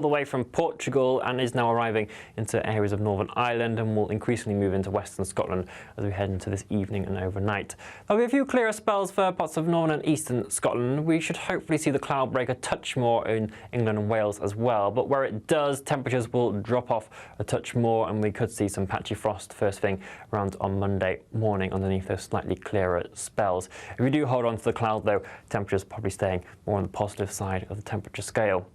the way from Portugal and is now arriving into areas of Northern Ireland and will increasingly move into western Scotland as we head into this evening and overnight. There'll be a few clearer spells for parts of northern and eastern Scotland. We should hopefully see the cloud break a touch more in England and Wales as well, but where it does, temperatures will drop off a touch more and we could see some patchy frost first thing around on Monday morning underneath those slightly clearer spells. If we do hold on to the cloud though, temperatures probably staying more on the positive side of the temperature scale.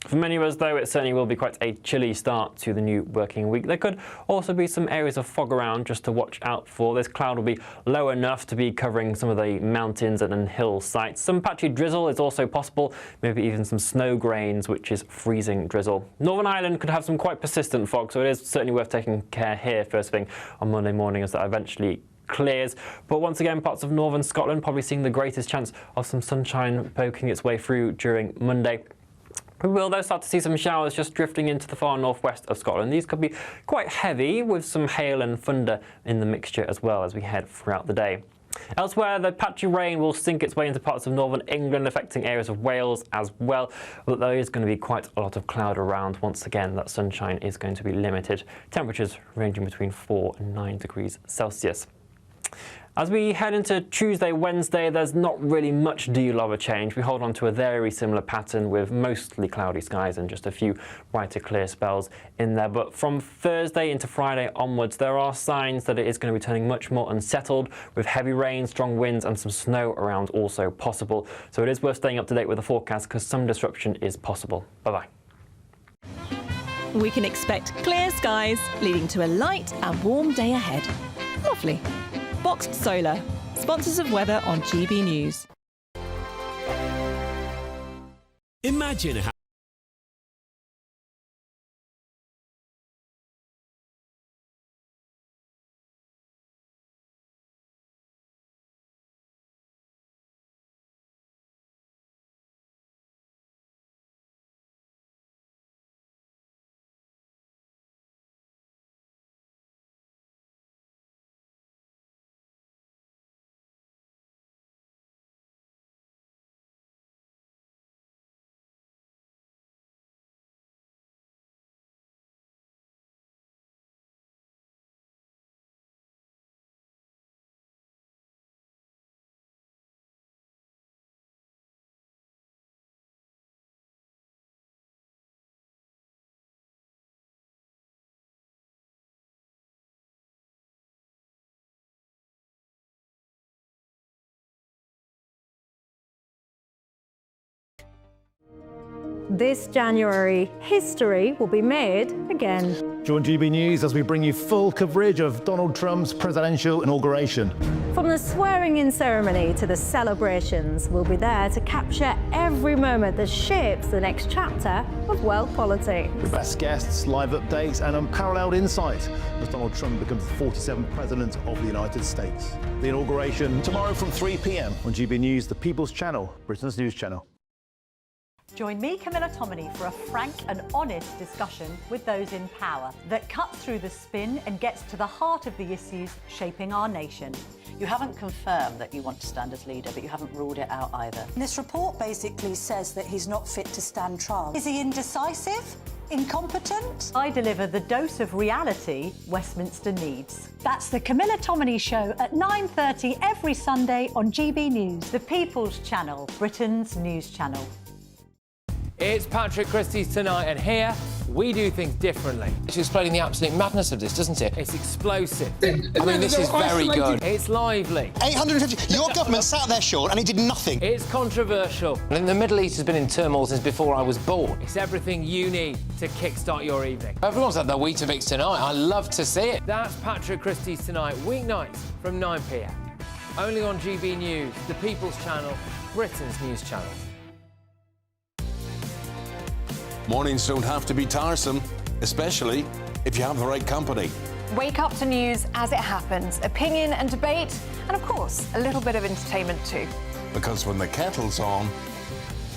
For many of us, though, it certainly will be quite a chilly start to the new working week. There could also be some areas of fog around just to watch out for. This cloud will be low enough to be covering some of the mountains and hill sites. Some patchy drizzle is also possible, maybe even some snow grains, which is freezing drizzle. Northern Ireland could have some quite persistent fog, so it is certainly worth taking care here first thing on Monday morning as that eventually clears. But once again, parts of northern Scotland probably seeing the greatest chance of some sunshine poking its way through during Monday. We will, though, start to see some showers just drifting into the far northwest of Scotland. These could be quite heavy, with some hail and thunder in the mixture as well as we head throughout the day. Elsewhere, the patchy rain will sink its way into parts of northern England, affecting areas of Wales as well. But there is going to be quite a lot of cloud around. Once again, that sunshine is going to be limited. Temperatures ranging between 4 and 9 degrees Celsius. As we head into Tuesday, Wednesday, there's not really much deal of a change. We hold on to a very similar pattern with mostly cloudy skies and just a few brighter clear spells in there. But from Thursday into Friday onwards, there are signs that it is going to be turning much more unsettled with heavy rain, strong winds and some snow around also possible. So it is worth staying up to date with the forecast because some disruption is possible. Bye-bye. We can expect clear skies leading to a light and warm day ahead. Lovely. Boxed Solar, sponsors of weather on GB News. Imagine how This January, history will be made again. Join GB News as we bring you full coverage of Donald Trump's presidential inauguration. From the swearing-in ceremony to the celebrations, we'll be there to capture every moment that shapes the next chapter of world politics. The best guests, live updates and unparalleled insight as Donald Trump becomes the 47th President of the United States. The inauguration tomorrow from 3 p.m. on GB News, the People's Channel, Britain's news channel. Join me, Camilla Tominey, for a frank and honest discussion with those in power that cuts through the spin and gets to the heart of the issues shaping our nation. You haven't confirmed that you want to stand as leader, but you haven't ruled it out either. This report basically says that he's not fit to stand trial. Is he indecisive? Incompetent? I deliver the dose of reality Westminster needs. That's the Camilla Tominey Show at 9:30 every Sunday on GB News. The People's Channel, Britain's news channel. It's Patrick Christie's Tonight, and here we do things differently. It's explaining the absolute madness of this, doesn't it? It's explosive. I mean, this is very good. It's lively. 850. Your government sat there short and he did nothing. It's controversial. And the Middle East has been in turmoil since before I was born. It's everything you need to kickstart your evening. Everyone's had their Weetabix tonight. I love to see it. That's Patrick Christie's Tonight, weeknights from 9 p.m. Only on GB News, the People's Channel, Britain's news channel. Mornings don't have to be tiresome, especially if you have the right company. Wake up to news as it happens, opinion and debate, and of course, a little bit of entertainment too. Because when the kettle's on,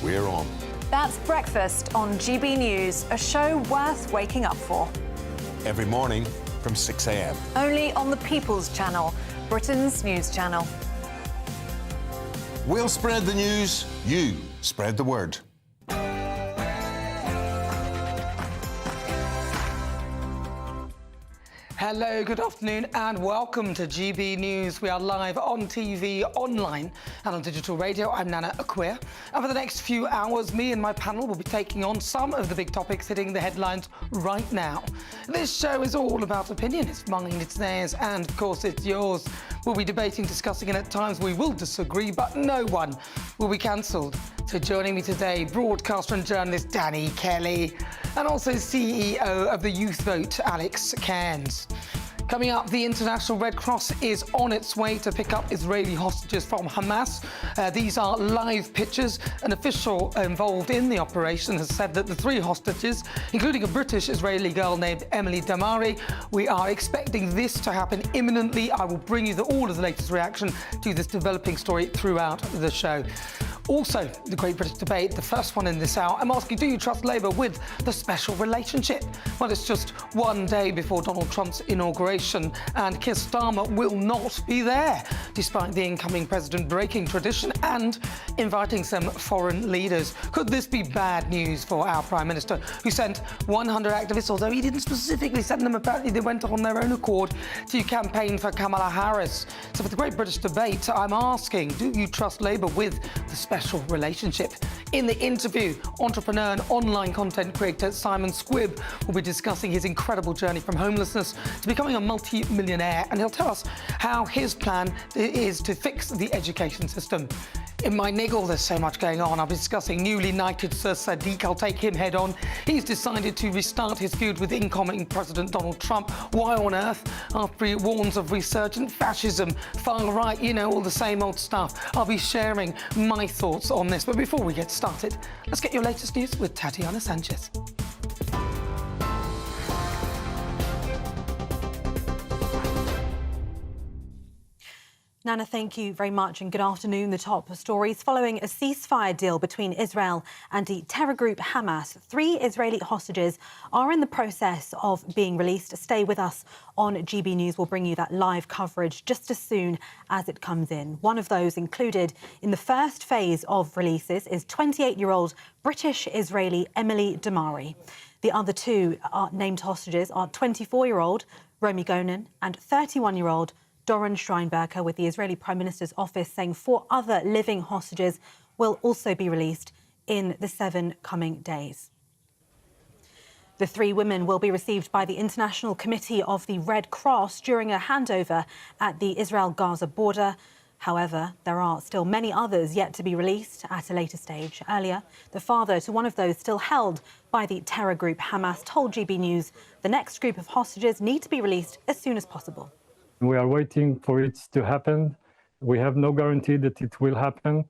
we're on. That's Breakfast on GB News, a show worth waking up for. Every morning from 6 a.m. Only on the People's Channel, Britain's news channel. We'll spread the news, you spread the word. Hello, good afternoon and welcome to GB News. We are live on TV, online and on digital radio. I'm Nana Akua. And for the next few hours, me and my panel will be taking on some of the big topics hitting the headlines right now. This show is all about opinion. It's mine, it's theirs, and of course it's yours. We'll be debating, discussing, and at times we will disagree, but no one will be cancelled. So joining me today, broadcaster and journalist Danny Kelly, and also CEO of the Youth Vote, Alex Cairns. Coming up, the International Red Cross is on its way to pick up Israeli hostages from Hamas. These are live pictures. An official involved in the operation has said that the 3 hostages, including a British-Israeli girl named Emily Damari, we are expecting this to happen imminently. I will bring you all of the latest reaction to this developing story throughout the show. Also, the Great British Debate, the first one in this hour. I'm asking, do you trust Labour with the special relationship? Well, it's just one day before Donald Trump's inauguration, and Keir Starmer will not be there, despite the incoming president breaking tradition and inviting some foreign leaders. Could this be bad news for our Prime Minister, who sent 100 activists, although he didn't specifically send them, apparently they went on their own accord to campaign for Kamala Harris. So for the Great British Debate, I'm asking, do you trust Labour with the special relationship? In the interview, entrepreneur and online content creator Simon Squib will be discussing his incredible journey from homelessness to becoming a multi-millionaire, and he'll tell us how his plan is to fix the education system. In my niggle, there's so much going on. I'll be discussing newly knighted Sir Sadiq. I'll take him head on. He's decided to restart his feud with incoming President Donald Trump. Why on earth? After he warns of resurgent fascism, far right, you know, all the same old stuff. I'll be sharing my thoughts on this. But before we get started, let's get your latest news with Tatiana Sanchez. Nana, thank you very much and good afternoon. The top stories following a ceasefire deal between Israel and the terror group Hamas. 3 Israeli hostages are in the process of being released. Stay with us on GB News. We'll bring you that live coverage just as soon as it comes in. One of those included in the first phase of releases is 28-year-old British-Israeli Emily Damari. The other 2 named hostages are 24-year-old Romy Gonen and 31-year-old Doron Steinberger, with the Israeli Prime Minister's office saying 4 other living hostages will also be released in the 7 coming days. The 3 women will be received by the International Committee of the Red Cross during a handover at the Israel-Gaza border. However, there are still many others yet to be released at a later stage. Earlier, the father to one of those still held by the terror group Hamas told GB News the next group of hostages need to be released as soon as possible. We are waiting for it to happen. We have no guarantee that it will happen.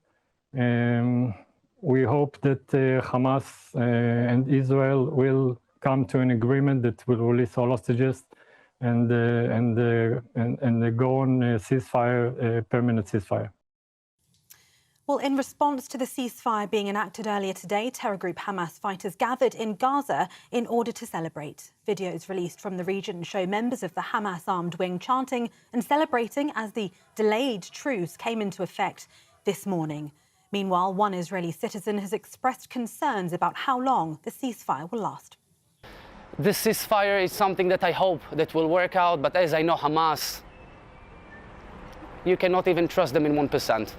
We hope that Hamas and Israel will come to an agreement that will release all hostages and go on a ceasefire, permanent ceasefire. Well, in response to the ceasefire being enacted earlier today, terror group Hamas fighters gathered in Gaza in order to celebrate. Videos released from the region show members of the Hamas armed wing chanting and celebrating as the delayed truce came into effect this morning. Meanwhile, one Israeli citizen has expressed concerns about how long the ceasefire will last. This ceasefire is something that I hope that will work out, but as I know Hamas, you cannot even trust them in 1%.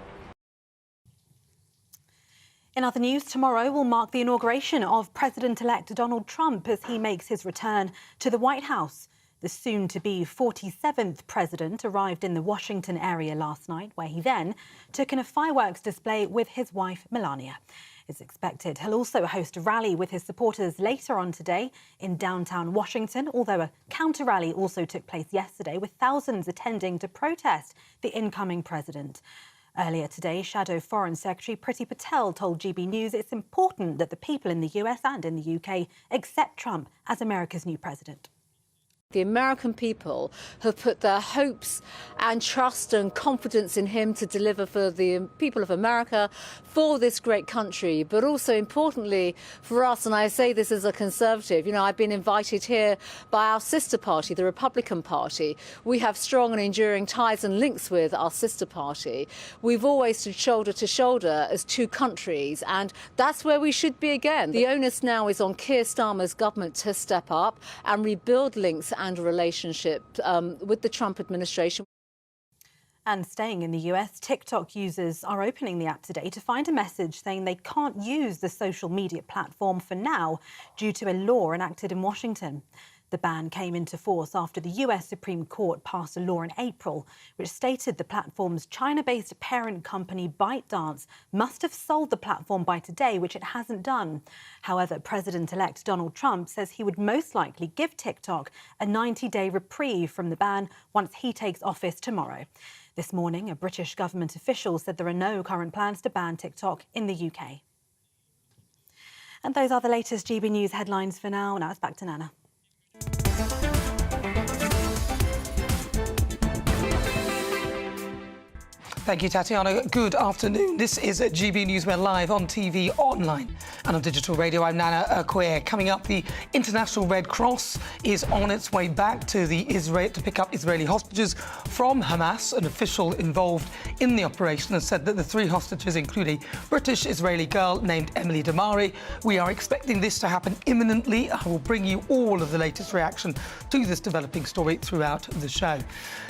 In other news, tomorrow will mark the inauguration of President-elect Donald Trump as he makes his return to the White House. The soon-to-be 47th president arrived in the Washington area last night, where he then took in a fireworks display with his wife, Melania. It's expected he'll also host a rally with his supporters later on today in downtown Washington, although a counter-rally also took place yesterday with thousands attending to protest the incoming president. Earlier today, Shadow Foreign Secretary Priti Patel told GB News it's important that the people in the US and in the UK accept Trump as America's new president. The American people have put their hopes and trust and confidence in him to deliver for the people of America, for this great country, but also importantly for us, and I say this as a Conservative, you know, I've been invited here by our sister party, the Republican Party. We have strong and enduring ties and links with our sister party. We've always stood shoulder to shoulder as 2 countries, and that's where we should be again. The onus now is on Keir Starmer's government to step up and rebuild links and a relationship with the Trump administration. And staying in the US, TikTok users are opening the app today to find a message saying they can't use the social media platform for now due to a law enacted in Washington. The ban came into force after the US Supreme Court passed a law in April, which stated the platform's China-based parent company ByteDance must have sold the platform by today, which it hasn't done. However, President-elect Donald Trump says he would most likely give TikTok a 90-day reprieve from the ban once he takes office tomorrow. This morning, a British government official said there are no current plans to ban TikTok in the UK. And those are the latest GB News headlines for now. Now it's back to Nana. Thank you, Tatiana. Good afternoon. This is GB News. We're live on TV, online and on digital radio. I'm Nana Akua. Coming up, the International Red Cross is on its way back to to pick up Israeli hostages from Hamas. An official involved in the operation has said that the 3 hostages include a British-Israeli girl named Emily Damari. We are expecting this to happen imminently. I will bring you all of the latest reaction to this developing story throughout the show.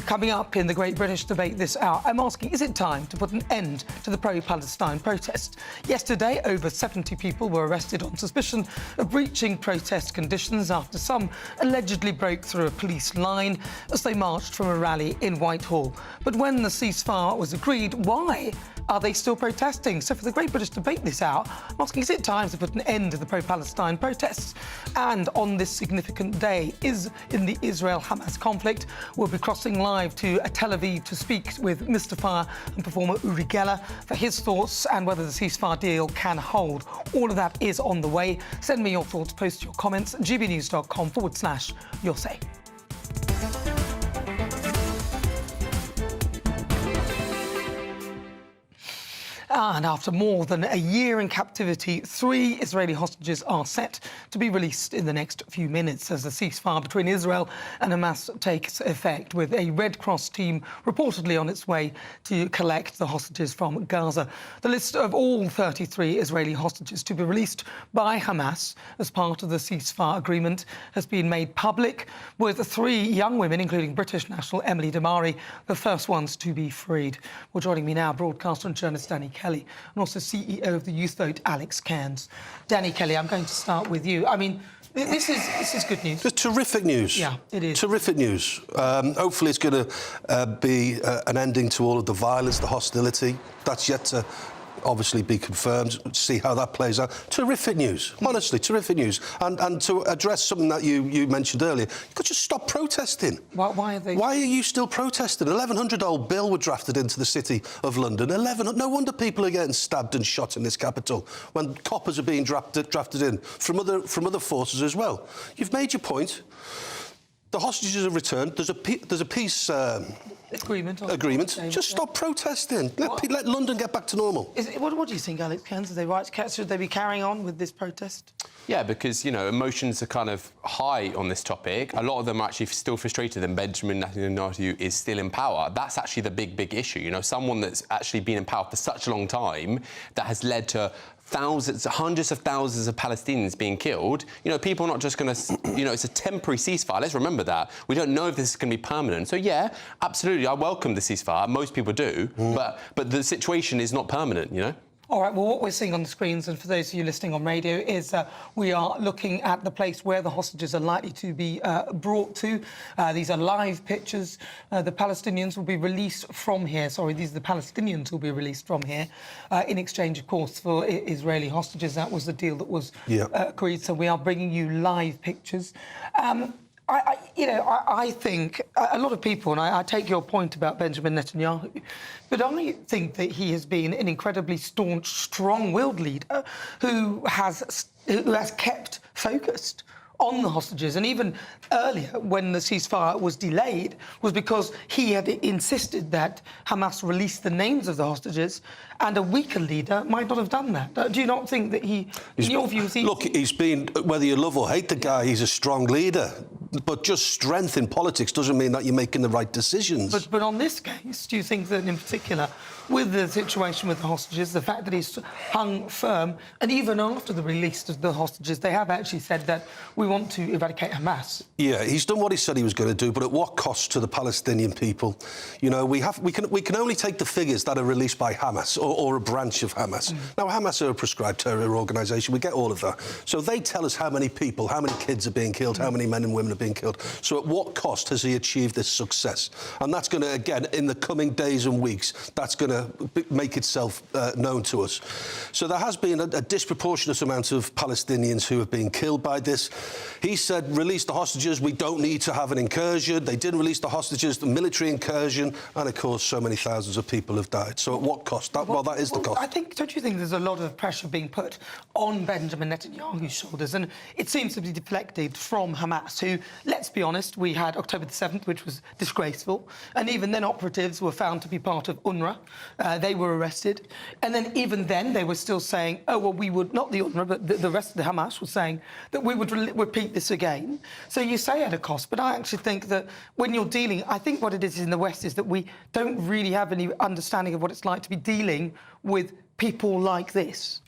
Coming up in the Great British Debate this hour, I'm asking, is it time to put an end to the pro-Palestine protests? Yesterday, over 70 people were arrested on suspicion of breaching protest conditions after some allegedly broke through a police line as they marched from a rally in Whitehall. But when the ceasefire was agreed, why are they still protesting? So for the Great British Debate this hour, I'm asking, is it time to put an end to the pro-Palestine protests? And on this significant day in the Israel-Hamas conflict, we'll be crossing live to Tel Aviv to speak with Mr. Fire and performer Uri Geller for his thoughts and whether the ceasefire deal can hold. All of that is on the way. Send me your thoughts, post your comments, gbnews.com/your say. And after more than a year in captivity, 3 Israeli hostages are set to be released in the next few minutes as the ceasefire between Israel and Hamas takes effect, with a Red Cross team reportedly on its way to collect the hostages from Gaza. The list of all 33 Israeli hostages to be released by Hamas as part of the ceasefire agreement has been made public, with 3 young women, including British national Emily Damari, the first ones to be freed. Well, joining me now, broadcaster and journalist Danny Kelly, and also CEO of the Youth Vote, Alex Cairns. Danny Kelly, I'm going to start with you. I mean, this is good news. It's terrific news. Yeah, it is. Terrific news. Hopefully it's going to be an ending to all of the violence, the hostility. That's yet to obviously be confirmed, see how that plays out. Terrific news, honestly, terrific news. And to address something that you mentioned earlier, you've got to stop protesting. Why are you still protesting? 1,100-old bill were drafted into the City of London. No wonder people are getting stabbed and shot in this capital when coppers are being drafted in from other forces as well. You've made your point. The hostages have returned. There's a peace agreement. Just stop protesting. Let London get back to normal. What do you think, Alex Cairns? Are they right? Should they be carrying on with this protest? Yeah, because, you know, emotions are kind of high on this topic. A lot of them are actually still frustrated that Benjamin Netanyahu is still in power. That's actually the big issue. You know, someone that's actually been in power for such a long time that has led to hundreds of thousands of Palestinians being killed. You know, people are not just going to, you know, it's a temporary ceasefire. Let's remember that. We don't know if this is going to be permanent. So, yeah, absolutely, I welcome the ceasefire. Most people do. But the situation is not permanent, you know? All right, well, what we're seeing on the screens, and for those of you listening on radio, is we are looking at the place where the hostages are likely to be brought to. These are live pictures. The Palestinians will be released from here. Sorry, these are the Palestinians who will be released from here in exchange, of course, for Israeli hostages. That was the deal that was agreed. So we are bringing you live pictures. I think a lot of people, and I take your point about Benjamin Netanyahu, but I think that he has been an incredibly staunch, strong-willed leader who has kept focused on the hostages. And even earlier, when the ceasefire was delayed, was because he had insisted that Hamas release the names of the hostages, and a weaker leader might not have done that. Do you not think that in your view... Look, he's been, whether you love or hate the guy, he's a strong leader. But just strength in politics doesn't mean that you're making the right decisions. But on this case, do you think that in particular, with the situation with the hostages, the fact that he's hung firm, and even after the release of the hostages, they have actually said that we want to eradicate Hamas? Yeah, he's done what he said he was going to do, but at what cost to the Palestinian people? You know, we can only take the figures that are released by Hamas or a branch of Hamas. Now, Hamas are a proscribed terror organisation. We get all of that. So they tell us how many people, how many kids are being killed, how many men and women are being killed. So at what cost has he achieved this success? And that's going to, again, in the coming days and weeks, that's going to make itself known to us. So there has been a disproportionate amount of Palestinians who have been killed by this. He said, release the hostages, we don't need to have an incursion. They didn't release the hostages, the military incursion, and of course so many thousands of people have died. So at what cost? That is the cost. Don't you think there's a lot of pressure being put on Benjamin Netanyahu's shoulders, and it seems to be deflected from Hamas, who, let's be honest, we had October the 7th, which was disgraceful, and even then operatives were found to be part of UNRWA. They were arrested, and then even then they were still saying, oh, well, we would, not the UNRWA, but the rest of the Hamas was saying that we would repeat this again. So you say at a cost, but I actually think that when you're dealing, I think what it is in the West is that we don't really have any understanding of what it's like to be dealing with people like this.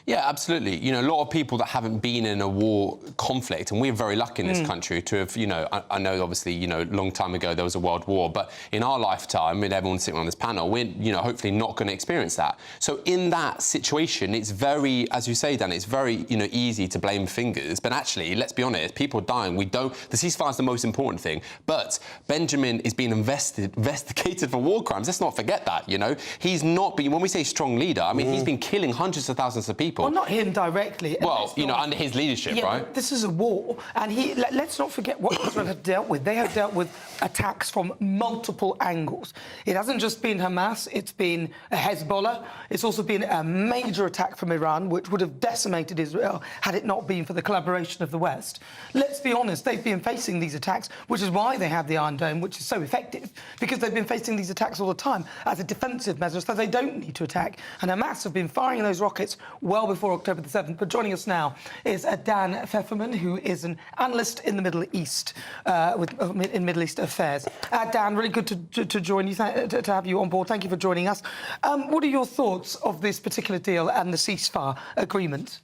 Yeah, absolutely. You know, a lot of people that haven't been in a war conflict, and we're very lucky in this country to have, you know, I know obviously, you know, a long time ago there was a world war, but in our lifetime, with everyone sitting on this panel, we're, you know, hopefully not going to experience that. So in that situation, it's very, as you say, Dan, it's very, you know, easy to blame fingers, but actually, let's be honest, people are dying. The ceasefire is the most important thing, but Benjamin is being investigated for war crimes. Let's not forget that, you know. He's not been, when we say strong leader, I mean, he's been killing hundreds of thousands of people. Well, not him directly. Well, you know, under his leadership, right? This is a war, and let's not forget what Israel have dealt with. They have dealt with attacks from multiple angles. It hasn't just been Hamas, it's been Hezbollah, it's also been a major attack from Iran, which would have decimated Israel had it not been for the collaboration of the West. Let's be honest, they've been facing these attacks, which is why they have the Iron Dome, which is so effective, because they've been facing these attacks all the time as a defensive measure, so they don't need to attack. And Hamas have been firing those rockets well before October the 7th. But joining us now is Dan Pfefferman, who is an analyst in the Middle East, in Middle East affairs. Dan, really good to join you, to have you on board. Thank you for joining us. What are your thoughts of this particular deal and the ceasefire agreement?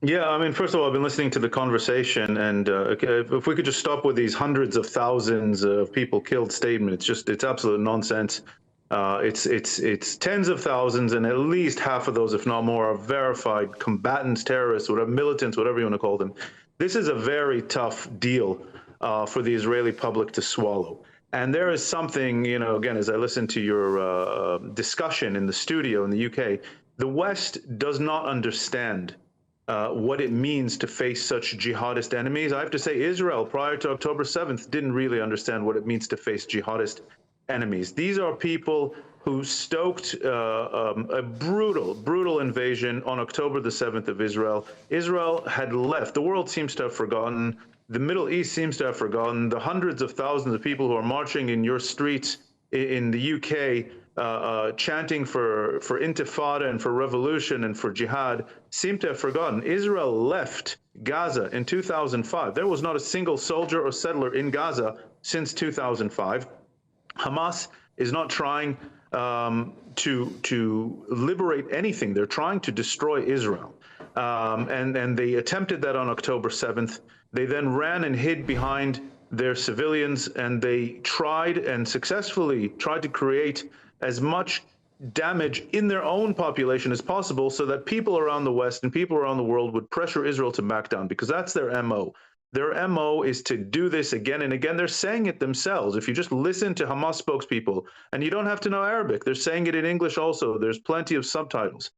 Yeah, I mean, first of all, I've been listening to the conversation, and if we could just stop with these hundreds of thousands of people killed statement, it's absolute nonsense. It's tens of thousands, and at least half of those, if not more, are verified combatants, terrorists, whatever, militants, whatever you want to call them. This is a very tough deal for the Israeli public to swallow. And there is something, you know, again, as I listen to your discussion in the studio in the UK, the West does not understand what it means to face such jihadist enemies. I have to say, Israel, prior to October 7th, didn't really understand what it means to face jihadist enemies. These are people who stoked a brutal invasion on October the 7th of Israel. Israel had left. The world seems to have forgotten. The Middle East seems to have forgotten. The hundreds of thousands of people who are marching in your streets in the UK, chanting for intifada and for revolution and for jihad, seem to have forgotten. Israel left Gaza in 2005. There was not a single soldier or settler in Gaza since 2005. Hamas is not trying to liberate anything. They're trying to destroy Israel. And they attempted that on October 7th. They then ran and hid behind their civilians, and they tried and successfully tried to create as much damage in their own population as possible so that people around the West and people around the world would pressure Israel to back down, because that's their MO. Their MO is to do this again and again. They're saying it themselves. If you just listen to Hamas spokespeople, and you don't have to know Arabic, they're saying it in English also. There's plenty of subtitles.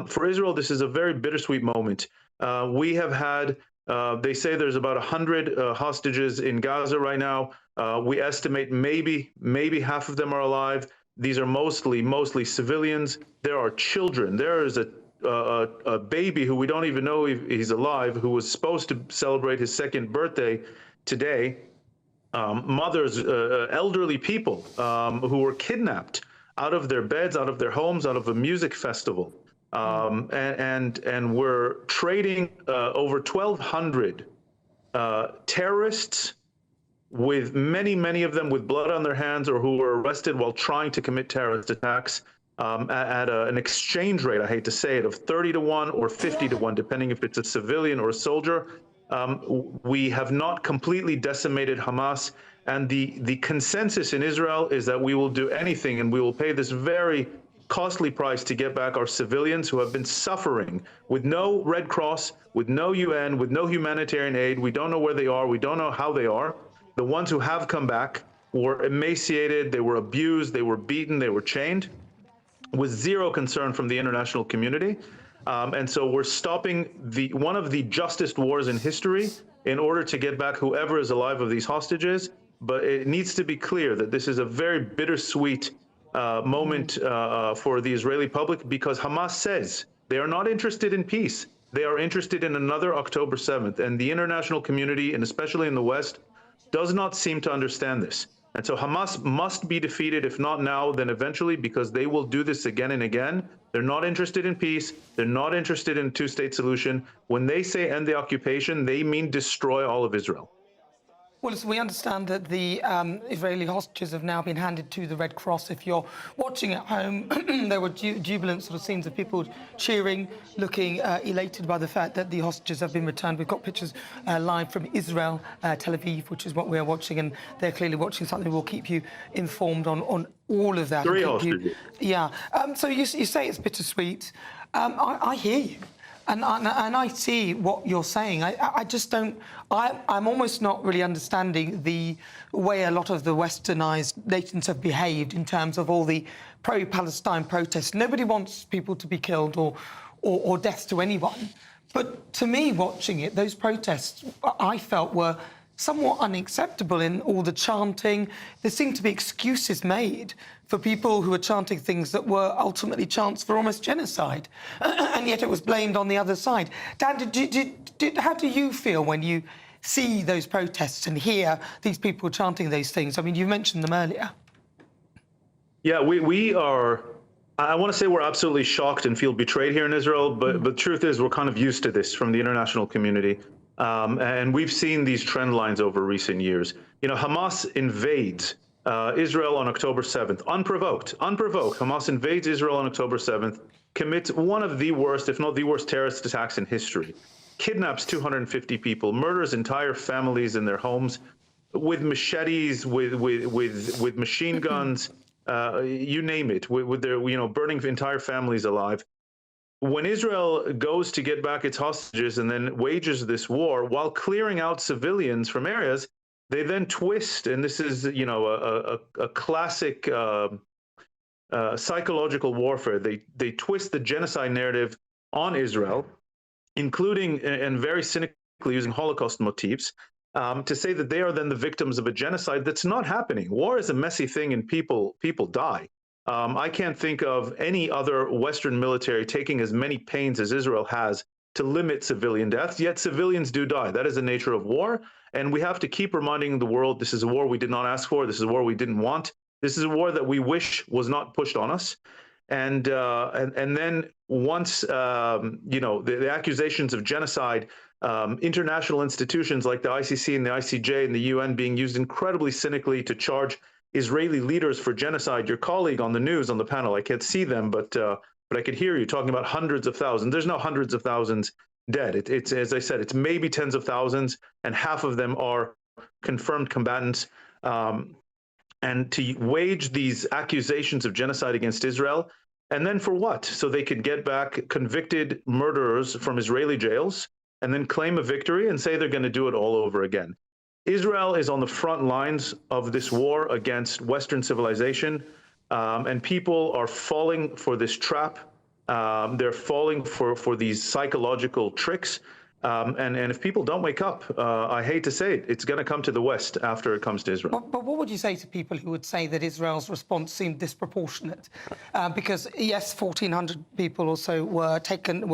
For Israel, this is a very bittersweet moment. We have had, they say there's about 100 hostages in Gaza right now. We estimate maybe half of them are alive. These are mostly civilians. There are children. There is a baby who we don't even know if he's alive, who was supposed to celebrate his 2nd birthday today. Mothers, elderly people who were kidnapped out of their beds, out of their homes, out of a music festival. And we're trading over 1,200 terrorists, with many of them with blood on their hands or who were arrested while trying to commit terrorist attacks at an exchange rate, I hate to say it, of 30 to 1 or 50 to 1, depending if it's a civilian or a soldier. We have not completely decimated Hamas, and the consensus in Israel is that we will do anything and we will pay this very costly price to get back our civilians who have been suffering with no Red Cross, with no UN, with no humanitarian aid. We don't know where they are. We don't know how they are. The ones who have come back were emaciated, they were abused, they were beaten, they were chained, with zero concern from the international community. And so we're stopping one of the justest wars in history in order to get back whoever is alive of these hostages. But it needs to be clear that this is a very bittersweet moment for the Israeli public, because Hamas says they are not interested in peace. They are interested in another October 7th. And the international community, and especially in the West, does not seem to understand this. And so Hamas must be defeated, if not now, then eventually, because they will do this again and again. They're not interested in peace. They're not interested in a two-state solution. When they say end the occupation, they mean destroy all of Israel. Well, so we understand that the Israeli hostages have now been handed to the Red Cross. If you're watching at home, there were jubilant sort of scenes of people cheering, looking elated by the fact that the hostages have been returned. We've got pictures live from Israel, Tel Aviv, which is what we're watching, and they're clearly watching something. We'll keep you informed on all of that. 3 hostages. Yeah. So you say it's bittersweet. I hear you. And I see what you're saying. I just don't. I'm almost not really understanding the way a lot of the Westernized nations have behaved in terms of all the pro-Palestine protests. Nobody wants people to be killed or deaths to anyone. But to me, watching it, those protests I felt were somewhat unacceptable in all the chanting. There seemed to be excuses made for people who were chanting things that were ultimately chants for almost genocide, and yet it was blamed on the other side. Dan, how do you feel when you see those protests and hear these people chanting those things? I mean, you mentioned them earlier. Yeah, we are. I want to say we're absolutely shocked and feel betrayed here in Israel, but the truth is we're kind of used to this from the international community. And we've seen these trend lines over recent years. You know, Hamas invades Israel on October 7th, unprovoked. Hamas invades Israel on October 7th, commits one of the worst, if not the worst, terrorist attacks in history, kidnaps 250 people, murders entire families in their homes with machetes, with machine guns, you name it, with their, burning entire families alive. When Israel goes to get back its hostages and then wages this war while clearing out civilians from areas, they then twist, and this is, a classic psychological warfare. They twist the genocide narrative on Israel, including and very cynically using Holocaust motifs, to say that they are then the victims of a genocide that's not happening. War is a messy thing, and people die. I can't think of any other Western military taking as many pains as Israel has to limit civilian deaths, yet civilians do die. That is the nature of war, and we have to keep reminding the world this is a war we did not ask for, this is a war we didn't want, this is a war that we wish was not pushed on us. And then once, the accusations of genocide, international institutions like the ICC and the ICJ and the UN being used incredibly cynically to charge Israeli leaders for genocide. Your colleague on the news on the panel, I can't see them, but I could hear you talking about hundreds of thousands. There's no hundreds of thousands dead. It's as I said, it's maybe tens of thousands, and half of them are confirmed combatants. And to wage these accusations of genocide against Israel, and then for what? So they could get back convicted murderers from Israeli jails and then claim a victory and say they're going to do it all over again. Israel is on the front lines of this war against Western civilization, and people are falling for this trap. They're falling for these psychological tricks. And if people don't wake up, I hate to say it, it's going to come to the West after it comes to Israel. But what would you say to people who would say that Israel's response seemed disproportionate? Because, yes, 1,400 people or so were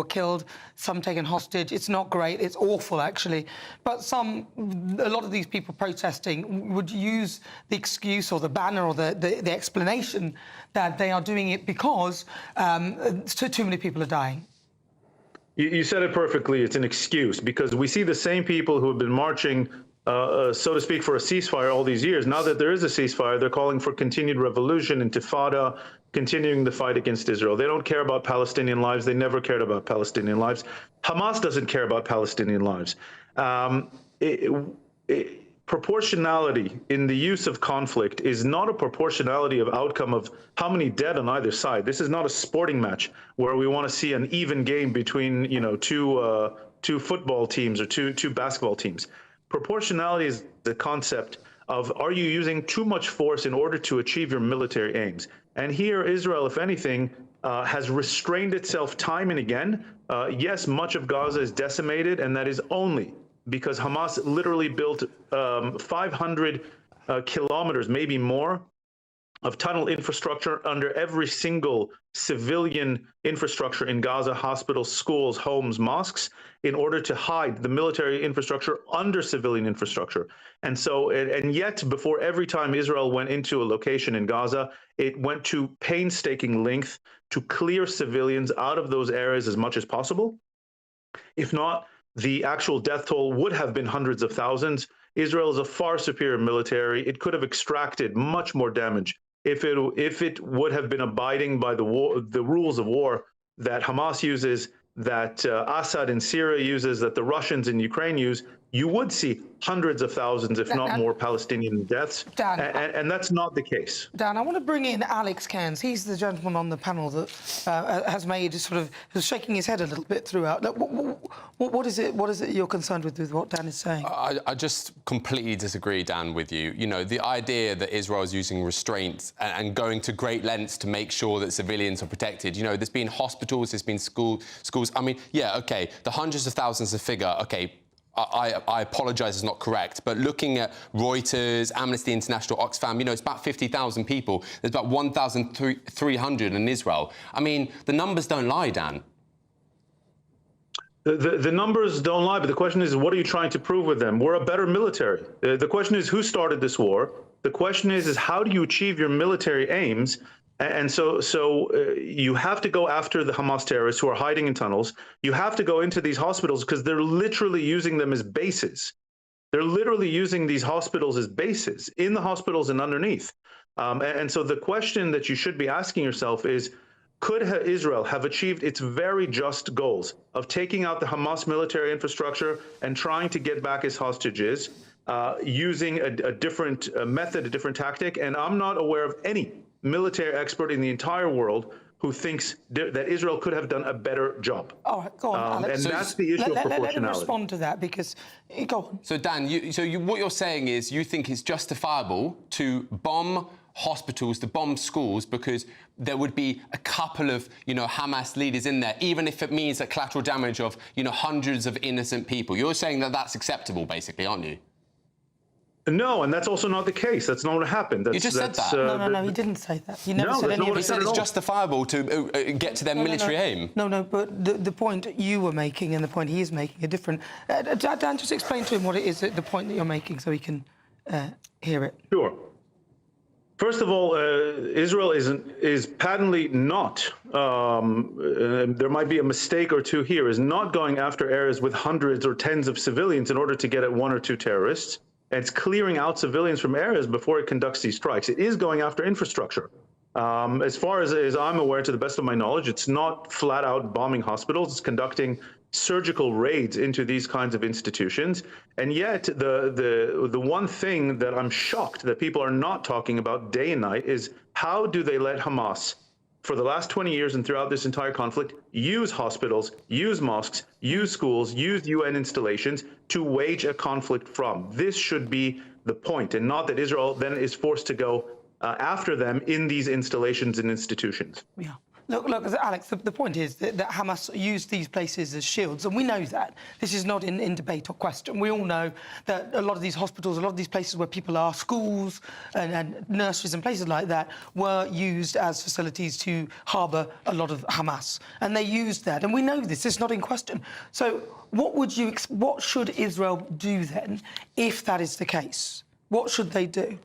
killed, some taken hostage. It's not great. It's awful, actually. But a lot of these people protesting would use the excuse or the banner or the explanation that they are doing it because too many people are dying. You said it perfectly. It's an excuse because we see the same people who have been marching, so to speak, for a ceasefire all these years. Now that there is a ceasefire, they're calling for continued revolution, intifada, continuing the fight against Israel. They don't care about Palestinian lives. They never cared about Palestinian lives. Hamas doesn't care about Palestinian lives. Proportionality in the use of conflict is not a proportionality of outcome of how many dead on either side. This is not a sporting match where we want to see an even game between, two football teams or two basketball teams. Proportionality is the concept of, are you using too much force in order to achieve your military aims? And here, Israel, if anything, has restrained itself time and again. Yes, much of Gaza is decimated, and that is only because Hamas literally built 500 kilometers, maybe more, of tunnel infrastructure under every single civilian infrastructure in Gaza, hospitals, schools, homes, mosques, in order to hide the military infrastructure under civilian infrastructure. And so, and yet, before every time Israel went into a location in Gaza, it went to painstaking length to clear civilians out of those areas as much as possible. If not, the actual death toll would have been hundreds of thousands. Israel is a far superior military. It could have extracted much more damage if it would have been abiding by the rules of war that Hamas uses, that Assad in Syria uses, that the Russians in Ukraine use. You would see hundreds of thousands, if not more, Palestinian deaths, and that's not the case. Dan, I want to bring in Alex Cairns. He's the gentleman on the panel that has made who's shaking his head a little bit throughout. What is it you're concerned with what Dan is saying? I just completely disagree, Dan, with you. You know, the idea that Israel is using restraints and going to great lengths to make sure that civilians are protected. You know, there's been hospitals, there's been schools. I mean, yeah, OK, the hundreds of thousands of figure, OK, I apologise, it's not correct, but looking at Reuters, Amnesty International, Oxfam, you know, it's about 50,000 people. There's about 1,300 in Israel. I mean, the numbers don't lie, Dan. The numbers don't lie, but the question is, what are you trying to prove with them? We're a better military. The question is, who started this war? The question is how do you achieve your military aims? And so you have to go after the Hamas terrorists who are hiding in tunnels. You have to go into these hospitals because they're literally using them as bases. They're literally using these hospitals as bases in the hospitals and underneath. And so the question that you should be asking yourself is, could Israel have achieved its very just goals of taking out the Hamas military infrastructure and trying to get back its hostages using a different method, a different tactic? And I'm not aware of any military expert in the entire world who thinks that Israel could have done a better job. All right, go on, Alex. And that's the issue of proportionality. Let him respond to that, because... Go on. So, Dan, what you're saying is you think it's justifiable to bomb hospitals, to bomb schools, because there would be a couple of, Hamas leaders in there, even if it means a collateral damage of, hundreds of innocent people. You're saying that that's acceptable, basically, aren't you? No, and that's also not the case. That's not what happened. You just said that. No, he didn't say that. He never said any of it. He said it's justifiable to get to their military aim. No, but the point you were making and the point he is making are different. Dan, just explain to him what it is, the point that you're making, so he can hear it. Sure. First of all, Israel is patently not, there might be a mistake or two here, is not going after areas with hundreds or tens of civilians in order to get at one or two terrorists. And it's clearing out civilians from areas before it conducts these strikes. It is going after infrastructure. As far as I'm aware, to the best of my knowledge, it's not flat out bombing hospitals. It's conducting surgical raids into these kinds of institutions. And yet the one thing that I'm shocked that people are not talking about day and night is how do they let Hamas, for the last 20 years and throughout this entire conflict, use hospitals, use mosques, use schools, use UN installations to wage a conflict from. This should be the point, and not that Israel then is forced to go after them in these installations and institutions. Yeah. Look, Alex, the point is that Hamas used these places as shields, and we know that. This is not in debate or question. We all know that a lot of these hospitals, a lot of these places where people are, schools and nurseries and places like that, were used as facilities to harbour a lot of Hamas. And they used that, and we know this. It's not in question. So what should Israel do then, if that is the case? What should they do?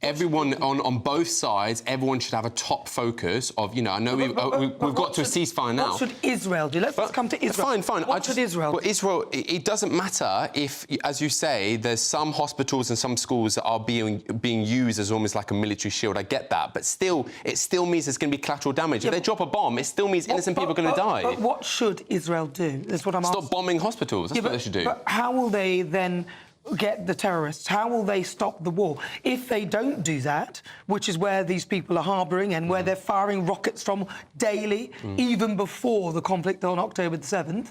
everyone on both sides, everyone should have a top focus of, you know, I know we've got to a ceasefire now. What should Israel do? Let's come to Israel. Fine. What should Israel do? Well, Israel, it doesn't matter if, as you say, there's some hospitals and some schools that are being used as almost like a military shield. I get that, but still, it still means there's going to be collateral damage. If they drop a bomb, it still means innocent people are going to die. But what should Israel do? That's what I'm asking. Stop bombing hospitals. That's what they should do. But how will they then get the terrorists? How will they stop the war? If they don't do that, which is where these people are harbouring and where they're firing rockets from daily, even before the conflict on October the 7th,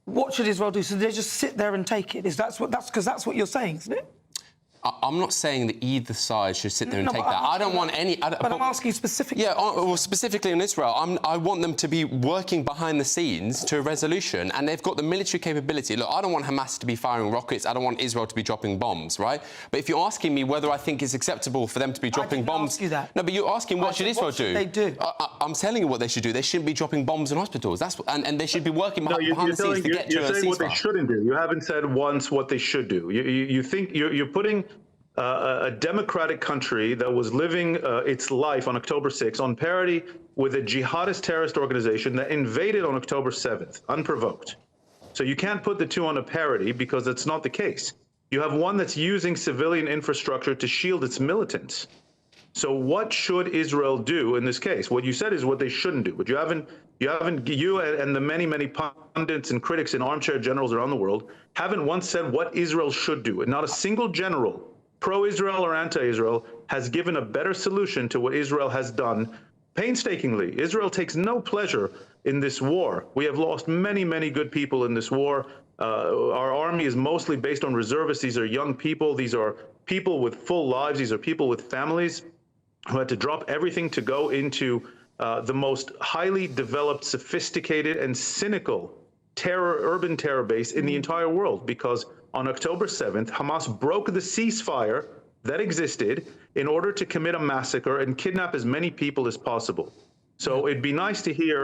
what should Israel do? So they just sit there and take it? That's what you're saying, isn't it? I'm not saying that either side should sit there and take that. I don't want any... But I'm asking specifically. Yeah, well, specifically in Israel, I want them to be working behind the scenes to a resolution, and they've got the military capability. Look, I don't want Hamas to be firing rockets. I don't want Israel to be dropping bombs, right? But if you're asking me whether I think it's acceptable for them to be dropping bombs... ask you that. No, but you're asking what should Israel do? What should they do? I'm telling you what they should do. They shouldn't be dropping bombs in hospitals. And they should be working behind the scenes to get to a ceasefire. You're saying what they shouldn't do. You haven't said once what they should do. You think you're putting... a democratic country that was living its life on October 6th on parity with a jihadist terrorist organization that invaded on October 7th, unprovoked. So you can't put the two on a parity because it's not the case. You have one that's using civilian infrastructure to shield its militants. So what should Israel do in this case? What you said is what they shouldn't do, but you and the many pundits and critics and armchair generals around the world haven't once said what Israel should do. And not a single general, pro-Israel or anti-Israel, has given a better solution to what Israel has done painstakingly. Israel takes no pleasure in this war. We have lost many good people in this war. Our army is mostly based on reservists. These are young people. These are people with full lives. These are people with families who had to drop everything to go into the most highly developed, sophisticated, and cynical urban terror base in the entire world, because on October 7th, Hamas broke the ceasefire that existed in order to commit a massacre and kidnap as many people as possible. So it'd be nice to hear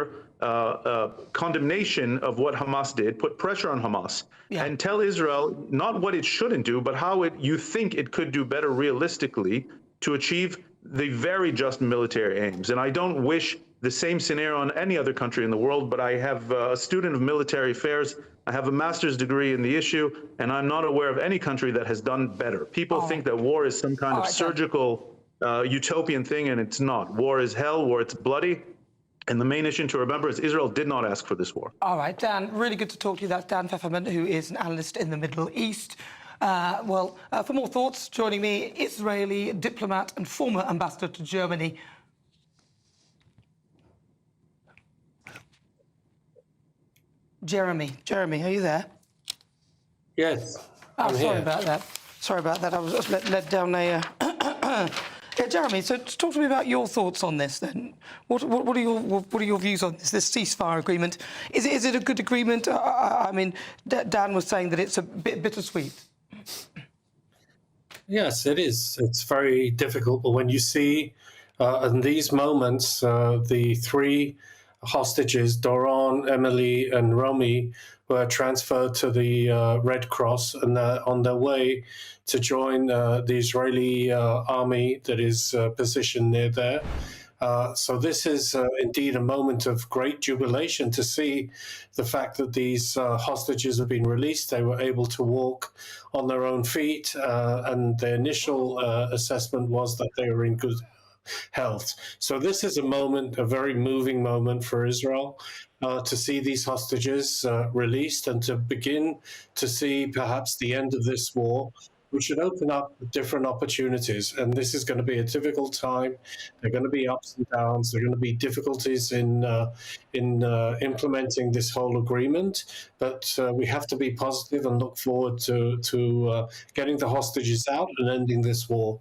condemnation of what Hamas did, put pressure on Hamas, and tell Israel not what it shouldn't do, but how you think it could do better realistically to achieve the very just military aims. And I don't wish the same scenario on any other country in the world, but I have a student of military affairs. I have a master's degree in the issue, and I'm not aware of any country that has done better. People think that war is some kind of surgical utopian thing, and it's not. War is hell, war it's bloody. And the main issue to remember is Israel did not ask for this war. All right, Dan, really good to talk to you. That's Dan Pfefferman, who is an analyst in the Middle East. For more thoughts, joining me, Israeli diplomat and former ambassador to Germany, Jeremy. Jeremy, are you there? Yes, I'm sorry here. about that. Sorry about that. I was just led down a... Yeah, Jeremy, so talk to me about your thoughts on this then. What are your views on this ceasefire agreement? Is it a good agreement? I mean, Dan was saying that it's a bit bittersweet. Yes, it is. It's very difficult, but when you see in these moments the three hostages, Doron, Emily, and Romy, were transferred to the Red Cross, and they're on their way to join the Israeli army that is positioned near there. So this is indeed a moment of great jubilation to see the fact that these hostages have been released. They were able to walk on their own feet, and the initial assessment was that they were in good health. So this is a moment, a very moving moment for Israel, to see these hostages released and to begin to see perhaps the end of this war, which should open up different opportunities. And this is going to be a difficult time. There are going to be ups and downs. There are going to be difficulties in implementing this whole agreement. But we have to be positive and look forward to getting the hostages out and ending this war.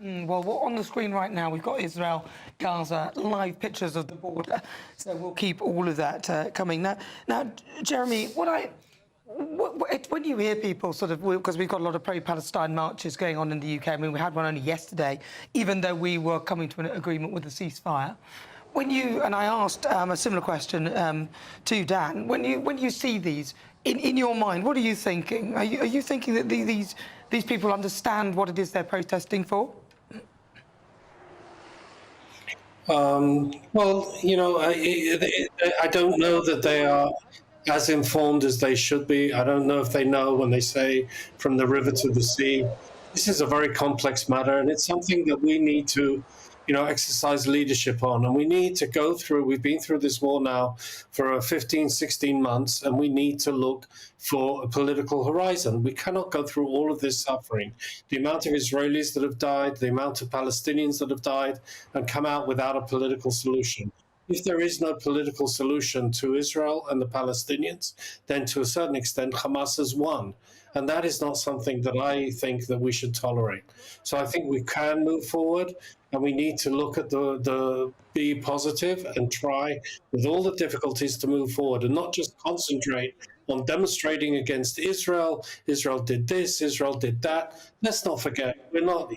Well, on the screen right now, we've got Israel, Gaza, live pictures of the border. So we'll keep all of that coming. Now, Jeremy, when you hear people sort of, because we've got a lot of pro-Palestine marches going on in the UK. I mean, we had one only yesterday, even though we were coming to an agreement with the ceasefire. And I asked a similar question to Dan, when you see these, in your mind, what are you thinking? Are you thinking that these people understand what it is they're protesting for? Well, you know, I don't know that they are as informed as they should be. I don't know if they know when they say from the river to the sea. This is a very complex matter, and it's something that we need to, you know, exercise leadership on. And we need to go through, we've been through this war now for 15, 16 months, and we need to look for a political horizon. We cannot go through all of this suffering. The amount of Israelis that have died, the amount of Palestinians that have died, and come out without a political solution. If there is no political solution to Israel and the Palestinians, then to a certain extent, Hamas has won. And that is not something that I think that we should tolerate. So I think we can move forward, and we need to look at be positive and try with all the difficulties to move forward and not just concentrate on demonstrating against Israel. Israel did this, Israel did that. Let's not forget, we're not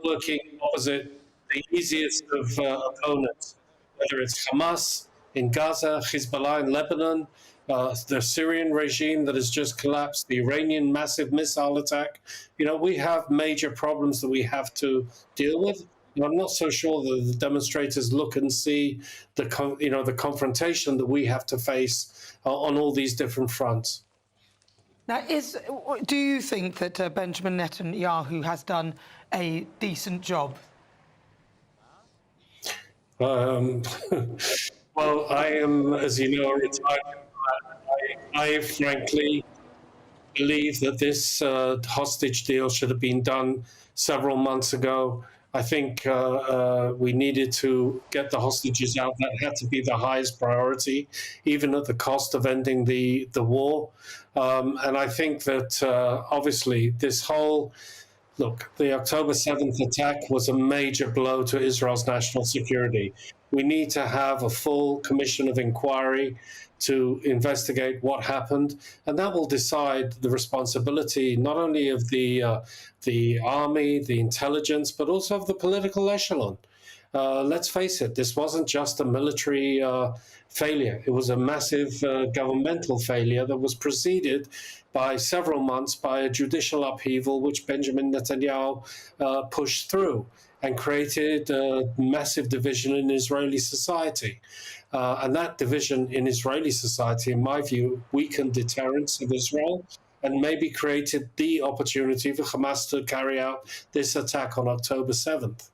working opposite the easiest of opponents, whether it's Hamas in Gaza, Hezbollah in Lebanon, the Syrian regime that has just collapsed, the Iranian massive missile attack. You know, we have major problems that we have to deal with. And I'm not so sure that the demonstrators look and see the confrontation that we have to face on all these different fronts. Now, do you think that Benjamin Netanyahu has done a decent job? Well, I am, as you know, retired. I frankly believe that this hostage deal should have been done several months ago. I think we needed to get the hostages out. That had to be the highest priority, even at the cost of ending the war. And I think that obviously this whole, look, the October 7th attack was a major blow to Israel's national security. We need to have a full commission of inquiry to investigate what happened, and that will decide the responsibility not only of the army, the intelligence, but also of the political echelon. Let's face it, this wasn't just a military failure. It was a massive governmental failure that was preceded by several months by a judicial upheaval, which Benjamin Netanyahu pushed through and created a massive division in Israeli society. And that division in Israeli society, in my view, weakened deterrence of Israel and maybe created the opportunity for Hamas to carry out this attack on October 7th.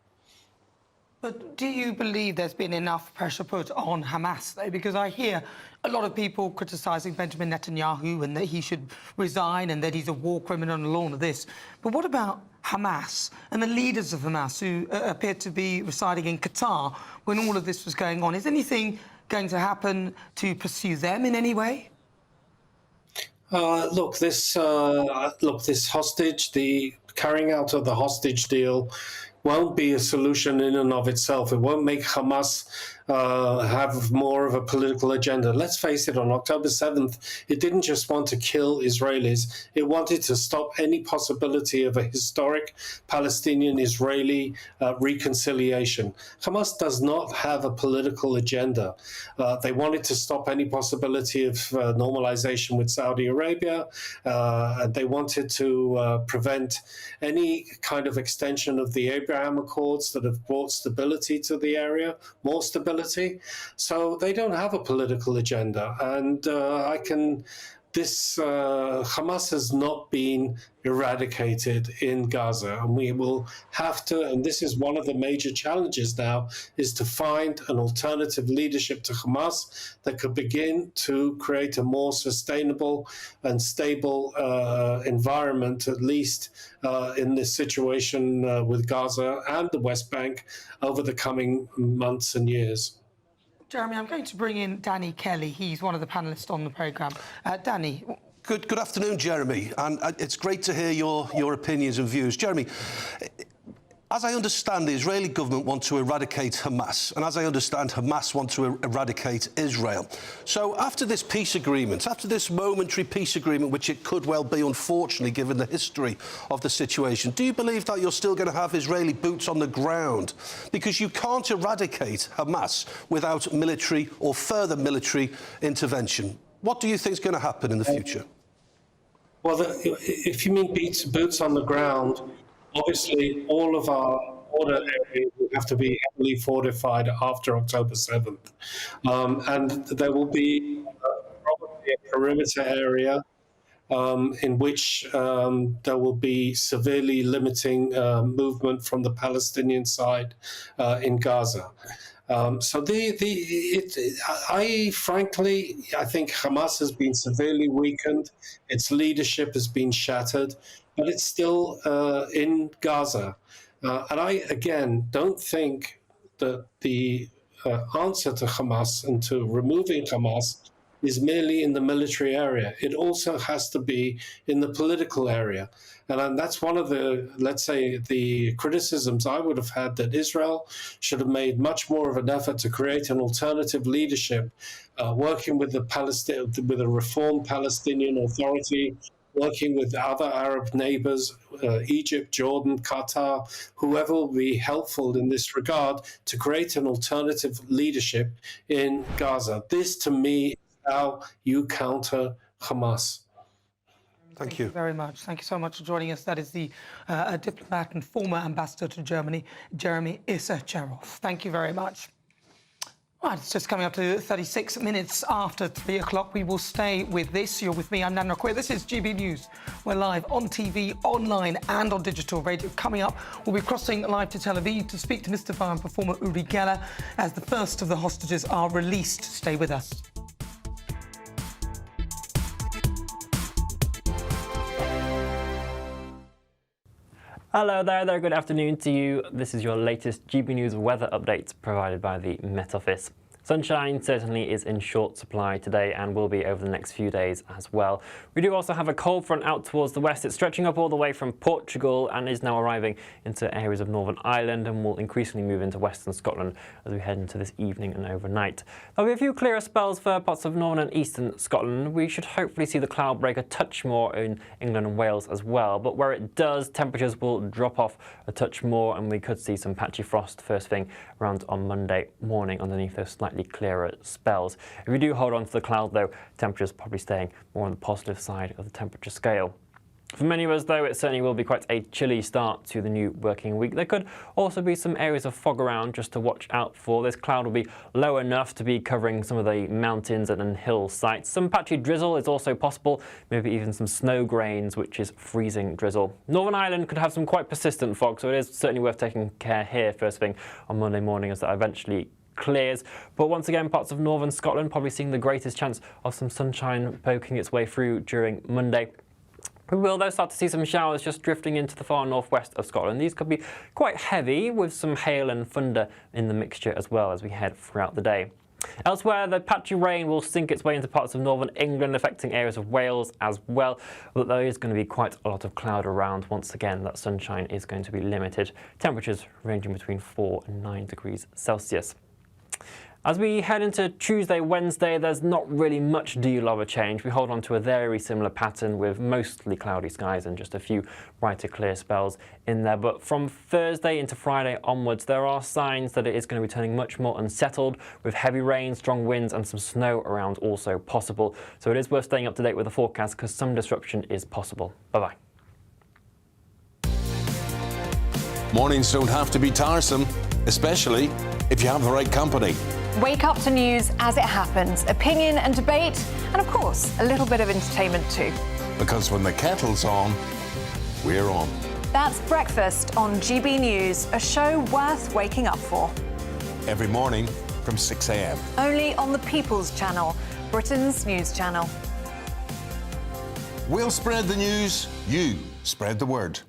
But do you believe there's been enough pressure put on Hamas, though? Because I hear a lot of people criticising Benjamin Netanyahu and that he should resign and that he's a war criminal and all of this. But what about Hamas and the leaders of Hamas who appeared to be residing in Qatar when all of this was going on? Is anything going to happen to pursue them in any way? Look, this hostage, the carrying out of the hostage deal won't be a solution in and of itself. It won't make Hamas have more of a political agenda. Let's face it, on October 7th, it didn't just want to kill Israelis. It wanted to stop any possibility of a historic Palestinian-Israeli reconciliation. Hamas does not have a political agenda. They wanted to stop any possibility of normalization with Saudi Arabia. And they wanted to prevent any kind of extension of the Abraham Accords that have brought stability to the area, more stability. So they don't have a political agenda. And Hamas has not been eradicated in Gaza. And we will have to, and this is one of the major challenges now, is to find an alternative leadership to Hamas that could begin to create a more sustainable and stable environment, at least in this situation with Gaza and the West Bank over the coming months and years. Jeremy, I'm going to bring in Danny Kelly. He's one of the panellists on the programme. Danny. Good afternoon, Jeremy. And it's great to hear your opinions and views. Jeremy, as I understand, the Israeli government want to eradicate Hamas, and as I understand, Hamas want to eradicate Israel. So after this peace agreement, after this momentary peace agreement, which it could well be, unfortunately, given the history of the situation, do you believe that you're still going to have Israeli boots on the ground? Because you can't eradicate Hamas without military or further military intervention. What do you think is going to happen in the future? Well, if you mean boots on the ground, obviously all of our border areas will have to be heavily fortified after October 7th. And there will be probably a perimeter area in which there will be severely limiting movement from the Palestinian side in Gaza. So frankly, I think Hamas has been severely weakened. Its leadership has been shattered, but it's still in Gaza. And I, again, don't think that the answer to Hamas and to removing Hamas is merely in the military area. It also has to be in the political area. And that's one of the, let's say, the criticisms I would have had, that Israel should have made much more of an effort to create an alternative leadership, working with with a reformed Palestinian Authority, working with other Arab neighbors, Egypt, Jordan, Qatar, whoever will be helpful in this regard to create an alternative leadership in Gaza. This, to me, how you counter Hamas. Thank you very much. Thank you so much for joining us. That is the diplomat and former ambassador to Germany, Jeremy Issacharoff. Thank you very much. Right, it's just coming up to 36 minutes after 3 o'clock. We will stay with this. You're with me, I'm Nana Akua. This is GB News. We're live on TV, online and on digital radio. Coming up, we'll be crossing live to Tel Aviv to speak to Mystifier and performer Uri Geller as the first of the hostages are released. Stay with us. Hello there, good afternoon to you. This is your latest GB News weather update provided by the Met Office. Sunshine certainly is in short supply today and will be over the next few days as well. We do also have a cold front out towards the west. It's stretching up all the way from Portugal and is now arriving into areas of Northern Ireland and will increasingly move into western Scotland as we head into this evening and overnight. There'll be a few clearer spells for parts of northern and eastern Scotland. We should hopefully see the cloud break a touch more in England and Wales as well, but where it does, temperatures will drop off a touch more and we could see some patchy frost first thing around on Monday morning underneath those slightly clearer spells. If we do hold on to the cloud though, temperatures probably staying more on the positive side of the temperature scale. For many of us though, it certainly will be quite a chilly start to the new working week. There could also be some areas of fog around just to watch out for. This cloud will be low enough to be covering some of the mountains and hill sites. Some patchy drizzle is also possible, maybe even some snow grains, which is freezing drizzle. Northern Ireland could have some quite persistent fog, so it is certainly worth taking care here first thing on Monday morning as that eventually clears. But once again, parts of northern Scotland probably seeing the greatest chance of some sunshine poking its way through during Monday. We will though start to see some showers just drifting into the far northwest of Scotland. These could be quite heavy with some hail and thunder in the mixture as well as we head throughout the day. Elsewhere, the patchy rain will sink its way into parts of northern England, affecting areas of Wales as well. But there is going to be quite a lot of cloud around. Once again, that sunshine is going to be limited. Temperatures ranging between 4 and 9 degrees Celsius. As we head into Tuesday, Wednesday, there's not really much deal of a change. We hold on to a very similar pattern with mostly cloudy skies and just a few brighter clear spells in there. But from Thursday into Friday onwards, there are signs that it is going to be turning much more unsettled with heavy rain, strong winds and some snow around also possible. So it is worth staying up to date with the forecast because some disruption is possible. Bye-bye. Mornings don't have to be tiresome, especially if you have the right company. Wake up to news as it happens, opinion and debate, and of course, a little bit of entertainment too. Because when the kettle's on, we're on. That's Breakfast on GB News, a show worth waking up for. Every morning from 6 a.m. Only on the People's Channel, Britain's news channel. We'll spread the news, you spread the word.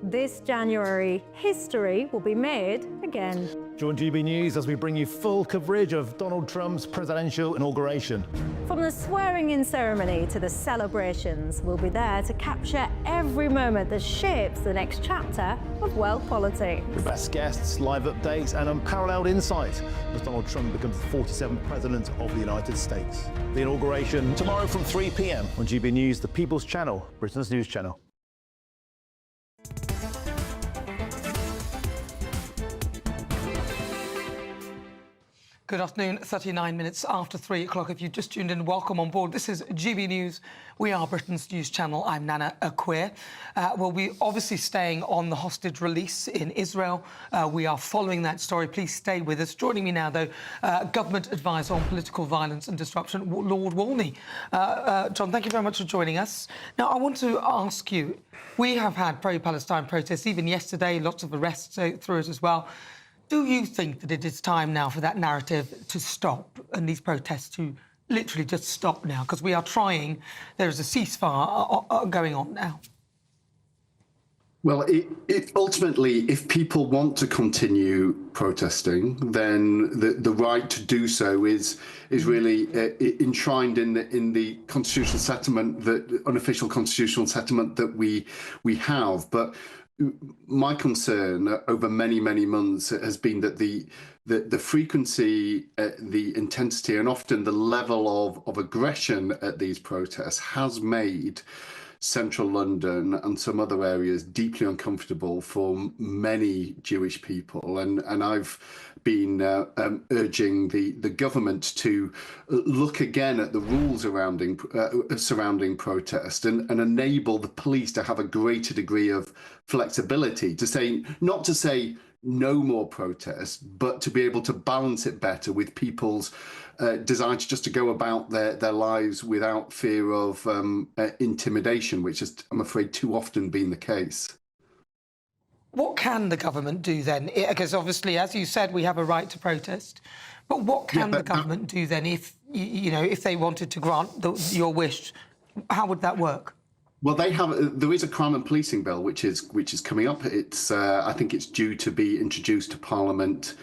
This January, history will be made again. Join GB News as we bring you full coverage of Donald Trump's presidential inauguration. From the swearing-in ceremony to the celebrations, we'll be there to capture every moment that shapes the next chapter of world politics. The best guests, live updates and unparalleled insight as Donald Trump becomes the 47th President of the United States. The inauguration tomorrow from 3 p.m. on GB News, the People's Channel, Britain's news channel. Good afternoon, 39 minutes after 3 o'clock. If you've just tuned in, welcome on board. This is GB News. We are Britain's news channel. I'm Nana Akua. We'll be obviously staying on the hostage release in Israel. We are following that story. Please stay with us. Joining me now, though, government advisor on political violence and disruption, Lord Walney. John, thank you very much for joining us. Now, I want to ask you, we have had pro-Palestine protests, even yesterday, lots of arrests through it as well. Do you think that it is time now for that narrative to stop and these protests to literally just stop now? Because we are trying, there is a ceasefire going on now. Well, ultimately, if people want to continue protesting, then the right to do so is really enshrined in the constitutional settlement, the unofficial constitutional settlement that we have. But my concern over many months has been that the frequency, the intensity, and often the level of aggression at these protests has made central London and some other areas deeply uncomfortable for many Jewish people, and I've been urging the government to look again at the rules surrounding protest and enable the police to have a greater degree of flexibility, to say, not to say no more protests, but to be able to balance it better with people's desire just to go about their lives without fear of intimidation, which has, I'm afraid, too often been the case. What can the government do then? Because obviously, as you said, we have a right to protest. But what can the government do then if, you know, if they wanted to grant your wish? How would that work? Well, there is a crime and policing bill which is coming up. It's I think it's due to be introduced to Parliament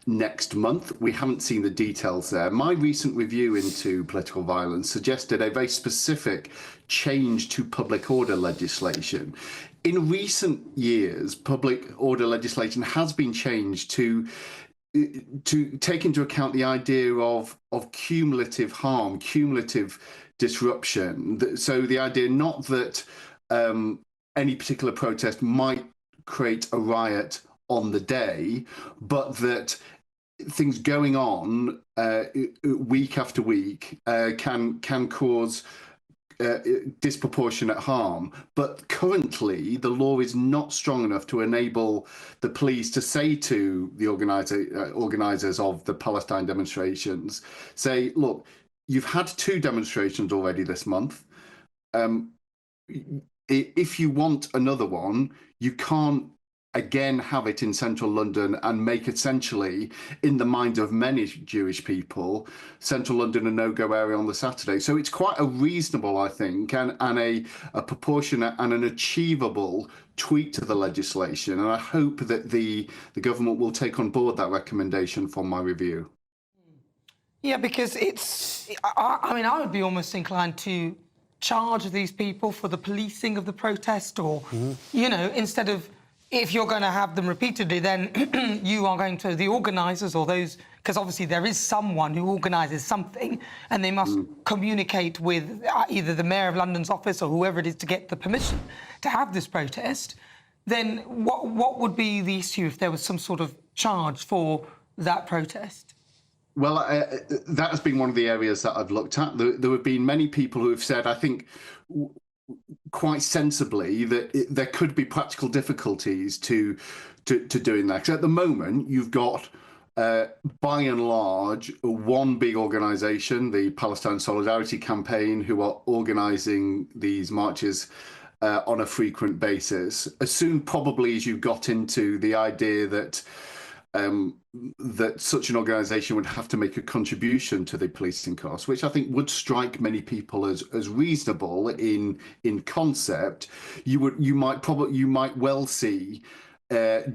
next month. We haven't seen the details there. My recent review into political violence suggested a very specific change to public order legislation. In recent years, public order legislation has been changed to take into account the idea of cumulative harm, cumulative disruption. So the idea not that any particular protest might create a riot on the day, but that things going on week after week can cause disproportionate harm. But currently, the law is not strong enough to enable the police to say to the organisers of the Palestine demonstrations, say, look, you've had 2 demonstrations already this month. If you want another one, you can't again have it in central London and make essentially, in the minds of many Jewish people, central London a no-go area on the Saturday. So it's quite a reasonable, I think, and a proportionate and an achievable tweak to the legislation. And I hope that the government will take on board that recommendation from my review. Yeah, because I mean, I would be almost inclined to charge these people for the policing of the protest, or, you know, instead of, if you're going to have them repeatedly, then you are going to, the organisers or those, because obviously there is someone who organises something, and they must communicate with either the Mayor of London's office or whoever it is to get the permission to have this protest. Then what would be the issue if there was some sort of charge for that protest? Well, that has been one of the areas that I've looked at. There have been many people who have said, I think, quite sensibly, that there could be practical difficulties to doing that. Because at the moment, you've got, by and large, one big organisation, the Palestine Solidarity Campaign, who are organising these marches on a frequent basis. As soon, probably, as you got into the idea that that such an organisation would have to make a contribution to the policing costs, which I think would strike many people as reasonable in concept, you might well see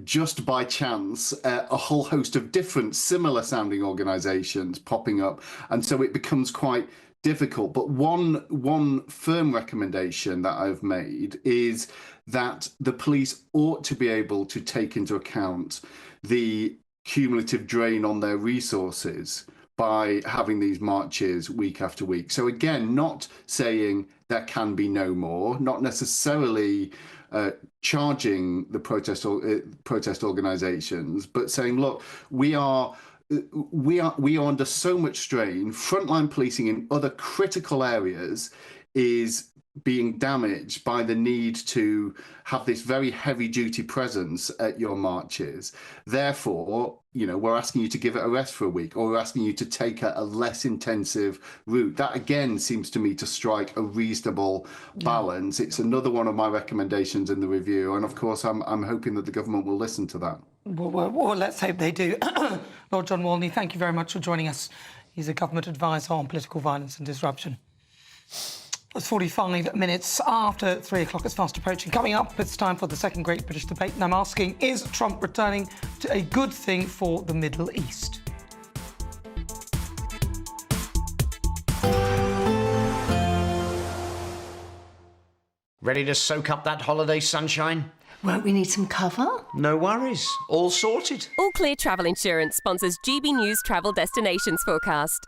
just by chance a whole host of different similar sounding organisations popping up, and so it becomes quite difficult. But one firm recommendation that I've made is that the police ought to be able to take into account the cumulative drain on their resources by having these marches week after week. So again, not saying there can be no more, not necessarily charging the protest organisations, but saying, look, we are we are under so much strain. Frontline policing in other critical areas is being damaged by the need to have this very heavy-duty presence at your marches. Therefore, we're asking you to give it a rest for a week, or we're asking you to take a less intensive route. That, again, seems to me to strike a reasonable balance. It's another one of my recommendations in the review, and of course, I'm hoping that the government will listen to that. Well, let's hope they do. Lord John Walney, thank you very much for joining us. He's a government advisor on political violence and disruption. It's 45 minutes after 3 o'clock. It's fast approaching. Coming up, it's time for the second great British debate. And I'm asking, is Trump returning to a good thing for the Middle East? Ready to soak up that holiday sunshine? Won't we need some cover? No worries. All sorted. All Clear Travel Insurance sponsors GB News Travel Destinations Forecast.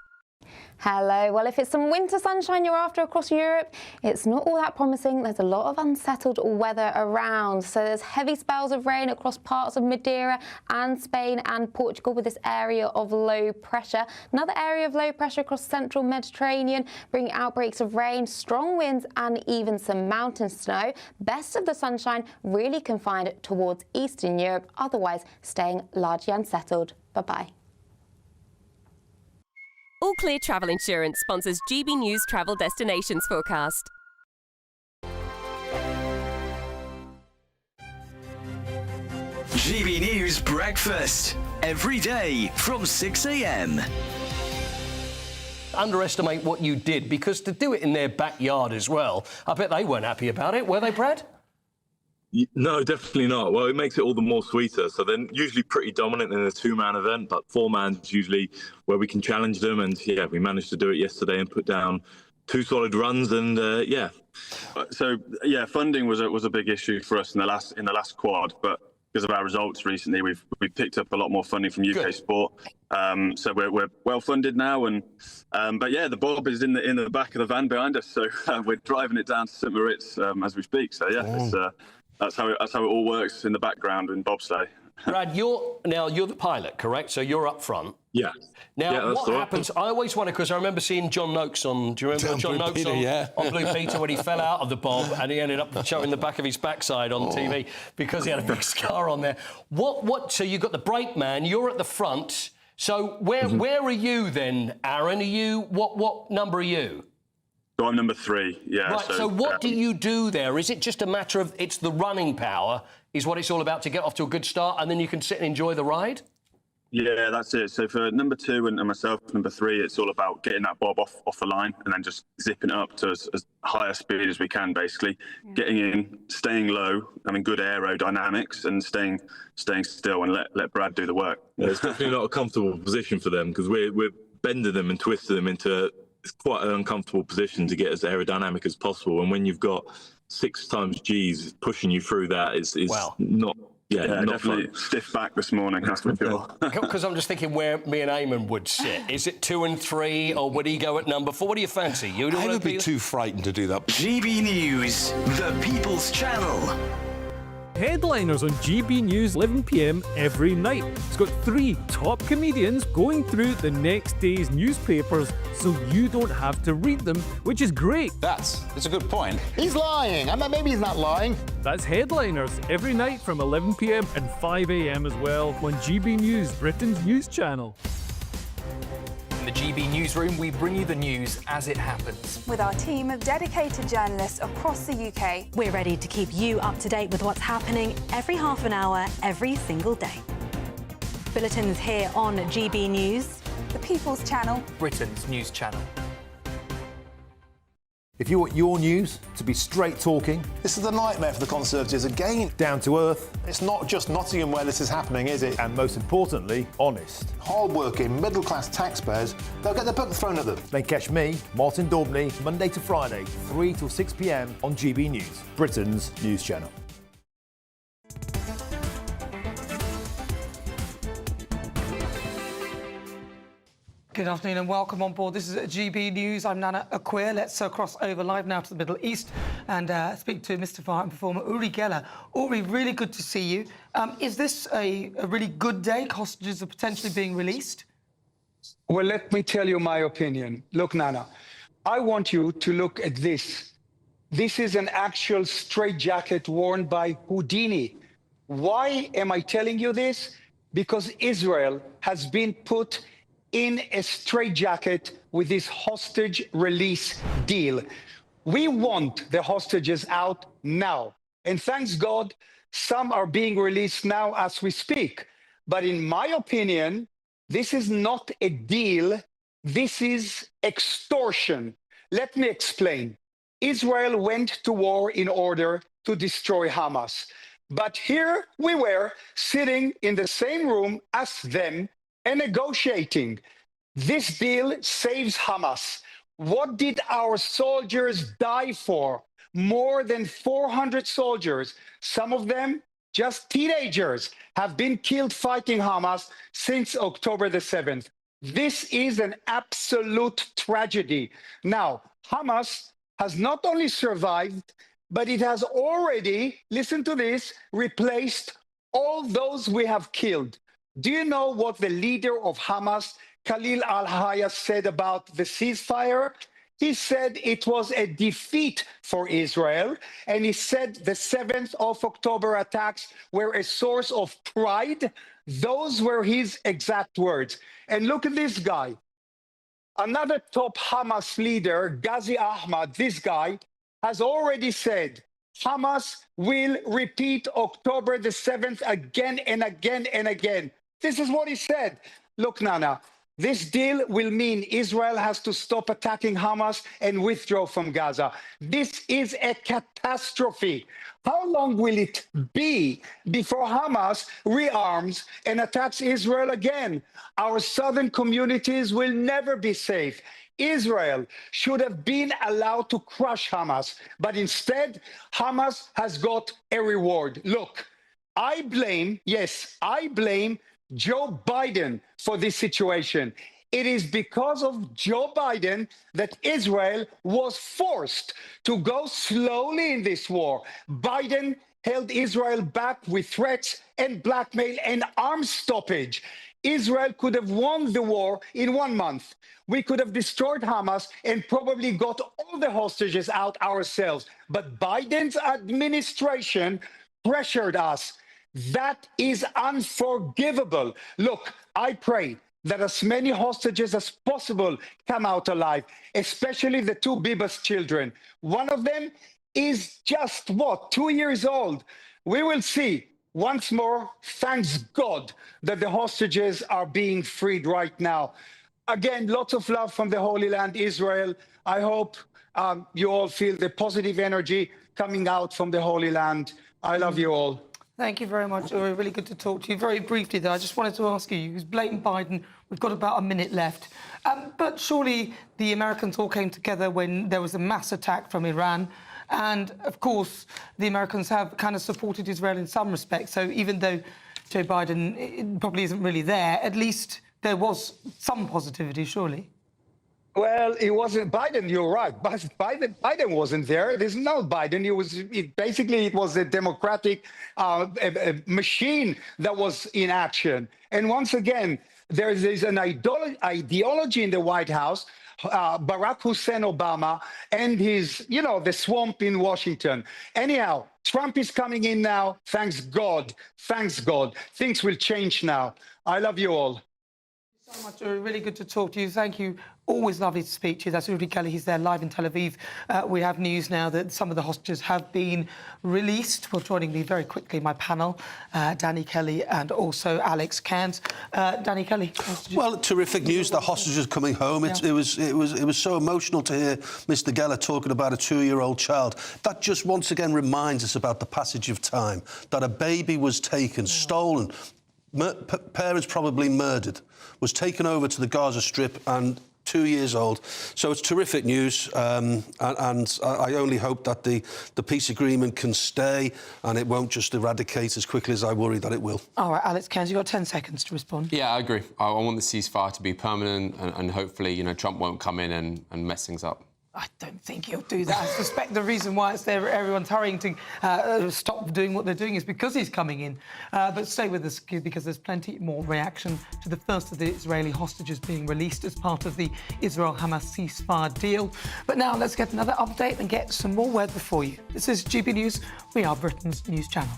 Hello. Well, if it's some winter sunshine you're after across Europe, it's not all that promising. There's a lot of unsettled weather around. So there's heavy spells of rain across parts of Madeira and Spain and Portugal with this area of low pressure. Another area of low pressure across central Mediterranean, bringing outbreaks of rain, strong winds and even some mountain snow. Best of the sunshine really confined towards Eastern Europe, otherwise staying largely unsettled. Bye-bye. All Clear Travel Insurance sponsors GB News Travel Destinations Forecast. GB News Breakfast, every day from 6 a.m. Underestimate what you did, because to do it in their backyard as well, I bet they weren't happy about it, were they, Brad? No, definitely not. Well, it makes it all the more sweeter. So they're usually pretty dominant in a two-man event, but four-man's usually where we can challenge them. And yeah, we managed to do it yesterday and put down 2 solid runs. And yeah. So yeah, funding was a big issue for us in the last quad, but because of our results recently, we've picked up a lot more funding from UK Sport. So we're well funded now, and but yeah, the Bob is in the back of the van behind us, so we're driving it down to St Maritz as we speak. So yeah, it's, that's how it all works in the background in bobsleigh. Brad, you're the pilot, correct? So you're up front. Yeah. Now, what happens? I always wonder, because I remember seeing John Noakes on. Do you remember John Noakes on Blue Peter when he fell out of the bob and he ended up showing the back of his backside on TV because he had a big scar on there? What? So you've got the brake man. You're at the front. So where are you then, Aaron? Are you what number are you? So I'm number 3, yeah. Right, so what do you do there? Is it just a matter of it's the running power is what it's all about to get off to a good start and then you can sit and enjoy the ride? Yeah, that's it. So for number 2 and myself, number 3, it's all about getting that bob off the line and then just zipping it up to as high a speed as we can, basically. Getting in, staying low, having good aerodynamics and staying still and let Brad do the work. Yeah, it's definitely not a comfortable position for them because we're bending them and twisting them into it's quite an uncomfortable position to get as aerodynamic as possible. And when you've got 6 times G's pushing you through that is not... Yeah, not definitely fun. Stiff back this morning, that's for sure. Because I'm just thinking where me and Eamon would sit. Is it 2 and 3, or would he go at number 4? What do you fancy? I would be too frightened to do that. GB News, the People's Channel. Headliners on GB News 11 p.m. every night. It's got 3 top comedians going through the next day's newspapers so you don't have to read them, which is great. That's a good point. He's lying. Maybe he's not lying. That's Headliners every night from 11 p.m. and 5 a.m. as well on GB News, Britain's news channel. In the GB Newsroom, we bring you the news as it happens. With our team of dedicated journalists across the UK. We're ready to keep you up to date with what's happening every half an hour, every single day. Bulletins here on GB News. The People's Channel. Britain's news channel. If you want your news to be straight talking... This is a nightmare for the Conservatives again. Down to earth. It's not just Nottingham where this is happening, is it? And most importantly, honest. Hard-working, middle-class taxpayers, they'll get their book thrown at them. Then catch me, Martin Daubney, Monday to Friday, 3 till 6 p.m. on GB News, Britain's news channel. Good afternoon and welcome on board. This is GB News. I'm Nana Akua. Let's cross over live now to the Middle East and speak to Mr. Fire and performer Uri Geller. Uri, really good to see you. Is this a really good day? Hostages are potentially being released? Well, let me tell you my opinion. Look, Nana, I want you to look at this. This is an actual straitjacket worn by Houdini. Why am I telling you this? Because Israel has been put in a straitjacket with this hostage release deal. We want the hostages out now. And thanks God, some are being released now as we speak. But in my opinion, this is not a deal. This is extortion. Let me explain. Israel went to war in order to destroy Hamas. But here we were sitting in the same room as them and negotiating. This deal saves Hamas. What did our soldiers die for? More than 400 soldiers, some of them just teenagers, have been killed fighting Hamas since October the 7th. This is an absolute tragedy. Now, Hamas has not only survived, but it has already, listen to this, replaced all those we have killed. Do you know what the leader of Hamas, Khalil al-Hayya, said about the ceasefire? He said it was a defeat for Israel, and he said the 7th of October attacks were a source of pride. Those were his exact words. And look at this guy. Another top Hamas leader, Ghazi Ahmad, this guy, has already said Hamas will repeat October the 7th again and again and again. This is what he said. Look, Nana, this deal will mean Israel has to stop attacking Hamas and withdraw from Gaza. This is a catastrophe. How long will it be before Hamas rearms and attacks Israel again? Our southern communities will never be safe. Israel should have been allowed to crush Hamas, but instead, Hamas has got a reward. Look, I blame Joe Biden for this situation. It is because of Joe Biden that Israel was forced to go slowly in this war. Biden held Israel back with threats and blackmail and arms stoppage. Israel could have won the war in 1 month. We could have destroyed Hamas and probably got all the hostages out ourselves. But Biden's administration pressured us. That is unforgivable. Look, I pray that as many hostages as possible come out alive, especially the 2 Bibas children. One of them is just, 2 years old. We will see. Once more, thanks God that the hostages are being freed right now. Again, lots of love from the Holy Land, Israel. I hope you all feel the positive energy coming out from the Holy Land. I love you all. Thank you very much, Uri. Really good to talk to you. Very briefly, though, I just wanted to ask you, because blatant Biden, we've got about a minute left. But surely the Americans all came together when there was a mass attack from Iran. And, of course, the Americans have kind of supported Israel in some respects. So even though Joe Biden probably isn't really there, at least there was some positivity, surely. Well, it wasn't Biden, you're right. But Biden wasn't there. There's no Biden. It was a democratic machine that was in action. And once again, there's an ideology in the White House, Barack Hussein Obama and his, the swamp in Washington. Anyhow, Trump is coming in now. Thanks God. Thanks God. Things will change now. I love you all. Thank you so much, Uri. Really good to talk to you. Thank you. Always lovely to speak to you. That's Uri Kelly. He's there live in Tel Aviv. We have news now that some of the hostages have been released. Well, joining me very quickly, my panel, Danny Kelly and also Alex Cairns. Danny Kelly. Well, terrific news. The hostages coming home. It was so emotional to hear Mr. Geller talking about a 2-year-old child. That just once again reminds us about the passage of time. That a baby was taken, stolen, parents probably murdered, was taken over to the Gaza Strip and 2 years old. So it's terrific news, and I only hope that the peace agreement can stay and it won't just eradicate as quickly as I worry that it will. All right, Alex Cairns, you've got 10 seconds to respond. Yeah, I agree. I want the ceasefire to be permanent and hopefully, Trump won't come in and mess things up. I don't think he'll do that. I suspect the reason why it's there, everyone's hurrying to stop doing what they're doing is because he's coming in. But stay with us, because there's plenty more reaction to the first of the Israeli hostages being released as part of the Israel-Hamas ceasefire deal. But now let's get another update and get some more weather for you. This is GB News. We are Britain's news channel.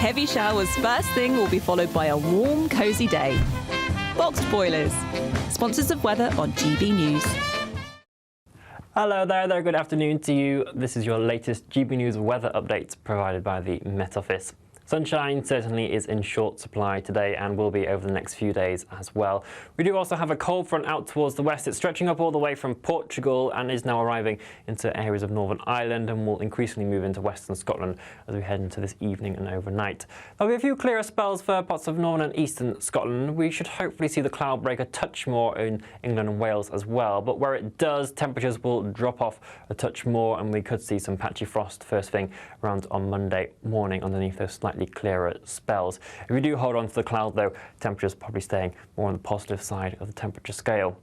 Heavy showers first thing will be followed by a warm, cosy day. Boxed Boilers, sponsors of weather on GB News. Hello there, good afternoon to you. This is your latest GB News weather update provided by the Met Office. Sunshine certainly is in short supply today and will be over the next few days as well. We do also have a cold front out towards the west. It's stretching up all the way from Portugal and is now arriving into areas of Northern Ireland and will increasingly move into western Scotland as we head into this evening and overnight. There'll be a few clearer spells for parts of northern and eastern Scotland. We should hopefully see the cloud break a touch more in England and Wales as well, but where it does, temperatures will drop off a touch more and we could see some patchy frost first thing around on Monday morning underneath those slightly clearer spells. If we do hold on to the cloud though, temperatures probably staying more on the positive side of the temperature scale.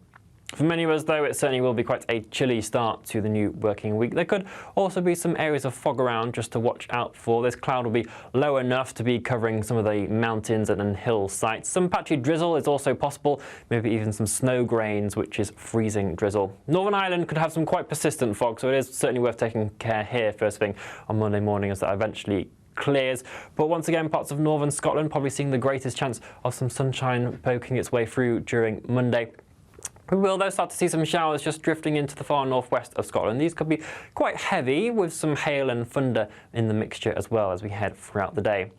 For many of us though, it certainly will be quite a chilly start to the new working week. There could also be some areas of fog around just to watch out for. This cloud will be low enough to be covering some of the mountains and hill sites. Some patchy drizzle is also possible, maybe even some snow grains, which is freezing drizzle. Northern Ireland could have some quite persistent fog, so it is certainly worth taking care here first thing on Monday morning as that eventually clears. But once again, parts of northern Scotland probably seeing the greatest chance of some sunshine poking its way through during Monday. We will though start to see some showers just drifting into the far northwest of Scotland. These could be quite heavy with some hail and thunder in the mixture as well as we head throughout the day.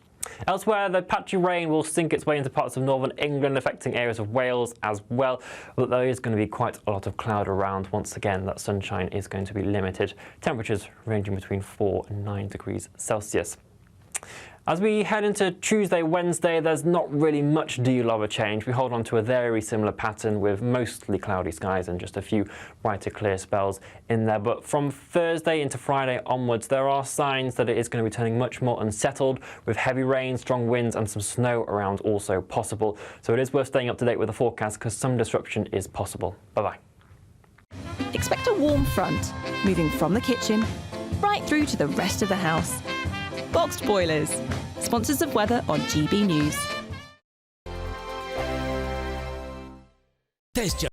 Elsewhere, the patchy rain will sink its way into parts of northern England, affecting areas of Wales as well. But there is going to be quite a lot of cloud around. Once again, that sunshine is going to be limited. Temperatures ranging between 4 and 9 degrees Celsius. As we head into Tuesday, Wednesday, there's not really much deal of a change. We hold on to a very similar pattern with mostly cloudy skies and just a few brighter, clear spells in there. But from Thursday into Friday onwards, there are signs that it is going to be turning much more unsettled with heavy rain, strong winds and some snow around also possible. So it is worth staying up to date with the forecast because some disruption is possible. Bye-bye. Expect a warm front, moving from the kitchen right through to the rest of the house. Boxed Boilers, sponsors of weather on GB News. There's just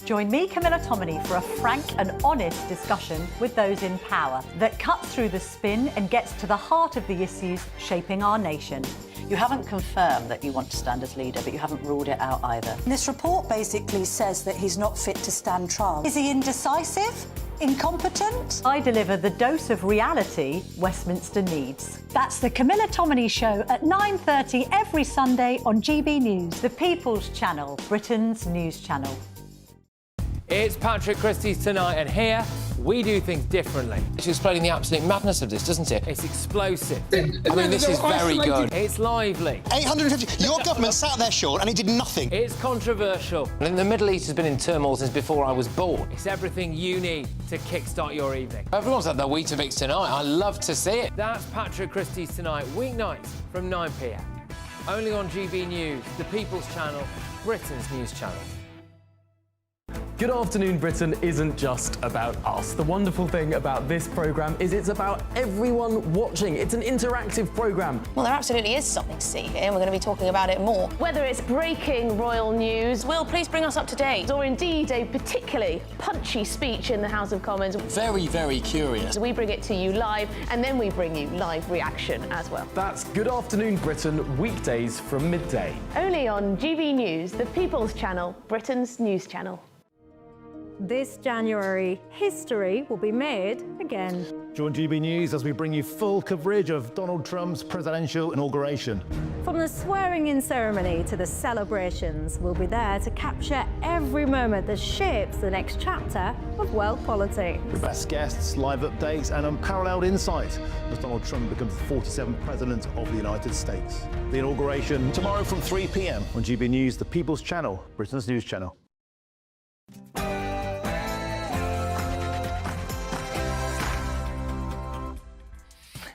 Join me, Camilla Tominey, for a frank and honest discussion with those in power that cuts through the spin and gets to the heart of the issues shaping our nation. You haven't confirmed that you want to stand as leader, but you haven't ruled it out either. This report basically says that he's not fit to stand trial. Is he indecisive? Incompetent? I deliver the dose of reality Westminster needs. That's the Camilla Tominey Show at 9:30 every Sunday on GB News. The People's Channel, Britain's news channel. It's Patrick Christie's Tonight, and here we do things differently. It's explaining the absolute madness of this, doesn't it? It's explosive. I mean, this is very good. It's lively. 850. Your government sat there, Sean, and it did nothing. It's controversial. And the Middle East has been in turmoil since before I was born. It's everything you need to kickstart your evening. Everyone's had their Weetabix tonight. I love to see it. That's Patrick Christie's Tonight, weeknights from 9 p.m. Only on GB News, the People's Channel, Britain's news channel. Good Afternoon Britain isn't just about us. The wonderful thing about this programme is it's about everyone watching. It's an interactive programme. Well, there absolutely is something to see here, and we're going to be talking about it more. Whether it's breaking royal news, Will, please bring us up to date. or indeed a particularly punchy speech in the House of Commons, Very, very curious. we bring it to you live, and then we bring you live reaction as well. That's Good Afternoon Britain, weekdays from midday. Only on GB News, the People's Channel, Britain's news channel. This January, history will be made again. Join GB News as we bring you full coverage of Donald Trump's presidential inauguration. From the swearing-in ceremony to the celebrations, we'll be there to capture every moment that shapes the next chapter of world politics. The best guests, live updates and unparalleled insight as Donald Trump becomes the 47th President of the United States. The inauguration tomorrow from 3 p.m. on GB News, the People's Channel, Britain's news channel.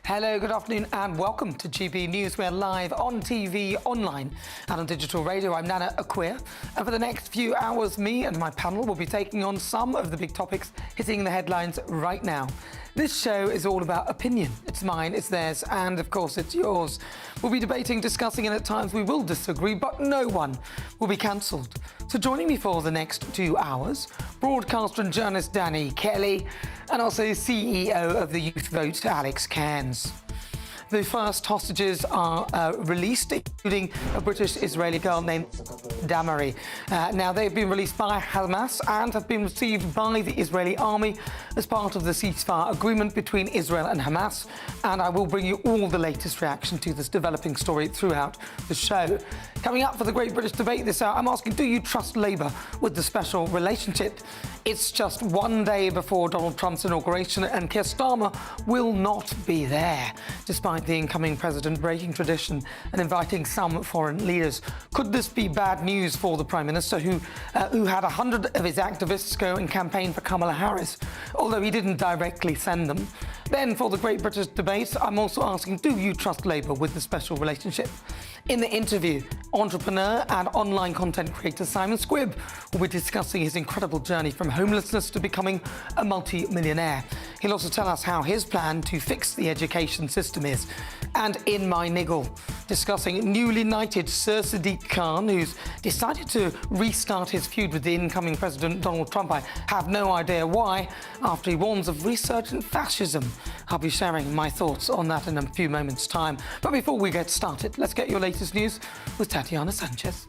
Hello, good afternoon and welcome to GB News. We're live on TV, online and on digital radio. I'm Nana Akua, and for the next few hours, me and my panel will be taking on some of the big topics hitting the headlines right now. This show is all about opinion. It's mine, it's theirs, and of course it's yours. We'll be debating, discussing, and at times we will disagree, but no one will be cancelled. So joining me for the next 2 hours, broadcaster and journalist Danny Kelly, and also CEO of the Youth Vote, Alex Cairns. The first hostages are released, including a British-Israeli girl named Damari. Now, they've been released by Hamas and have been received by the Israeli army as part of the ceasefire agreement between Israel and Hamas. And I will bring you all the latest reaction to this developing story throughout the show. Coming up for the Great British Debate this hour, I'm asking, do you trust Labour with the special relationship? It's just one day before Donald Trump's inauguration, and Keir Starmer will not be there, despite the incoming president breaking tradition and inviting some foreign leaders. Could this be bad news for the Prime Minister, who had 100 of his activists go and campaign for Kamala Harris, although he didn't directly send them? Then, for the Great British Debate, I'm also asking, do you trust Labour with the special relationship? In the interview, entrepreneur and online content creator Simon Squib will be discussing his incredible journey from homelessness to becoming a multi-millionaire. He'll also tell us how his plan to fix the education system is. And in my niggle, discussing newly knighted Sir Sadiq Khan, who's decided to restart his feud with the incoming President Donald Trump. I have no idea why, after he warns of resurgent fascism. I'll be sharing my thoughts on that in a few moments' time. But before we get started, let's get your latest news with Tatiana Sanchez.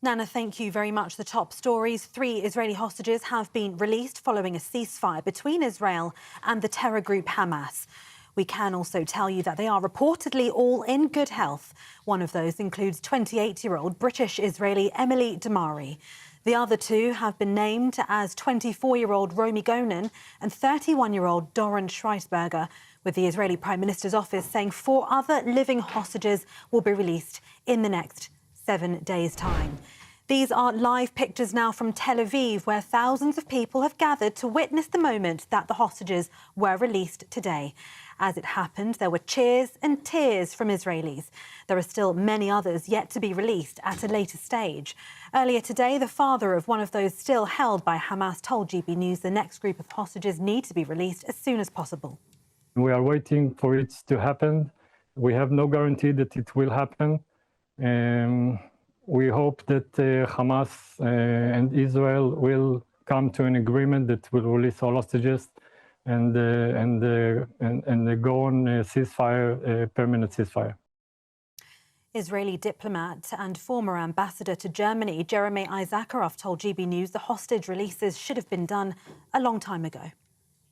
Nana, thank you very much. The top stories. 3 Israeli hostages have been released following a ceasefire between Israel and the terror group Hamas. We can also tell you that they are reportedly all in good health. One of those includes 28-year-old British-Israeli Emily Damari. The other 2 have been named as 24-year-old Romy Gonen and 31-year-old Doron Schreisberger, with the Israeli Prime Minister's office saying 4 other living hostages will be released in the next 7 days' time. These are live pictures now from Tel Aviv, where thousands of people have gathered to witness the moment that the hostages were released today. As it happened, there were cheers and tears from Israelis. There are still many others yet to be released at a later stage. Earlier today, the father of one of those still held by Hamas told GB News the next group of hostages need to be released as soon as possible. We are waiting for it to happen. We have no guarantee that it will happen. We hope that Hamas and Israel will come to an agreement that will release all hostages and go on a ceasefire, permanent ceasefire. Israeli diplomat and former ambassador to Germany, Jeremy Issacharoff, told GB News the hostage releases should have been done a long time ago.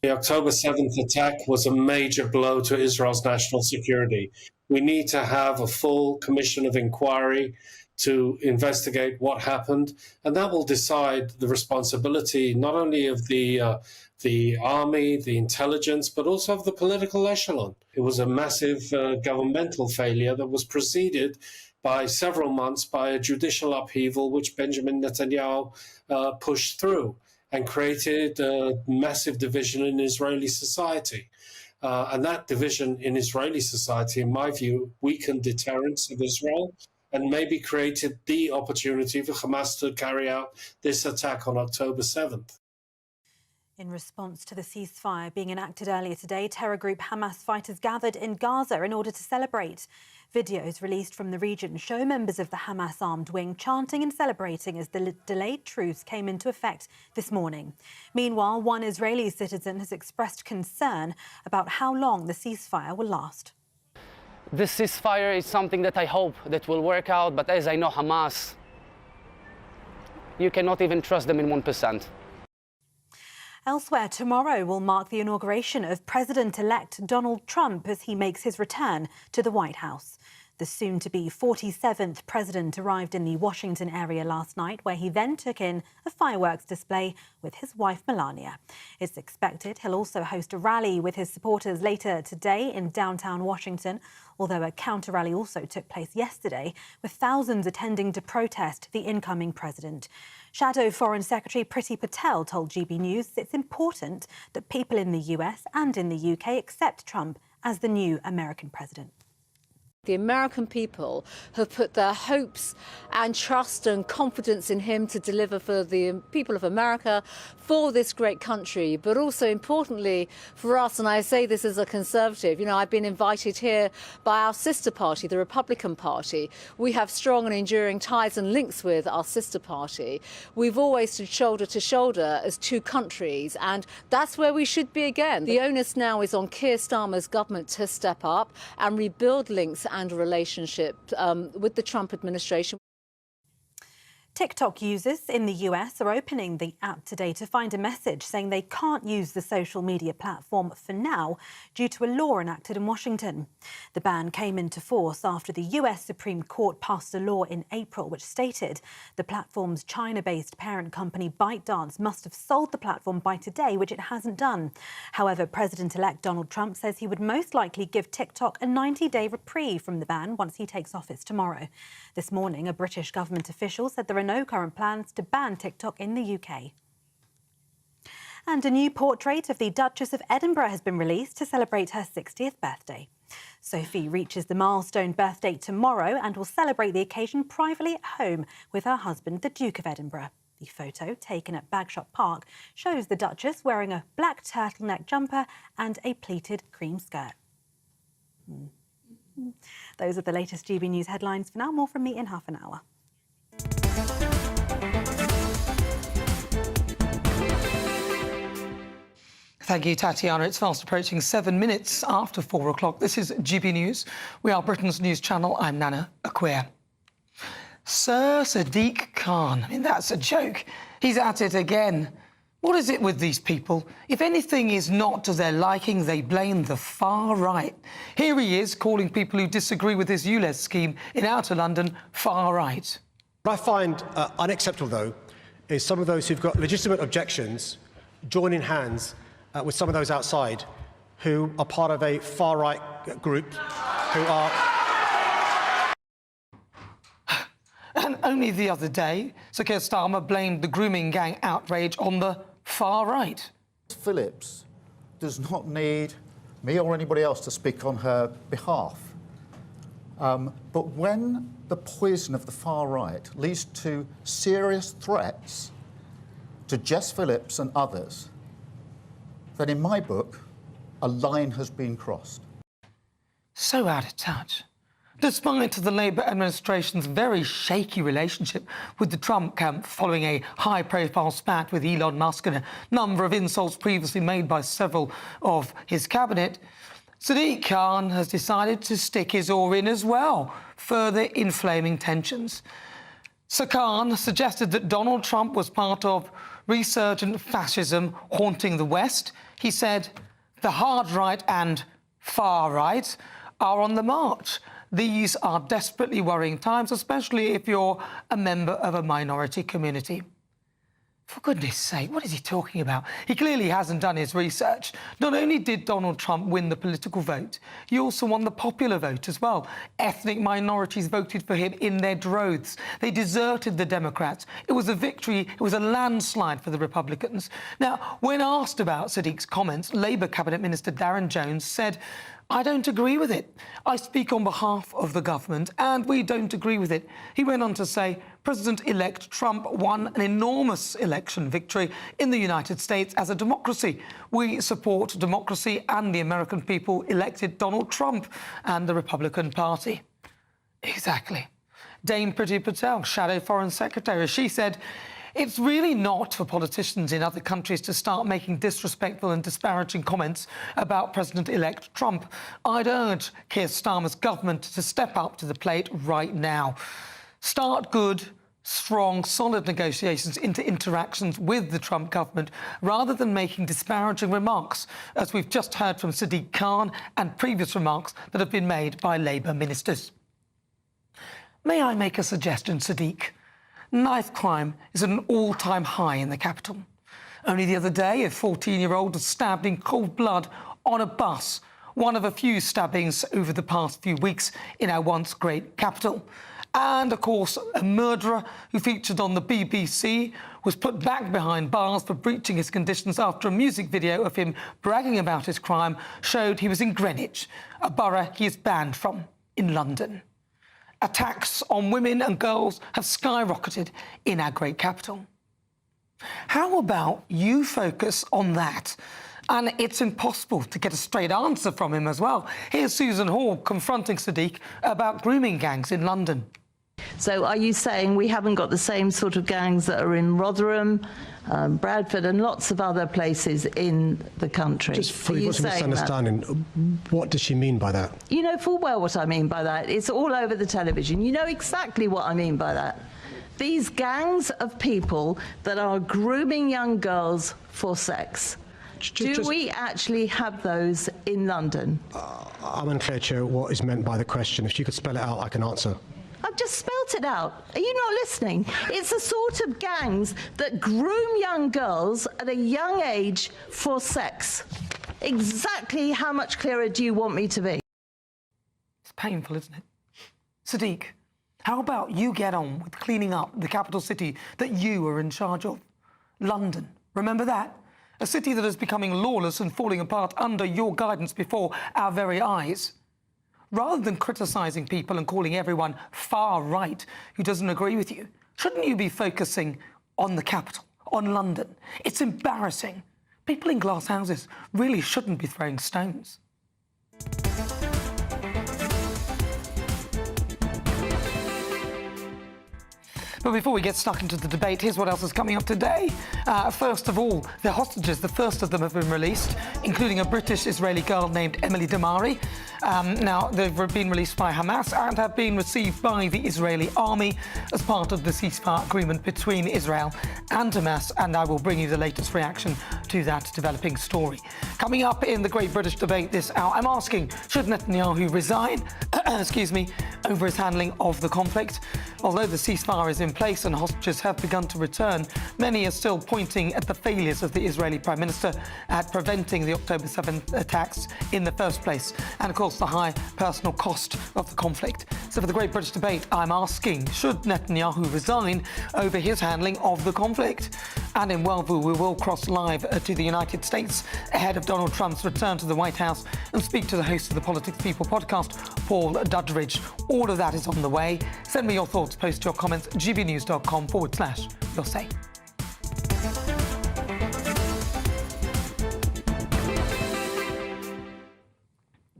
The October 7th attack was a major blow to Israel's national security. We need to have a full commission of inquiry to investigate what happened, and that will decide the responsibility not only of the army, the intelligence, but also of the political echelon. It was a massive governmental failure that was preceded by several months by a judicial upheaval which Benjamin Netanyahu pushed through and created a massive division in Israeli society. And that division in Israeli society, in my view, weakened deterrence of Israel and maybe created the opportunity for Hamas to carry out this attack on October 7th. In response to the ceasefire being enacted earlier today, terror group Hamas fighters gathered in Gaza in order to celebrate. Videos released from the region show members of the Hamas armed wing chanting and celebrating as the delayed truce came into effect this morning. Meanwhile, one Israeli citizen has expressed concern about how long the ceasefire will last. This ceasefire is something that I hope that will work out, but as I know Hamas, you cannot even trust them in 1%. Elsewhere, tomorrow will mark the inauguration of President-elect Donald Trump as he makes his return to the White House. The soon-to-be 47th president arrived in the Washington area last night, where he then took in a fireworks display with his wife Melania. It's expected he'll also host a rally with his supporters later today in downtown Washington, although a counter-rally also took place yesterday, with thousands attending to protest the incoming president. Shadow Foreign Secretary Priti Patel told GBNews it's important that people in the US and in the UK accept Trump as the new American president. The American people have put their hopes and trust and confidence in him to deliver for the people of America, for this great country, but also importantly for us, and I say this as a Conservative, I've been invited here by our sister party, the Republican Party. We have strong and enduring ties and links with our sister party. We've always stood shoulder to shoulder as two countries, and that's where we should be again. The onus now is on Keir Starmer's government to step up and rebuild links and a relationship with the Trump administration. TikTok users in the US are opening the app today to find a message saying they can't use the social media platform for now due to a law enacted in Washington. The ban came into force after the US Supreme Court passed a law in April which stated the platform's China-based parent company ByteDance must have sold the platform by today, which it hasn't done. However, President-elect Donald Trump says he would most likely give TikTok a 90-day reprieve from the ban once he takes office tomorrow. This morning, a British government official said there are no current plans to ban TikTok in the UK. And a new portrait of the Duchess of Edinburgh has been released to celebrate her 60th birthday. Sophie reaches the milestone birth date tomorrow and will celebrate the occasion privately at home with her husband, the Duke of Edinburgh. The photo, taken at Bagshot Park, shows the Duchess wearing a black turtleneck jumper and a pleated cream skirt. Those are the latest GB News headlines. For now, more from me in half an hour. Thank you, Tatiana. It's fast approaching 7 minutes after 4 o'clock. This is GB News. We are Britain's news channel. I'm Nana Akua. Sir Sadiq Khan. That's a joke. He's at it again. What is it with these people? If anything is not to their liking, they blame the far right. Here he is calling people who disagree with his ULEZ scheme in outer London far right. What I find unacceptable, though, is some of those who've got legitimate objections joining hands with some of those outside who are part of a far-right group who are... And only the other day, Sir Keir Starmer blamed the grooming gang outrage on the far right. Phillips does not need me or anybody else to speak on her behalf. But when the poison of the far right leads to serious threats to Jess Phillips and others, then in my book, a line has been crossed. So out of touch. Despite the Labour administration's very shaky relationship with the Trump camp following a high-profile spat with Elon Musk and a number of insults previously made by several of his cabinet, Sadiq Khan has decided to stick his oar in as well, further inflaming tensions. Sir Khan suggested that Donald Trump was part of resurgent fascism haunting the West. He said the hard right and far right are on the march. These are desperately worrying times, especially if you're a member of a minority community. For goodness sake, what is he talking about? He clearly hasn't done his research. Not only did Donald Trump win the political vote, he also won the popular vote as well. Ethnic minorities voted for him in their droves. They deserted the Democrats. It was a victory, it was a landslide for the Republicans. Now, when asked about Sadiq's comments, Labour Cabinet Minister Darren Jones said, "I don't agree with it. I speak on behalf of the government, and we don't agree with it." He went on to say, President-elect Trump won an enormous election victory in the United States as a democracy. We support democracy, and the American people elected Donald Trump and the Republican Party. Exactly. Dame Priti Patel, Shadow Foreign Secretary, she said, "It's really not for politicians in other countries to start making disrespectful and disparaging comments about President-elect Trump. I'd urge Keir Starmer's government to step up to the plate right now. Start good, strong, solid negotiations into interactions with the Trump government rather than making disparaging remarks, as we've just heard from Sadiq Khan and previous remarks that have been made by Labour ministers." May I make a suggestion, Sadiq? Knife crime is at an all-time high in the capital. Only the other day, a 14-year-old was stabbed in cold blood on a bus, one of a few stabbings over the past few weeks in our once great capital. And, of course, a murderer who featured on the BBC was put back behind bars for breaching his conditions after a music video of him bragging about his crime showed he was in Greenwich, a borough he is banned from in London. Attacks on women and girls have skyrocketed in our great capital. How about you focus on that? And it's impossible to get a straight answer from him as well. Here's Susan Hall confronting Sadiq about grooming gangs in London. So are you saying we haven't got the same sort of gangs that are in Rotherham, Bradford and lots of other places in the country? Just for your misunderstanding, what does she mean by that? You know full well what I mean by that. It's all over the television. You know exactly what I mean by that. These gangs of people that are grooming young girls for sex. Do we actually have those in London? I'm unclear, Chair, what is meant by the question. If you could spell it out, I can answer. I've just spelt it out. Are you not listening? It's the sort of gangs that groom young girls at a young age for sex. Exactly how much clearer do you want me to be? It's painful, isn't it? Sadiq, how about you get on with cleaning up the capital city that you are in charge of? London. Remember that? A city that is becoming lawless and falling apart under your guidance before our very eyes. Rather than criticising people and calling everyone far right who doesn't agree with you, shouldn't you be focusing on the capital, on London? It's embarrassing. People in glass houses really shouldn't be throwing stones. But before we get stuck into the debate, here's what else is coming up today. First of all, the hostages, the first of them have been released, including a British-Israeli girl named Emily Damari. Now, they've been released by Hamas and have been received by the Israeli army as part of the ceasefire agreement between Israel and Hamas, and I will bring you the latest reaction to that developing story. Coming up in the Great British Debate this hour, I'm asking, should Netanyahu resign, over his handling of the conflict? Although the ceasefire is in place and hostages have begun to return, many are still pointing at the failures of the Israeli Prime Minister at preventing the October 7th attacks in the first place, and of course the high personal cost of the conflict. So for the Great British Debate, I'm asking, should Netanyahu resign over his handling of the conflict? And in World View, we will cross live to the United States ahead of Donald Trump's return to the White House and speak to the host of the Politics People podcast, Paul Dudridge. All of that is on the way. Send me your thoughts, post your comments, gbnews.com/your say.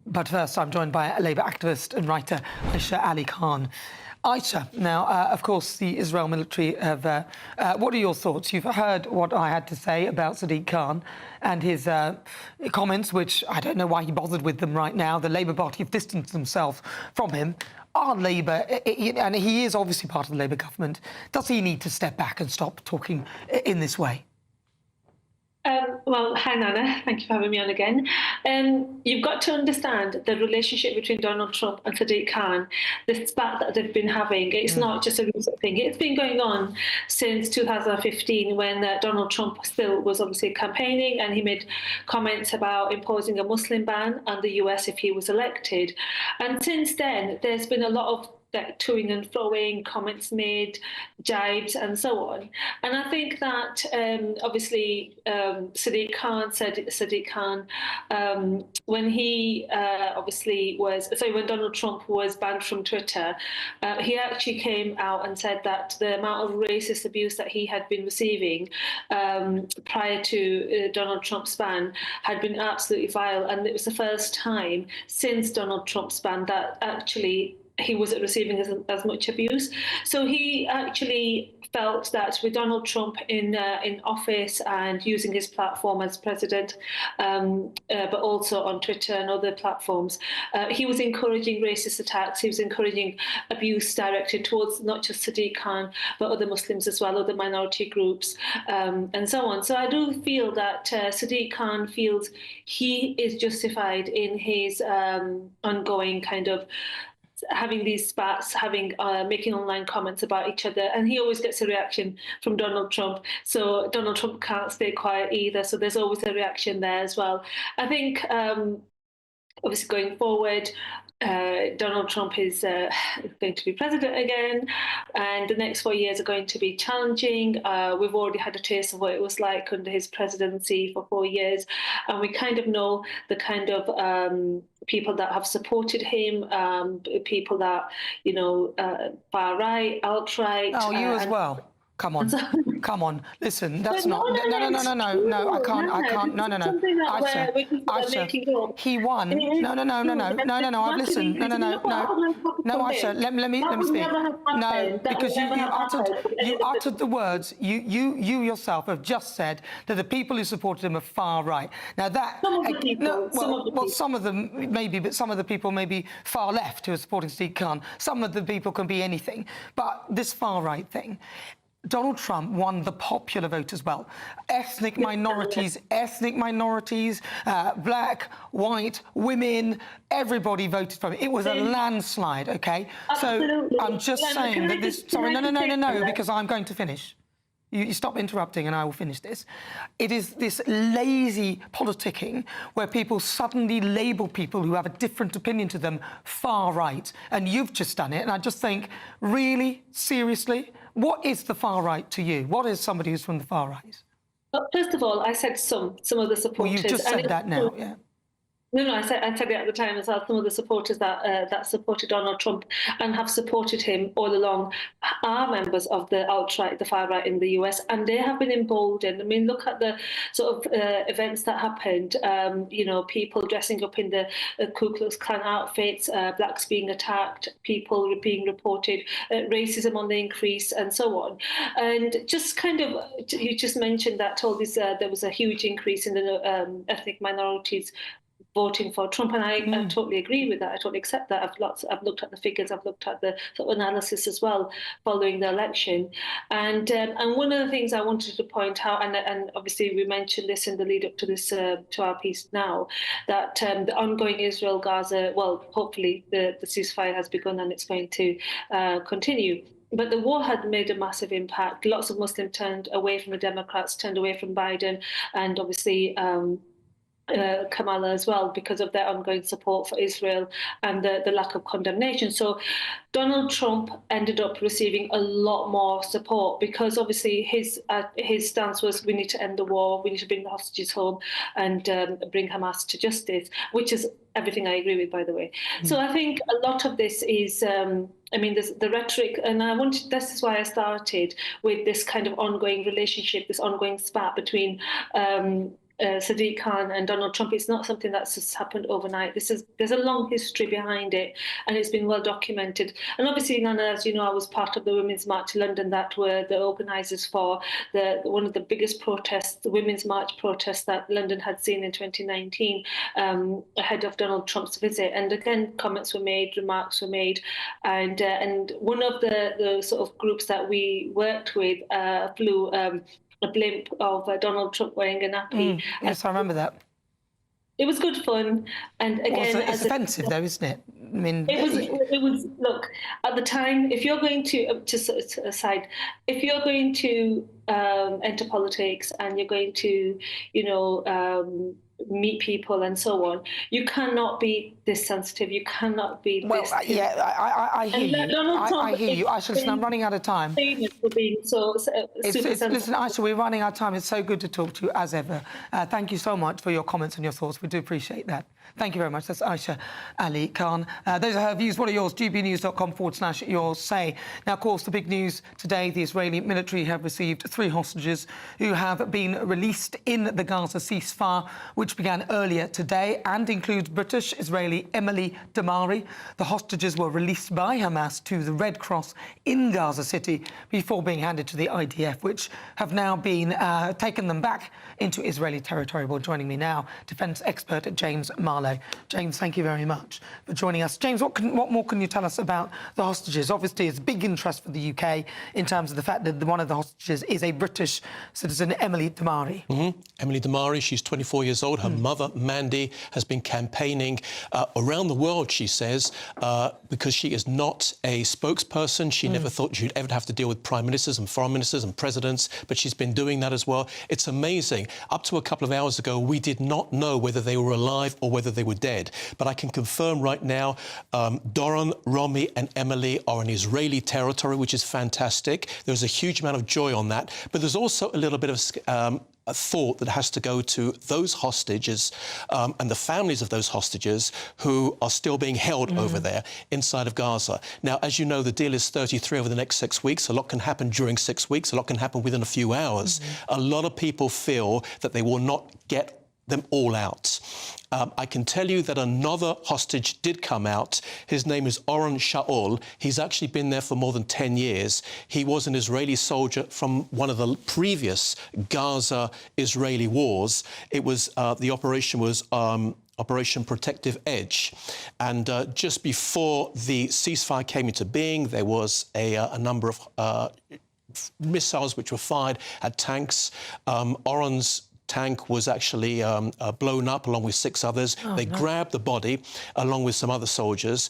But first, I'm joined by Labour activist and writer Aisha Ali Khan. Aisha, now, of course, the Israel military have... what are your thoughts? You've heard what I had to say about Sadiq Khan and his comments, which I don't know why he bothered with them right now. The Labour Party have distanced themselves from him. Are Labour, and he is obviously part of the Labour government, does he need to step back and stop talking in this way? Well, hi, Nana. Thank you for having me on again. You've got to understand the relationship between Donald Trump and Sadiq Khan, the spat that they've been having. It's not just a recent thing. It's been going on since 2015 when Donald Trump still was obviously campaigning, and he made comments about imposing a Muslim ban on the US if he was elected. And since then, there's been a lot of toing and froing, comments made, jibes, and so on. And I think that obviously Sadiq Khan, when he when Donald Trump was banned from Twitter, he actually came out and said that the amount of racist abuse that he had been receiving prior to Donald Trump's ban had been absolutely vile, and it was the first time since Donald Trump's ban that actually he wasn't receiving as much abuse. So he actually felt that with Donald Trump in office and using his platform as president, but also on Twitter and other platforms, he was encouraging racist attacks. He was encouraging abuse directed towards not just Sadiq Khan, but other Muslims as well, other minority groups, and so on. So I do feel that Sadiq Khan feels he is justified in his ongoing kind of having these spats, making online comments about each other, and he always gets a reaction from Donald Trump. So Donald Trump can't stay quiet either. So there's always a reaction there as well. I think obviously going forward, Donald Trump is going to be president again, and the next 4 years are going to be challenging. We've already had a taste of what it was like under his presidency for 4 years, and we kind of know the kind of people that have supported him, people that, far right, alt-right. Oh, you as well. Come on, come on. Listen, that's not. No, I can't. Aisha, he won. No. I've listened. No, Aisha. Let me speak. No, because you uttered the words. You yourself have just said that the people who supported him are far right. Now that some of them maybe, but some of the people may be far left who are supporting Sadiq Khan. Some of the people can be anything, but this far right thing. Donald Trump won the popular vote as well. Ethnic minorities, black, white, women, everybody voted for him. It was a landslide, okay? So I'm just saying that this... Sorry, no, because I'm going to finish. You stop interrupting and I will finish this. It is this lazy politicking where people suddenly label people who have a different opinion to them far right. And you've just done it. And I just think, really? Seriously? What is the far right to you? What is somebody who's from the far right? Well, first of all, I said some of the supporters. Well, you've just said that now, yeah. No, I said it at the time as well. Some of the supporters that supported Donald Trump and have supported him all along are members of the alt-right, the far right in the US, and they have been emboldened. I mean, look at the sort of events that happened. People dressing up in the Ku Klux Klan outfits, blacks being attacked, people being reported, racism on the increase, and so on. And just kind of, you just mentioned that there was a huge increase in the ethnic minorities voting for Trump, and I totally agree with that. I totally accept that. I've looked at the figures, I've looked at the sort of analysis as well following the election, and one of the things I wanted to point out, and obviously we mentioned this in the lead up to this to our piece now, that the ongoing Israel-Gaza, well, hopefully the ceasefire has begun and it's going to continue. But the war had made a massive impact. Lots of Muslims turned away from the Democrats, turned away from Biden, and obviously Kamala as well, because of their ongoing support for Israel and the lack of condemnation. So Donald Trump ended up receiving a lot more support because obviously his stance was, we need to end the war, we need to bring the hostages home and bring Hamas to justice, which is everything I agree with, by the way. So I think a lot of this is, there's the rhetoric, and this is why I started with this kind of ongoing relationship, this ongoing spat between Sadiq Khan and Donald Trump. It's not something that's just happened overnight. There's a long history behind it, and it's been well documented. And obviously, Nana, as you know, I was part of the Women's March in London that were the organisers for one of the biggest protests, the Women's March protests that London had seen in 2019 ahead of Donald Trump's visit. And again, comments were made, remarks were made, and one of the sort of groups that we worked with flew a blimp of Donald Trump wearing a nappy. Yes, I remember that. It was good fun, and again, it's offensive, though, isn't it? I mean, it was. Look, at the time, if you're going to aside, if you're going to enter politics and you're going to, meet people and so on, you cannot be this sensitive. You cannot be this. I hear you. I hear you. Aisha, listen, I'm running out of time. For being so listen, Aisha, we're running out of time. It's so good to talk to you, as ever. Thank you so much for your comments and your thoughts. We do appreciate that. Thank you very much. That's Aisha Ali Khan. Those are her views. What are yours? gbnews.com/your say. Now, of course, the big news today, the Israeli military have received 3 hostages who have been released in the Gaza ceasefire, which began earlier today and includes British Israeli Emily Damari. The hostages were released by Hamas to the Red Cross in Gaza City before being handed to the IDF, which have now been taken them back into Israeli territory. Well, joining me now, defence expert James Marlowe. James, thank you very much for joining us. James, what more can you tell us about the hostages? Obviously, it's big interest for the UK in terms of the fact that one of the hostages is a British citizen, Emily Damari. Emily Damari, she's 24 years old. Her mother, Mandy, has been campaigning around the world, she says, because she is not a spokesperson. She never thought she'd ever have to deal with prime ministers and foreign ministers and presidents, but she's been doing that as well. It's amazing. Up to a couple of hours ago, we did not know whether they were alive or whether they were dead. But I can confirm right now, Doron, Romy and Emily are in Israeli territory, which is fantastic. There's a huge amount of joy on that. But there's also a little bit of a thought that has to go to those hostages and the families of those hostages who are still being held over there inside of Gaza. Now, as you know, the deal is 33 over the next 6 weeks. A lot can happen during 6 weeks. A lot can happen within a few hours. A lot of people feel that they will not get them all out. I can tell you that another hostage did come out. His name is Oren Shaul. He's actually been there for more than 10 years. He was an Israeli soldier from one of the previous Gaza-Israeli wars. It was, the operation was Operation Protective Edge. And just before the ceasefire came into being, there was a number of missiles which were fired at tanks. Oren's tank was actually blown up along with 6 others. They grabbed the body along with some other soldiers,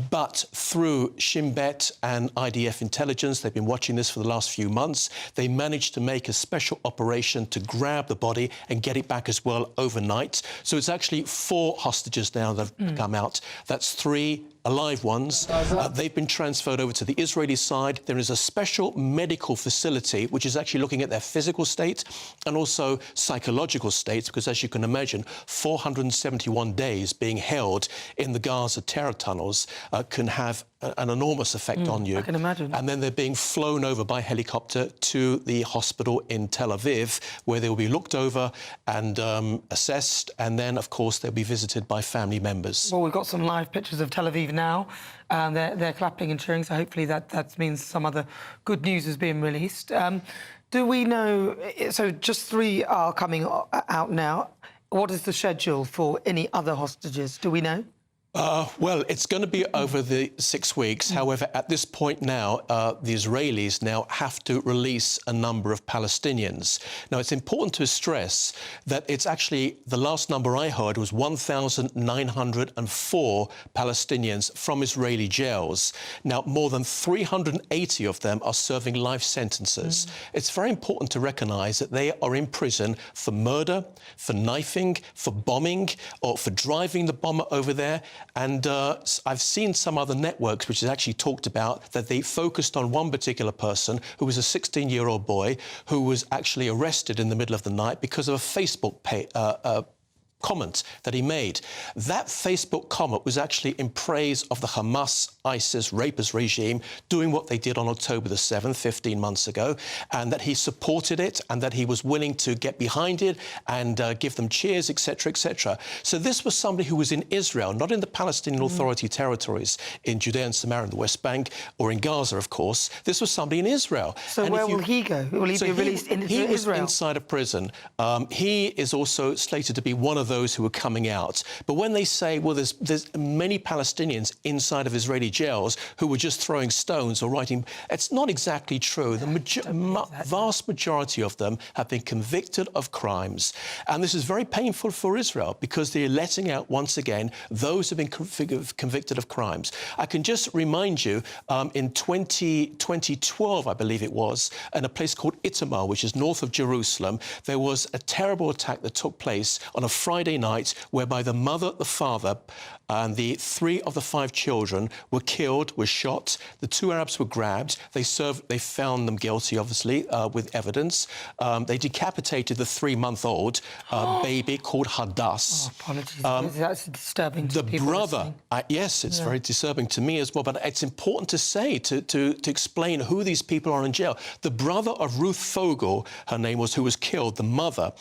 but through Shin Bet and IDF intelligence, they've been watching this for the last few months, they managed to make a special operation to grab the body and get it back as well overnight. So it's actually 4 hostages now that have come out. That's 3 alive ones. They've been transferred over to the Israeli side. There is a special medical facility which is actually looking at their physical state and also psychological states, because as you can imagine, 471 days being held in the Gaza terror tunnels can have an enormous effect on you. I can imagine. And then they're being flown over by helicopter to the hospital in Tel Aviv, where they will be looked over and assessed, and then, of course, they'll be visited by family members. Well, we've got some live pictures of Tel Aviv now. They're clapping and cheering, so hopefully that means some other good news is being released. Do we know... So just 3 are coming out now. What is the schedule for any other hostages? Do we know? Well, it's going to be over the 6 weeks. However, at this point now, the Israelis now have to release a number of Palestinians. Now, it's important to stress that it's actually, the last number I heard was 1,904 Palestinians from Israeli jails. Now, more than 380 of them are serving life sentences. It's very important to recognise that they are in prison for murder, for knifing, for bombing, or for driving the bomber over there. And I've seen some other networks which has actually talked about that they focused on one particular person who was a 16-year-old boy who was actually arrested in the middle of the night because of a Facebook comment that he made. That Facebook comment was actually in praise of the Hamas, ISIS, rapist regime doing what they did on October the 7th, 15 months ago, and that he supported it and that he was willing to get behind it and give them cheers, etc., etc. So this was somebody who was in Israel, not in the Palestinian Authority territories in Judea and Samaria and the West Bank, or in Gaza, of course. This was somebody in Israel. So where will he go? Will he be released into Israel? He was inside a prison. He is also slated to be one of those who are coming out. But when they say, well, there's many Palestinians inside of Israeli jails who were just throwing stones or writing, it's not exactly true. The vast majority of them have been convicted of crimes. And this is very painful for Israel because they're letting out, once again, those who have been convicted of crimes. I can just remind you, in 2012, I believe it was, in a place called Itamar, which is north of Jerusalem, there was a terrible attack that took place on a Friday night whereby the mother, the father, and the 3 of the 5 children were killed, were shot. The 2 Arabs were grabbed. They found them guilty, obviously, with evidence. They decapitated the 3-month-old baby called Hadass. Oh, apologies. That's disturbing to the people brother, yes, it's very disturbing to me as well, but it's important to say, to explain who these people are in jail. The brother of Ruth Fogel, her name was, who was killed, the mother,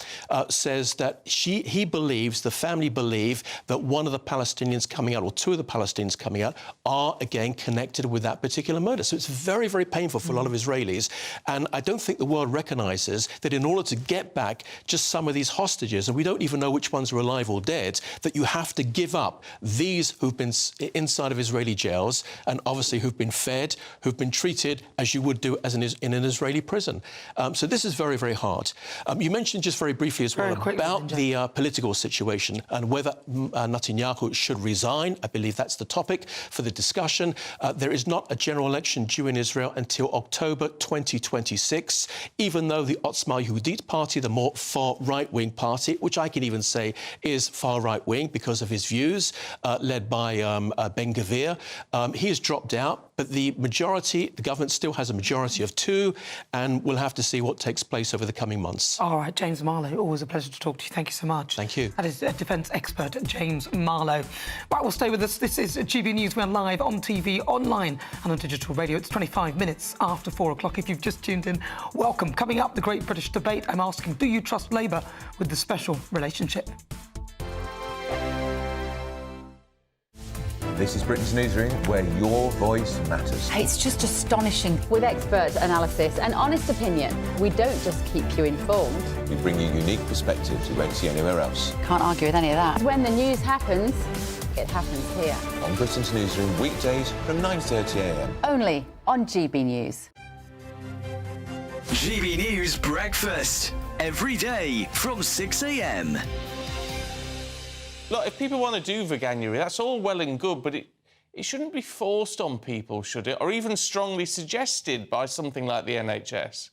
says that he believes, the family believe, that one of the Palestinians coming out, or 2 of the Palestinians coming out, are again connected with that particular murder. So it's very, very painful for a lot of Israelis. And I don't think the world recognises that in order to get back just some of these hostages, and we don't even know which ones are alive or dead, that you have to give up these who've been inside of Israeli jails and obviously who've been fed, who've been treated as you would do as in an Israeli prison. So this is very, very hard. You mentioned just very briefly as well about the political situation and whether Netanyahu should resign. I believe that's the topic for the discussion. There is not a general election due in Israel until October 2026, even though the Otzma Yehudit party, the more far right-wing party, which I can even say is far right-wing because of his views, led by Ben Gvir, he has dropped out. But the majority, the government still has a majority of 2, and we'll have to see what takes place over the coming months. All right, James Marlowe, always a pleasure to talk to you. Thank you so much. Thank you. That is defence expert James Marlowe. Right, well, stay with us. This is GB News. We're live on TV, online and on digital radio. It's 25 minutes after 4 o'clock. If you've just tuned in, welcome. Coming up, the Great British Debate. I'm asking, do you trust Labour with the special relationship? This is Britain's Newsroom, where your voice matters. It's just astonishing. With expert analysis and honest opinion, we don't just keep you informed. We bring you unique perspectives you won't see anywhere else. Can't argue with any of that. When the news happens, it happens here. On Britain's Newsroom, weekdays from 9:30 a.m. Only on GB News. GB News Breakfast. Every day from 6 a.m. Look, if people want to do veganuary, that's all well and good, but it shouldn't be forced on people, should it? Or even strongly suggested by something like the NHS.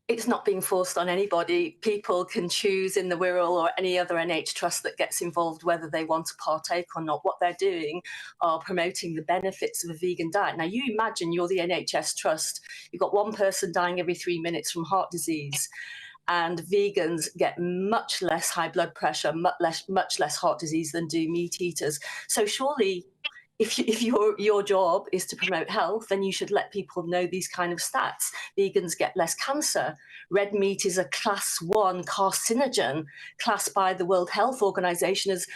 It's not being forced on anybody. People can choose in the Wirral or any other NH trust that gets involved whether they want to partake or not. What they're doing are promoting the benefits of a vegan diet. Now, you imagine you're the NHS trust. You've got one person dying every 3 minutes from heart disease. And vegans get much less high blood pressure, much less heart disease than do meat eaters. So surely, if your job is to promote health, then you should let people know these kind of stats. Vegans get less cancer. Red meat is a class 1 carcinogen, classed by the World Health Organization as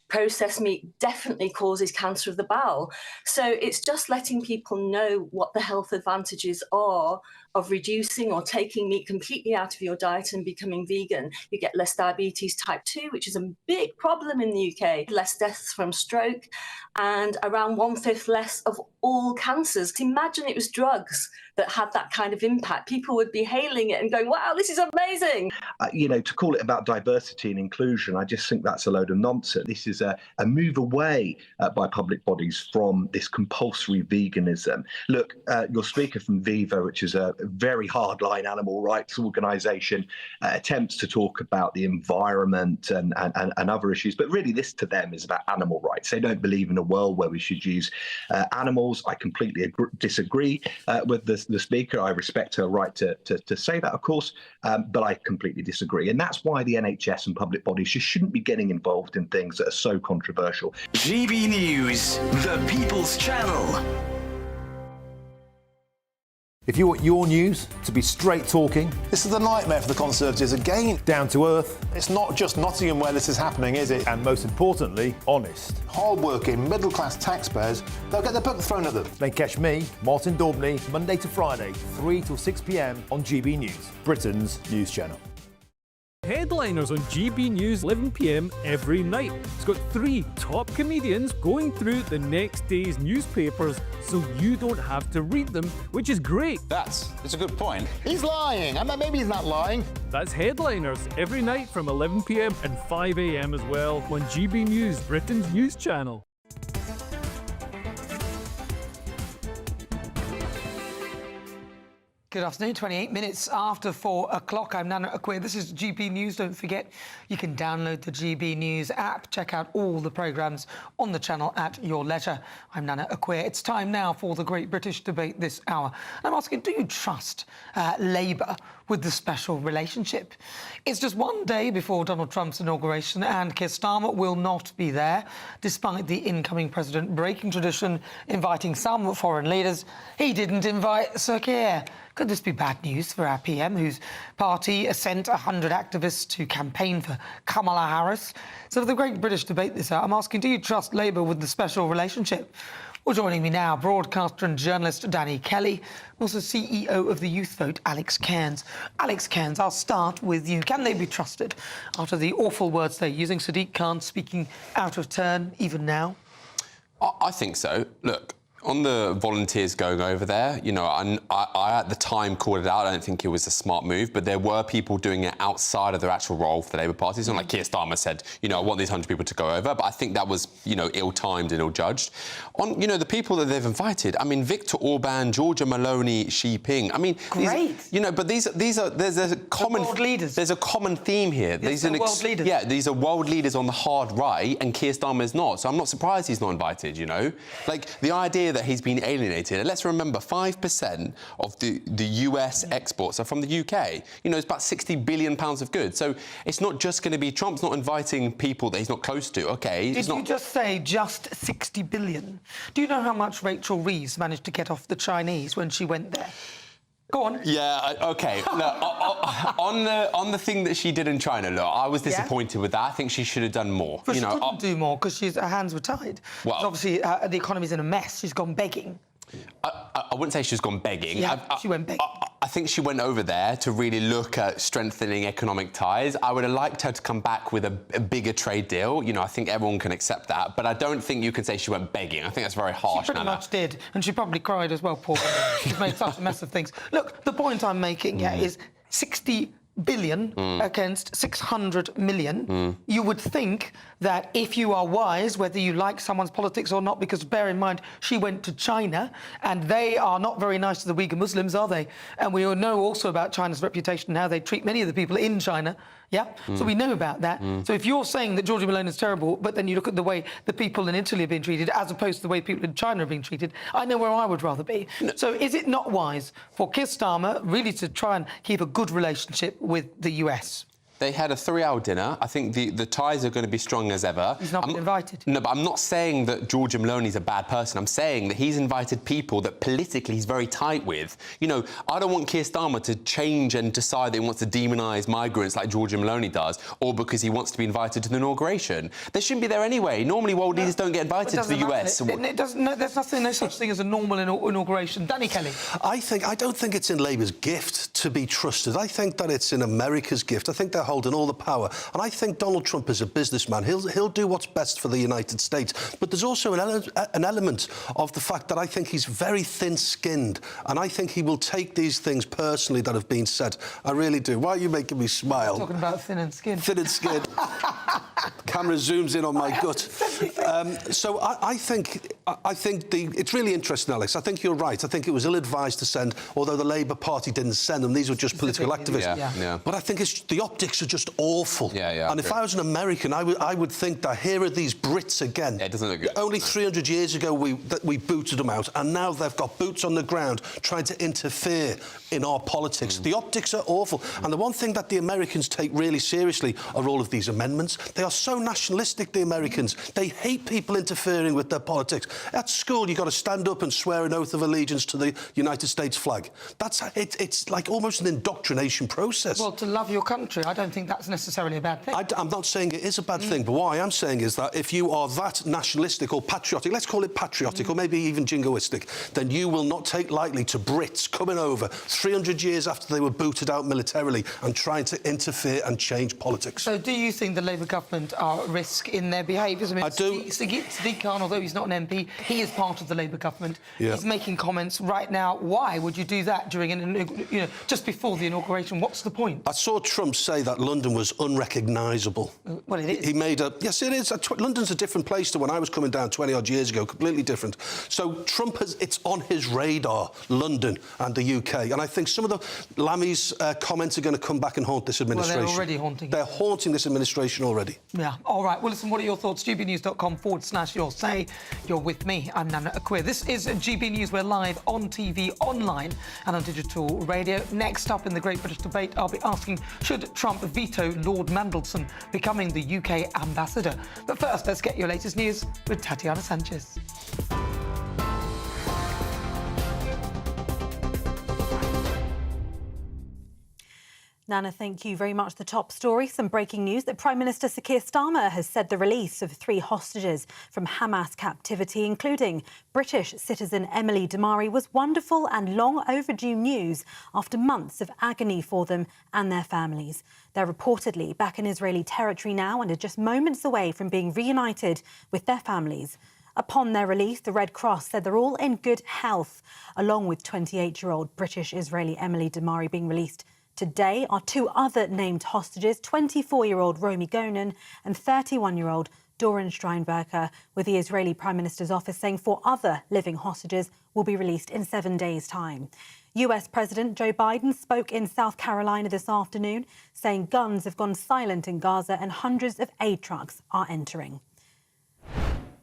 processed meat definitely causes cancer of the bowel. So it's just letting people know what the health advantages are of reducing or taking meat completely out of your diet and becoming vegan. You get less diabetes type 2, which is a big problem in the UK, less deaths from stroke, and around 1/5 less of all cancers. Imagine it was drugs that had that kind of impact. People would be hailing it and going, wow, this is amazing. You know, to call it about diversity and inclusion, I just think that's a load of nonsense. This is a move away by public bodies from this compulsory veganism. Look, your speaker from Viva, which is a very hardline animal rights organisation, attempts to talk about the environment and other issues, but really this to them is about animal rights. They don't believe in a world where we should use animals. I completely disagree with the speaker. I respect her right to say that, of course, but I completely disagree. And that's why the NHS and public bodies just shouldn't be getting involved in things that are so controversial. GB News, the People's Channel. If you want your news to be straight talking... This is a nightmare for the Conservatives again. Down to earth. It's not just Nottingham where this is happening, is it? And most importantly, honest. Hard-working, middle-class taxpayers, they'll get their book thrown at them. Then catch me, Martin Daubney, Monday to Friday, 3 till 6 p.m. on GB News, Britain's news channel. Headliners on GB News 11 p.m. every night. It's got 3 top comedians going through the next day's newspapers so you don't have to read them, which is great. That's a good point. He's lying. I mean, maybe he's not lying. That's Headliners every night from 11 p.m. and 5 a.m. as well on GB News, Britain's news channel. Good afternoon, 28 minutes after 4 o'clock. I'm Nana Akua. This is GB News. Don't forget, you can download the GB News app. Check out all the programmes on the channel at your leisure. I'm Nana Akua. It's time now for the Great British Debate this hour. I'm asking, do you trust Labour with the special relationship? It's just one day before Donald Trump's inauguration and Keir Starmer will not be there, despite the incoming president breaking tradition, inviting some foreign leaders. He didn't invite Sir Keir. Could this be bad news for our PM, whose party has sent 100 activists to campaign for Kamala Harris? So for the Great British Debate this hour, I'm asking, do you trust Labour with the special relationship? Well, joining me now, broadcaster and journalist Danny Kelly, also CEO of the Youth Vote, Alex Cairns. Alex Cairns, I'll start with you. Can they be trusted after the awful words they're using? Sadiq Khan speaking out of turn even now? I think so. Look, on the volunteers going over there, you know, I at the time called it out. I don't think it was a smart move, but there were people doing it outside of their actual role for the Labour Party. It's not like Keir Starmer said, you know, I want these 100 people to go over, but I think that was, you know, ill-timed and ill-judged. On, you know, the people that they've invited, I mean, Viktor Orban, Giorgia Meloni, Xi Jinping. I mean, great. You know, but these are there's a common world leaders. There's a common theme here. Yes, these are world leaders. Yeah, these are world leaders on the hard right, and Keir Starmer is not. So I'm not surprised he's not invited. You know, like the idea that he's been alienated. And let's remember, 5% of the US exports are from the UK. You know, it's about £60 billion of goods. So it's not just going to be Trump's not inviting people that he's not close to. OK. Did you just say just 60 billion? Do you know how much Rachel Reeves managed to get off the Chinese when she went there? Go on. Yeah, OK. Look, on the thing that she did in China, look, I was disappointed with that. I think she should have done more. But she couldn't do more because her hands were tied. Well, obviously, the economy's in a mess. She's gone begging. I wouldn't say she's gone begging. Yeah, she went begging. I think she went over there to really look at strengthening economic ties. I would have liked her to come back with a bigger trade deal. You know, I think everyone can accept that. But I don't think you can say she went begging. I think that's very harsh, She pretty much did. And she probably cried as well, poor woman. She's made such a mess of things. Look, the point I'm making is 60 billion against 600 million. You would think that if you are wise, whether you like someone's politics or not, because bear in mind, she went to China and they are not very nice to the Uyghur Muslims, are they? And we all know also about China's reputation and how they treat many of the people in China. Yeah, so we know about that. So if you're saying that Giorgia Meloni is terrible, but then you look at the way the people in Italy are being treated as opposed to the way people in China are being treated, I know where I would rather be. No. So is it not wise for Keir Starmer really to try and keep a good relationship with the US? They had a 3-hour dinner. I think the ties are going to be strong as ever. He's not been invited. No, but I'm not saying that Giorgia Meloni's a bad person. I'm saying that he's invited people that politically he's very tight with. You know, I don't want Keir Starmer to change and decide that he wants to demonise migrants like Giorgia Meloni does, or because he wants to be invited to the inauguration. They shouldn't be there anyway. Normally, world leaders don't get invited to the US. There's no such thing as a normal inauguration. Danny Kelly. I don't think it's in Labour's gift to be trusted. I think that it's in America's gift. I think they're holding all the power. And I think Donald Trump is a businessman. He'll do what's best for the United States. But there's also an element of the fact that I think he's very thin-skinned. And I think he will take these things personally that have been said. I really do. Why are you making me smile? Talking about thin and skinned. Thin and skinned. Camera zooms in on my gut. So I think it's really interesting, Alex. I think you're right. I think it was ill-advised to send, although the Labour Party didn't send them. These were just political activists. Yeah. But I think the optics are just awful. Yeah, and if I was an American, I would think that here are these Brits again. Yeah, it doesn't look good. Only 300 years ago we booted them out, and now they've got boots on the ground trying to interfere in our politics. The optics are awful. And the one thing that the Americans take really seriously are all of these amendments. They are so nationalistic, the Americans. They hate people interfering with their politics. At school, you've got to stand up and swear an oath of allegiance to the United States flag. It's like almost an indoctrination process. Well, to love your country, I don't think that's necessarily a bad thing. I'm not saying it is a bad thing, but what I am saying is that if you are that nationalistic or patriotic, let's call it patriotic, or maybe even jingoistic, then you will not take lightly to Brits coming over 300 years after they were booted out militarily and trying to interfere and change politics. So do you think the Labour government are at risk in their behaviours? I do. Sadiq Khan, although he's not an MP, he is part of the Labour government. Yeah. He's making comments right now. Why would you do that during just before the inauguration? What's the point? I saw Trump say that London was unrecognisable. Well, it is. He made a... Yes, it is. London's a different place to when I was coming down 20-odd years ago, completely different. So Trump it's on his radar, London and the UK. And I think some of the Lammy's comments are going to come back and haunt this administration. Well, they're already haunting it. They're haunting this administration already. Yeah. All right. Well, listen, what are your thoughts? gbnews.com/your say. You're with me. I'm Nana Akua. This is GB News. We're live on TV, online and on digital radio. Next up in the Great British Debate, I'll be asking, should Trump veto Lord Mandelson becoming the UK ambassador? But first, let's get your latest news with Tatiana Sanchez. Nana, thank you very much. The top story, some breaking news that Prime Minister Sir Keir Starmer has said the release of 3 hostages from Hamas captivity, including British citizen Emily Damari, was wonderful and long overdue news after months of agony for them and their families. They're reportedly back in Israeli territory now and are just moments away from being reunited with their families. Upon their release, the Red Cross said they're all in good health, along with 28-year-old British-Israeli Emily Damari being released. Today are 2 other named hostages, 24-year-old Romy Gonen and 31-year-old Doron Steinberger, with the Israeli Prime Minister's office saying 4 other living hostages will be released in 7 days' time. US President Joe Biden spoke in South Carolina this afternoon, saying guns have gone silent in Gaza and hundreds of aid trucks are entering.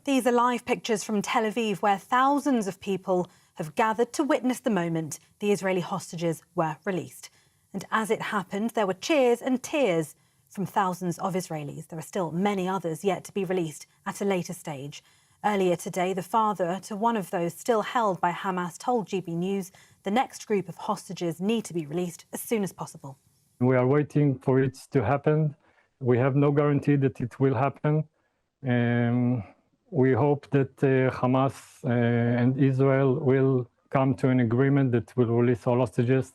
These are live pictures from Tel Aviv, where thousands of people have gathered to witness the moment the Israeli hostages were released. And as it happened, there were cheers and tears from thousands of Israelis. There are still many others yet to be released at a later stage. Earlier today, the father to one of those still held by Hamas told GB News the next group of hostages need to be released as soon as possible. We are waiting for it to happen. We have no guarantee that it will happen. We hope that Hamas and Israel will come to an agreement that will release all hostages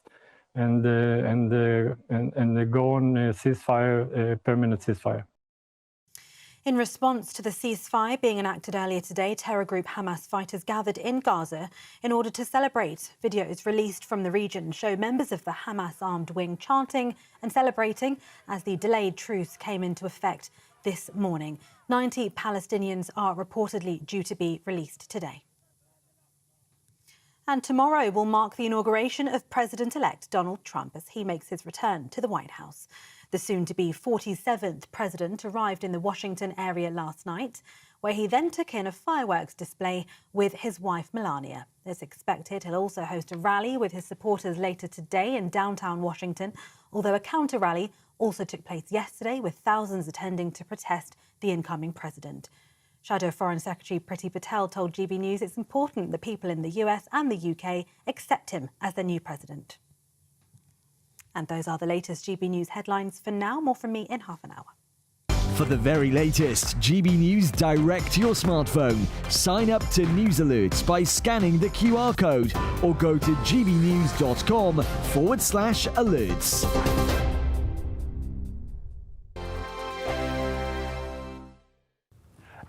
and go on a ceasefire, permanent ceasefire. In response to the ceasefire being enacted earlier today, terror group Hamas fighters gathered in Gaza in order to celebrate. Videos released from the region show members of the Hamas armed wing chanting and celebrating as the delayed truce came into effect this morning. 90 Palestinians are reportedly due to be released today. And tomorrow will mark the inauguration of President-elect Donald Trump as he makes his return to the White House. The soon-to-be 47th president arrived in the Washington area last night, where he then took in a fireworks display with his wife Melania. As expected, he'll also host a rally with his supporters later today in downtown Washington, although a counter-rally also took place yesterday with thousands attending to protest the incoming president. Shadow Foreign Secretary Priti Patel told GB News it's important that people in the US and the UK accept him as their new president. And those are the latest GB News headlines for now. More from me in half an hour. For the very latest GB News direct to your smartphone, sign up to News Alerts by scanning the QR code or go to gbnews.com/alerts.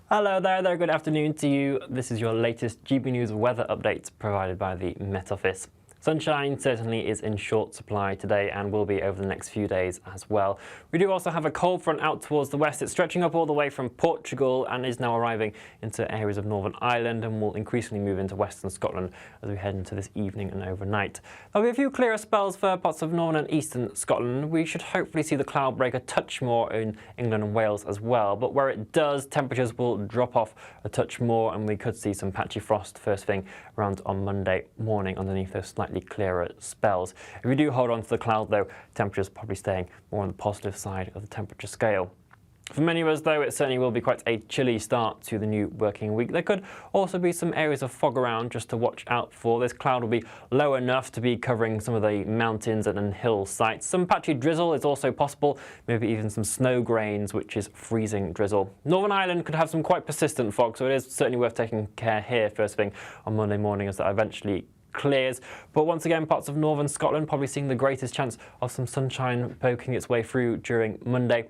Hello there, good afternoon to you. This is your latest GB News weather update provided by the Met Office. Sunshine certainly is in short supply today and will be over the next few days as well. We do also have a cold front out towards the west. It's stretching up all the way from Portugal and is now arriving into areas of Northern Ireland and will increasingly move into western Scotland as we head into this evening and overnight. There'll be a few clearer spells for parts of northern and eastern Scotland. We should hopefully see the cloud break a touch more in England and Wales as well, but where it does, temperatures will drop off a touch more and we could see some patchy frost first thing around on Monday morning underneath those slightly clearer spells. If we do hold on to the cloud though, temperatures probably staying more on the positive side of the temperature scale. For many of us, though, it certainly will be quite a chilly start to the new working week. There could also be some areas of fog around just to watch out for. This cloud will be low enough to be covering some of the mountains and hill sites. Some patchy drizzle is also possible, maybe even some snow grains, which is freezing drizzle. Northern Ireland could have some quite persistent fog, so it is certainly worth taking care here first thing on Monday morning as that eventually clears. But once again, parts of northern Scotland probably seeing the greatest chance of some sunshine poking its way through during Monday.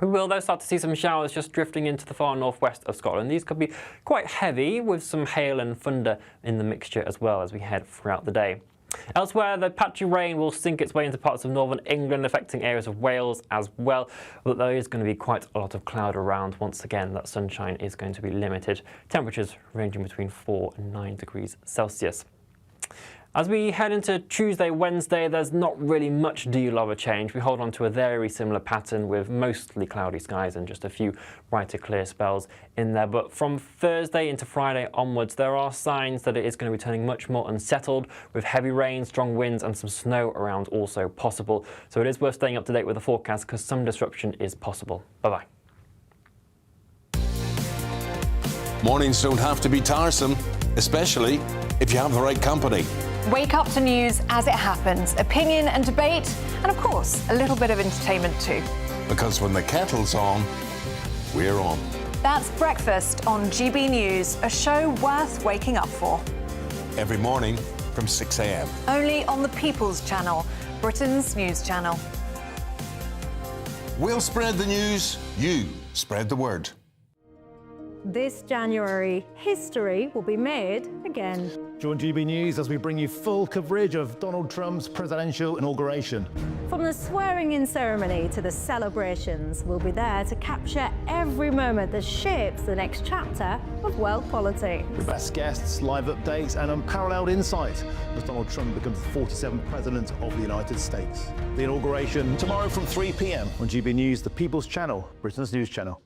We will, though, start to see some showers just drifting into the far northwest of Scotland. These could be quite heavy, with some hail and thunder in the mixture as well as we head throughout the day. Elsewhere, the patchy rain will sink its way into parts of northern England, affecting areas of Wales as well. But there is going to be quite a lot of cloud around. Once again, that sunshine is going to be limited. Temperatures ranging between 4 and 9 degrees Celsius. As we head into Tuesday, Wednesday, there's not really much deal of a change. We hold on to a very similar pattern with mostly cloudy skies and just a few brighter, clear spells in there. But from Thursday into Friday onwards, there are signs that it is going to be turning much more unsettled, with heavy rain, strong winds and some snow around also possible. So it is worth staying up to date with the forecast because some disruption is possible. Bye-bye. Mornings don't have to be tiresome, especially if you have the right company. Wake up to news as it happens, opinion and debate, and of course, a little bit of entertainment too. Because when the kettle's on, we're on. That's Breakfast on GB News, a show worth waking up for. Every morning from 6 a.m. Only on the People's Channel, Britain's news channel. We'll spread the news, you spread the word. This January, history will be made again. Join GB News as we bring you full coverage of Donald Trump's presidential inauguration. From the swearing-in ceremony to the celebrations, we'll be there to capture every moment that shapes the next chapter of world politics. The best guests, live updates and unparalleled insight as Donald Trump becomes the 47th President of the United States. The inauguration tomorrow from 3 p.m. on GB News, the People's Channel, Britain's news channel.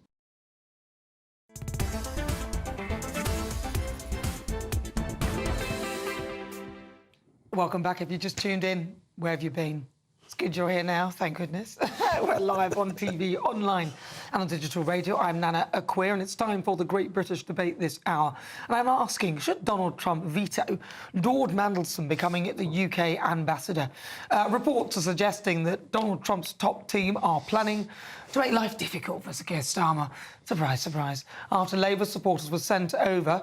Welcome back. If you just tuned in, where have you been? It's good you're here now, thank goodness. We're live on TV, online and on digital radio. I'm Nana Akua and it's time for the Great British Debate this hour. And I'm asking, should Donald Trump veto Lord Mandelson becoming the UK ambassador? Reports are suggesting that Donald Trump's top team are planning to make life difficult for Sir Keir Starmer. Surprise, surprise. After Labour supporters were sent over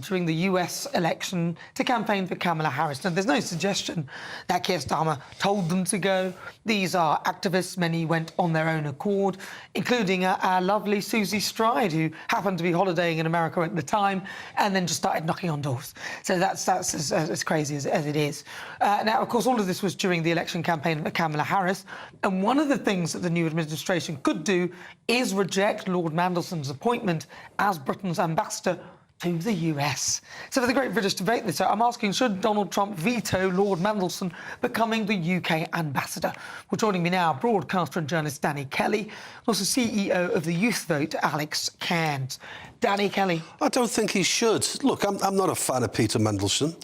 during the US election to campaign for Kamala Harris. Now, there's no suggestion that Keir Starmer told them to go. These are activists. Many went on their own accord, including our lovely Susie Stride, who happened to be holidaying in America at the time and then just started knocking on doors. So that's as crazy as it is. Now, of course, all of this was during the election campaign for Kamala Harris. And one of the things that the new administration could do is reject Lord Mandelson's appointment as Britain's ambassador to the US. So for the Great British Debate this hour, I'm asking, should Donald Trump veto Lord Mandelson becoming the UK ambassador? Well, joining me now, broadcaster and journalist Danny Kelly, also CEO of the Youth Vote, Alex Cairns. Danny Kelly. I don't think he should. Look, I'm not a fan of Peter Mandelson.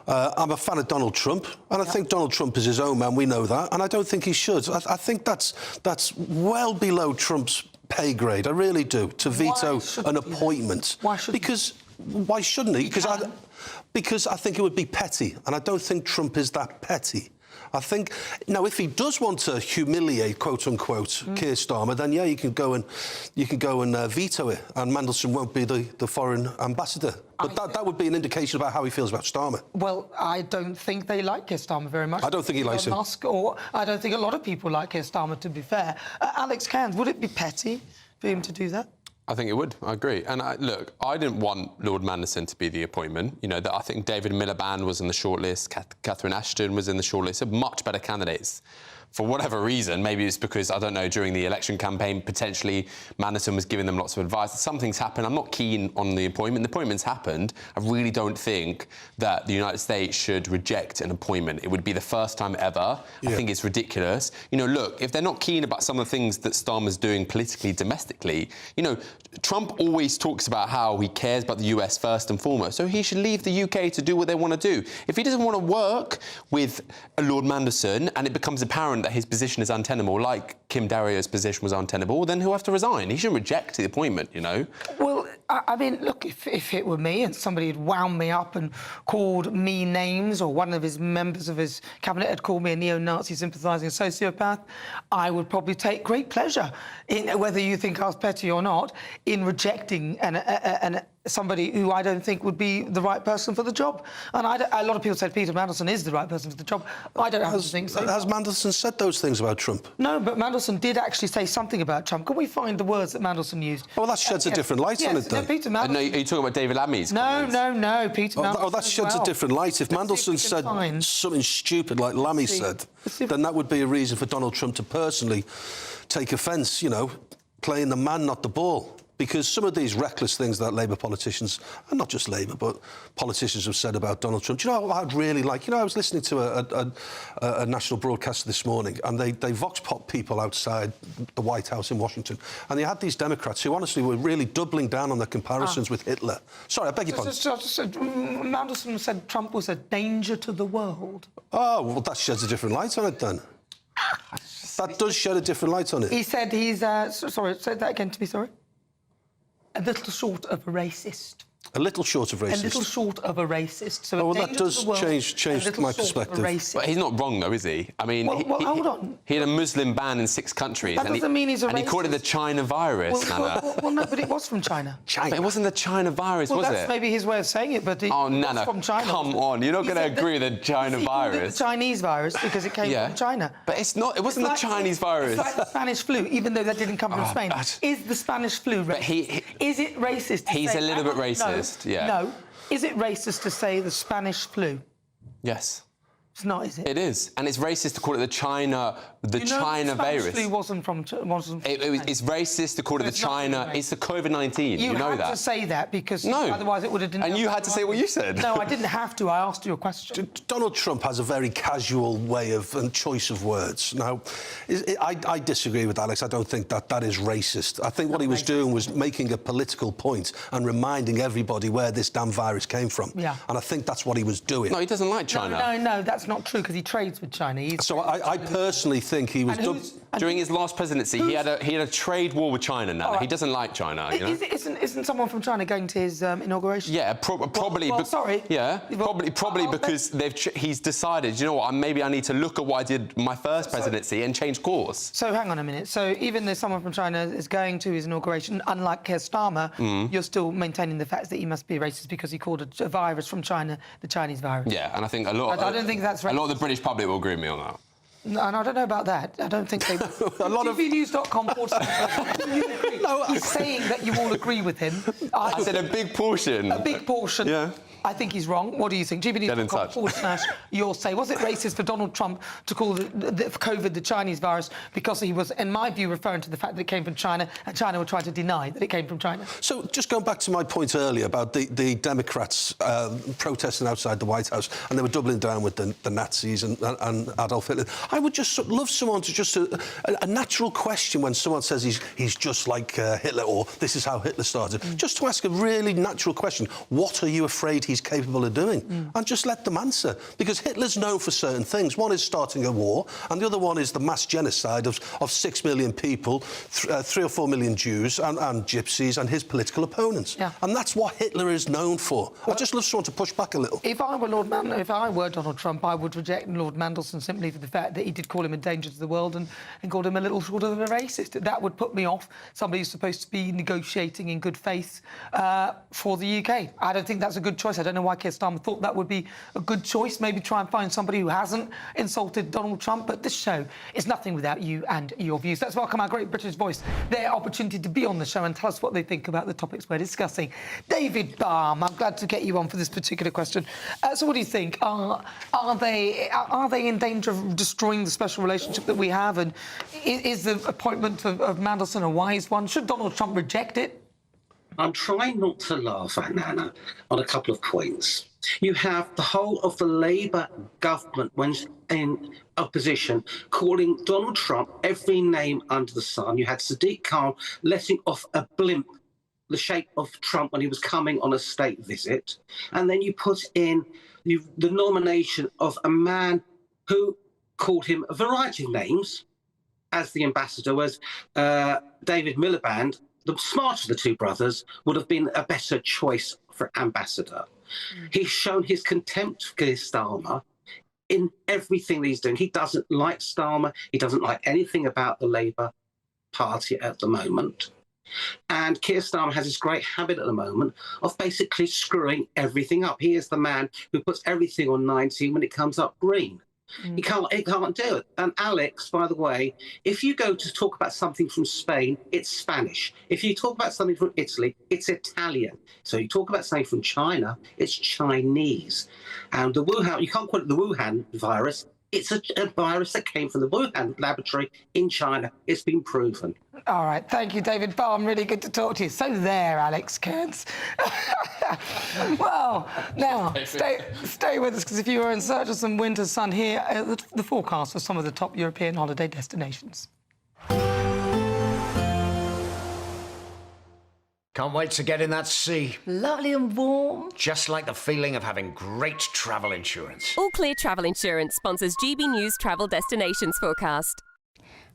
I'm a fan of Donald Trump, and I think Donald Trump is his own man, we know that, and I don't think he should. I think that's well below Trump's pay grade, I really do, to veto an appointment. Why shouldn't Why shouldn't he? Because I think it would be petty, and I don't think Trump is that petty. I think, now, if he does want to humiliate, quote unquote, Keir Starmer, then yeah, you can go and veto it, and Mandelson won't be the foreign ambassador. But that would be an indication about how he feels about Starmer. Well, I don't think they like Keir Starmer very much. I don't think he likes him. Musk, or I don't think a lot of people like Keir Starmer, to be fair. Alex Cairns, would it be petty for him to do that? I think it would. I agree. And look, I didn't want Lord Mandelson to be the appointment. You know, I think David Miliband was in the shortlist, Catherine Ashton was in the shortlist, much better candidates. For whatever reason, maybe it's because, I don't know, during the election campaign, potentially Mandelson was giving them lots of advice. Something's happened. I'm not keen on the appointment. The appointment's happened. I really don't think that the United States should reject an appointment. It would be the first time ever. Yeah. I think it's ridiculous. You know, look, if they're not keen about some of the things that Starmer's doing politically, domestically, you know, Trump always talks about how he cares about the US first and foremost, so he should leave the UK to do what they want to do. If he doesn't want to work with Lord Mandelson and it becomes apparent apparent that his position is untenable, like Kim Dario's position was untenable, then he'll have to resign. He shouldn't reject the appointment, you know. Well, I mean, look, if it were me and somebody had wound me up and called me names, or one of his members of his cabinet had called me a neo-Nazi sympathising sociopath, I would probably take great pleasure in, whether you think I was petty or not, in rejecting somebody who I don't think would be the right person for the job. And a lot of people said Peter Mandelson is the right person for the job. I don't have to think so. Has Mandelson said those things about Trump? No, but Mandelson did actually say something about Trump. Can we find the words that Mandelson used? Well, that sheds a different light on it, then. Peter Mandelson... No, are you talking about David Lammy's comments? No, Peter Mandelson. Oh, that sheds a different light. If Mandelson said something stupid like Lammy said, then that would be a reason for Donald Trump to personally take offence, you know, playing the man, not the ball. Because some of these reckless things that Labour politicians, and not just Labour, but politicians have said about Donald Trump. Do you know what I'd really like? You know, I was listening to a national broadcaster this morning, and they vox pop people outside the White House in Washington, and they had these Democrats who honestly were really doubling down on their comparisons with Hitler. Sorry, I beg your pardon. Mandelson said Trump was a danger to the world. Oh, well, that sheds a different light on it, then. That does shed a different light on it. He said he's... sorry, say that again to me, sorry. A little short of a racist. A little short of racist. A little short of a racist. So well, that does change my perspective. But he's not wrong, though, is he? I mean, hold on. He had a Muslim ban in 6 countries. That doesn't mean he's a racist. And he called it the China virus, Nana. Well, no, but it was from China. But it wasn't the China virus, was it? Well, that's maybe his way of saying it, but it was from China. Come on, you're not going to agree with the China virus. It was the Chinese virus because it came from China. But it's not. It wasn't the Chinese virus. It's like the Spanish flu, even though that didn't come from Spain. Is the Spanish flu racist? Is it racist to say... He's a little bit racist, yeah. No. Is it racist to say the Spanish flu? Yes. It's not, is it? It is, and it's racist to call it the China virus. Spanish flu wasn't from it's racist to call it the China. It's the COVID-19. You know that. You had to say that because otherwise it would have... And you had to say what you said. No, I didn't have to. I asked you a question. Donald Trump has a very casual way of and choice of words. Now, I disagree with Alex. I don't think that is racist. I think what he was doing was making a political point and reminding everybody where this damn virus came from. Yeah. And I think that's what he was doing. No, he doesn't like China. No, that's not true because he trades with China. So I personally think he was... During his last presidency, he had a trade war with China now. He doesn't like China, you know? Isn't someone from China going to his inauguration? Yeah, probably. Sorry. Yeah, probably because he's decided, you know what, maybe I need to look at what I did my first presidency and change course. So hang on a minute. So even though someone from China is going to his inauguration, unlike Keir Starmer, you're still maintaining the fact that he must be a racist because he called a virus from China the Chinese virus. Yeah, and I think a lot of the British public will agree with me on that. No, and I don't know about that. I don't think they... GBNews.com... He's saying that you all agree with him. I said a big portion. A big portion. Yeah. I think he's wrong. What do you think? GBNews.com/ you'll say, was it racist for Donald Trump to call the COVID the Chinese virus because he was, in my view, referring to the fact that it came from China and China were trying to deny that it came from China? So just going back to my point earlier about the Democrats protesting outside the White House and they were doubling down with the Nazis and Adolf Hitler. I would just love someone to just... a natural question when someone says he's just like Hitler or this is how Hitler started. Just to ask a really natural question. What are you afraid he's capable of doing? And just let them answer. Because Hitler's known for certain things. One is starting a war, and the other one is the mass genocide of 6 million people, 3 or 4 million Jews and gypsies and his political opponents. Yeah. And that's what Hitler is known for. I just love someone to push back a little. If I were Donald Trump, I would reject Lord Mandelson simply for the fact that he did call him a danger to the world and called him a little short of a racist. That would put me off somebody who's supposed to be negotiating in good faith for the UK. I don't think that's a good choice. I don't know why Keir Starmer thought that would be a good choice. Maybe try and find somebody who hasn't insulted Donald Trump. But this show is nothing without you and your views. Let's welcome our great British voice, their opportunity to be on the show and tell us what they think about the topics we're discussing. David Baum, I'm glad to get you on for this particular question. So what do you think? Are they in danger of destroying the special relationship that we have? And is the appointment of Mandelson a wise one? Should Donald Trump reject it? I'm trying not to laugh at Nana on a couple of points. You have the whole of the Labour government, when in opposition, calling Donald Trump every name under the sun. You had Sadiq Khan letting off a blimp the shape of Trump when he was coming on a state visit. And then you put in the nomination of a man who called him a variety of names as the ambassador, whereas David Miliband, the smarter of the two brothers, would have been a better choice for ambassador. He's shown his contempt for Keir Starmer in everything that he's doing. He doesn't like Starmer. He doesn't like anything about the Labour Party at the moment. And Keir Starmer has this great habit at the moment of basically screwing everything up. He is the man who puts everything on 19 when it comes up green. He can't do it. And Alex, by the way, if you go to talk about something from Spain, it's Spanish. If you talk about something from Italy, it's Italian. So you talk about something from China, it's Chinese. And the Wuhan, you can't call it the Wuhan virus. It's a virus that came from the Wuhan laboratory in China. It's been proven. All right, thank you, David Barham. Really good to talk to you. So there, Alex Kearns. Well, now, stay with us, because if you are in search of some winter sun, here the forecast for some of the top European holiday destinations. Can't wait to get in that sea. Lovely and warm. Just like the feeling of having great travel insurance. All Clear Travel Insurance sponsors GB News Travel Destinations Forecast.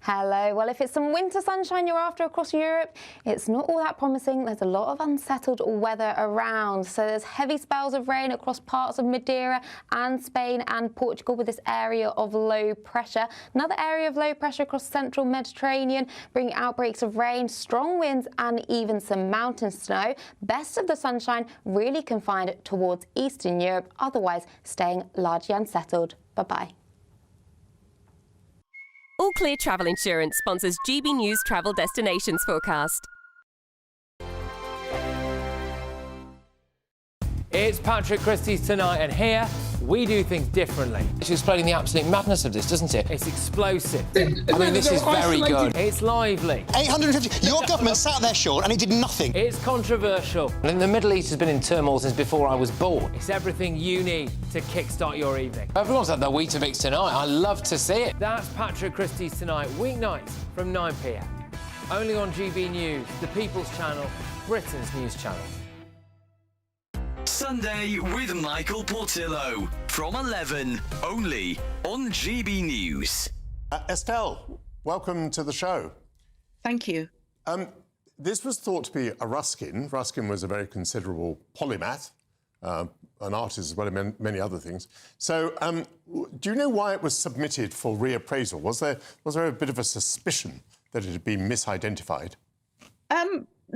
Hello. Well, if it's some winter sunshine you're after across Europe, it's not all that promising. There's a lot of unsettled weather around. So there's heavy spells of rain across parts of Madeira and Spain and Portugal with this area of low pressure. Another area of low pressure across central Mediterranean, bringing outbreaks of rain, strong winds and even some mountain snow. Best of the sunshine really confined towards Eastern Europe, otherwise staying largely unsettled. Bye-bye. All Clear Travel Insurance sponsors GB News Travel Destinations Forecast. It's Patrick Christie's Tonight, and here we do things differently. It's explaining the absolute madness of this, doesn't it? It's explosive. I mean, this is very good. It's lively. 850. Your government sat there short and it did nothing. It's controversial. And the Middle East has been in turmoil since before I was born. It's everything you need to kickstart your evening. Everyone's had their Weetabix tonight. I love to see it. That's Patrick Christie's Tonight, weeknights from 9 p.m. Only on GB News, the People's Channel, Britain's news channel. Sunday with Michael Portillo from 11, only on GB News. Estelle, welcome to the show. Thank you. This was thought to be a Ruskin. Ruskin was a very considerable polymath, an artist as well as many other things. So do you know why it was submitted for reappraisal? Was there a bit of a suspicion that it had been misidentified?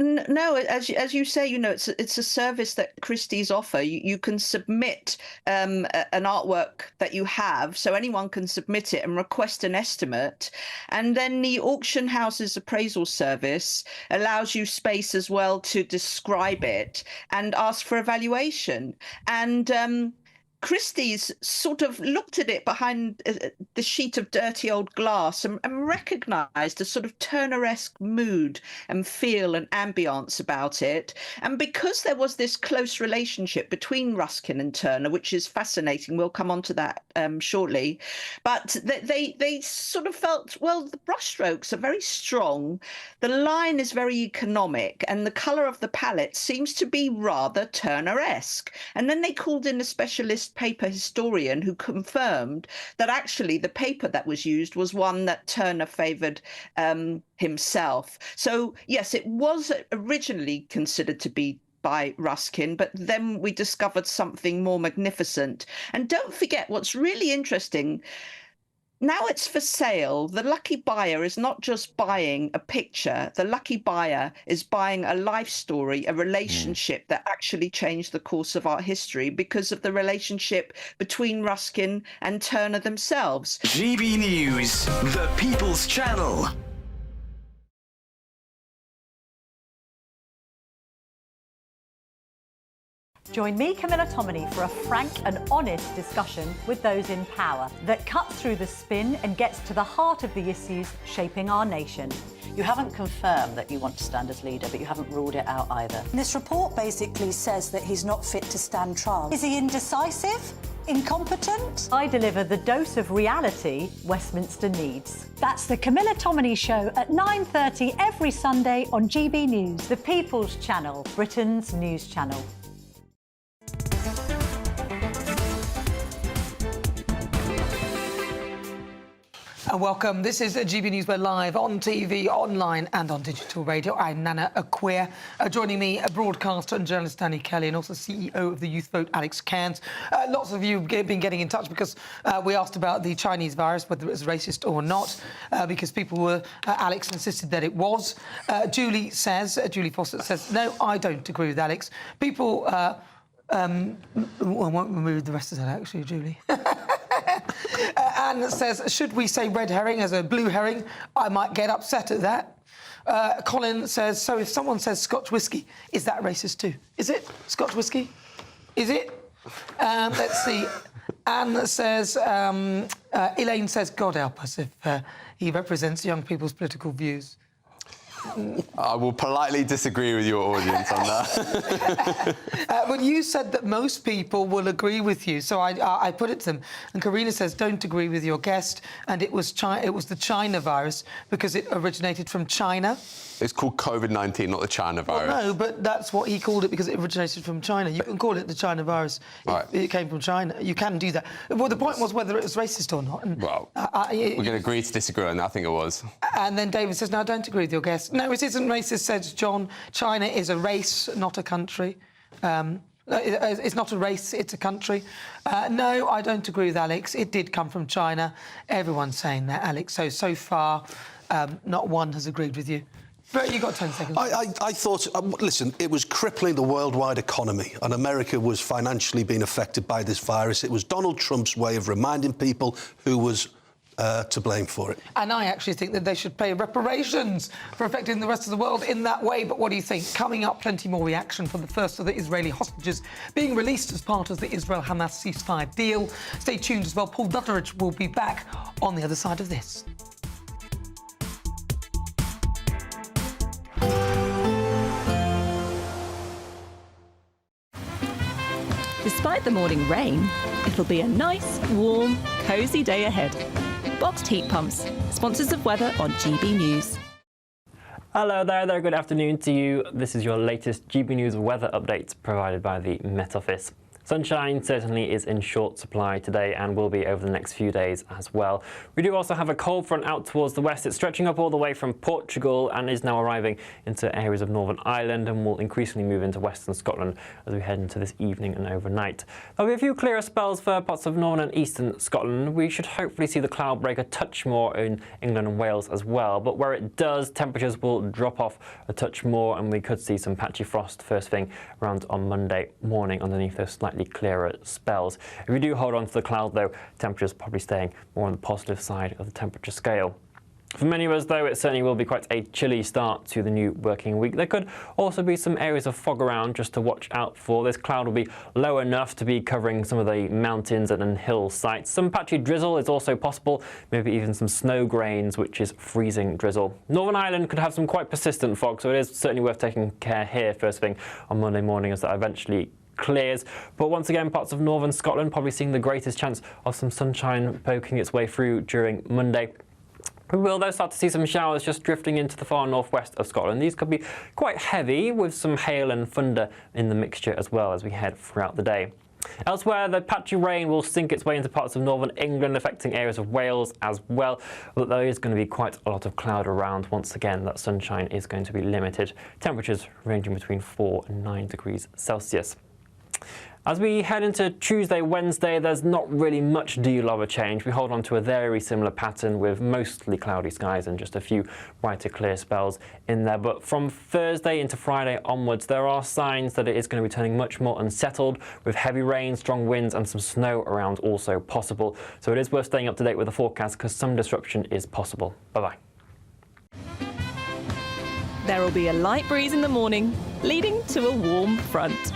No, as you say, you know, it's a service that Christie's offer. You can submit an artwork that you have, so anyone can submit it and request an estimate, and then the auction house's appraisal service allows you space as well to describe it and ask for evaluation. And Christie's sort of looked at it behind the sheet of dirty old glass and recognised a sort of Turner-esque mood and feel and ambience about it. And because there was this close relationship between Ruskin and Turner, which is fascinating, we'll come on to that shortly, but they sort of felt, well, the brushstrokes are very strong, the line is very economic, and the colour of the palette seems to be rather Turner-esque. And then they called in a specialist paper historian who confirmed that actually the paper that was used was one that Turner favoured himself. So yes, it was originally considered to be by Ruskin, but then we discovered something more magnificent. And don't forget, what's really interesting, now it's for sale. The lucky buyer is not just buying a picture. The lucky buyer is buying a life story, a relationship that actually changed the course of art history because of the relationship between Ruskin and Turner themselves. GB News, the People's Channel. Join me, Camilla Tominey, for a frank and honest discussion with those in power that cuts through the spin and gets to the heart of the issues shaping our nation. You haven't confirmed that you want to stand as leader, but you haven't ruled it out either. This report basically says that he's not fit to stand trial. Is he indecisive? Incompetent? I deliver the dose of reality Westminster needs. That's the Camilla Tominey Show at 9:30 every Sunday on GB News. The People's Channel, Britain's news channel. And welcome. This is GB News. We're live on TV, online and on digital radio. I'm Nana Akua. Joining me, broadcaster and journalist Danny Kelly, and also CEO of the Youth Vote, Alex Cairns. Lots of you have been getting in touch because we asked about the Chinese virus, whether it was racist or not, because people were... Alex insisted that it was. Julie Fawcett says, no, I don't agree with Alex. People... I won't remove the rest of that, actually, Julie. Anne says, should we say red herring as a blue herring? I might get upset at that. Colin says, so if someone says Scotch whisky, is that racist too? Is it Scotch whisky? Is it? Let's see. Anne says, Elaine says, God help us if he represents young people's political views. I will politely disagree with your audience on that. Well, you said that most people will agree with you, so I put it to them. And Karina says, don't agree with your guest, and it was the China virus because it originated from China. It's called COVID-19, not the China virus. Well, no, but that's what he called it because it originated from China. You can call it the China virus. Right. It came from China. You can do that. Well, the point was whether it was racist or not. And, well, we're going to agree to disagree on that. I think it was. And then David says, no, I don't agree with your guest. No, it isn't racist, says John. China is a race, not a country. It's not a race, it's a country. No, I don't agree with Alex. It did come from China. Everyone's saying that, Alex. So far, not one has agreed with you. But you got 10 seconds. I thought, listen, it was crippling the worldwide economy and America was financially being affected by this virus. It was Donald Trump's way of reminding people who was to blame for it. And I actually think that they should pay reparations for affecting the rest of the world in that way. But what do you think? Coming up, plenty more reaction from the first of the Israeli hostages being released as part of the Israel-Hamas ceasefire deal. Stay tuned as well. Paul Dutteridge will be back on the other side of this. Despite the morning rain, it'll be a nice, warm, cosy day ahead. Boxed heat pumps, sponsors of weather on GB News. Hello there, good afternoon to you. This is your latest GB News weather update provided by the Met Office. Sunshine certainly is in short supply today and will be over the next few days as well. We do also have a cold front out towards the west. It's stretching up all the way from Portugal and is now arriving into areas of Northern Ireland and will increasingly move into western Scotland as we head into this evening and overnight. There'll be a few clearer spells for parts of northern and eastern Scotland. We should hopefully see the cloud break a touch more in England and Wales as well, but where it does, temperatures will drop off a touch more and we could see some patchy frost first thing around on Monday morning underneath those slightly clearer spells. If we do hold on to the cloud, though, temperatures probably staying more on the positive side of the temperature scale. For many of us, though, it certainly will be quite a chilly start to the new working week. There could also be some areas of fog around just to watch out for. This cloud will be low enough to be covering some of the mountains and hill sites. Some patchy drizzle is also possible, maybe even some snow grains, which is freezing drizzle. Northern Ireland could have some quite persistent fog, so it is certainly worth taking care here first thing on Monday morning as that eventually clears. But once again, parts of northern Scotland probably seeing the greatest chance of some sunshine poking its way through during Monday. We will, though, start to see some showers just drifting into the far northwest of Scotland. These could be quite heavy, with some hail and thunder in the mixture as well as we head throughout the day. Elsewhere, the patchy rain will sink its way into parts of northern England, affecting areas of Wales as well. But there is going to be quite a lot of cloud around. Once again, that sunshine is going to be limited. Temperatures ranging between 4 and 9 degrees Celsius. As we head into Tuesday, Wednesday, there's not really much deal of a change. We hold on to a very similar pattern with mostly cloudy skies and just a few brighter clear spells in there. But from Thursday into Friday onwards, there are signs that it is going to be turning much more unsettled with heavy rain, strong winds and some snow around also possible. So it is worth staying up to date with the forecast because some disruption is possible. Bye-bye. There will be a light breeze in the morning, leading to a warm front.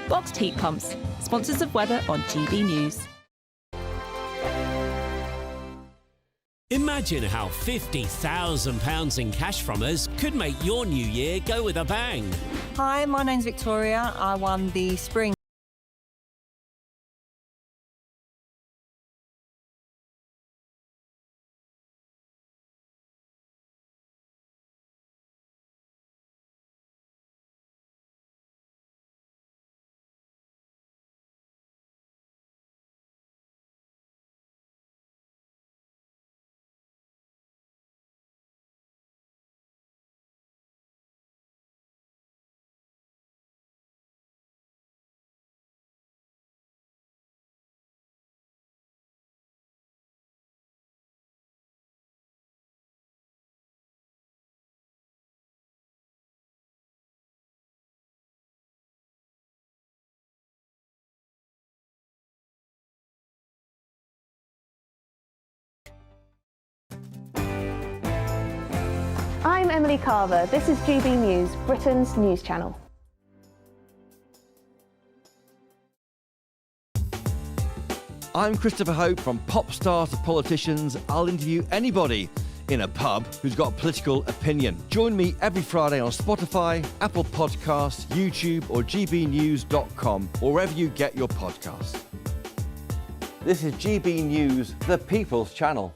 Boxed heat pumps, sponsors of weather on GB News. Imagine how £50,000 in cash from us could make your new year go with a bang. Hi, my name's Victoria. I won the Spring I'm Emily Carver. This is GB News, Britain's news channel. I'm Christopher Hope. From pop stars to politicians, I'll interview anybody in a pub who's got a political opinion. Join me every Friday on Spotify, Apple Podcasts, YouTube or gbnews.com, or wherever you get your podcasts. This is GB News, the People's Channel.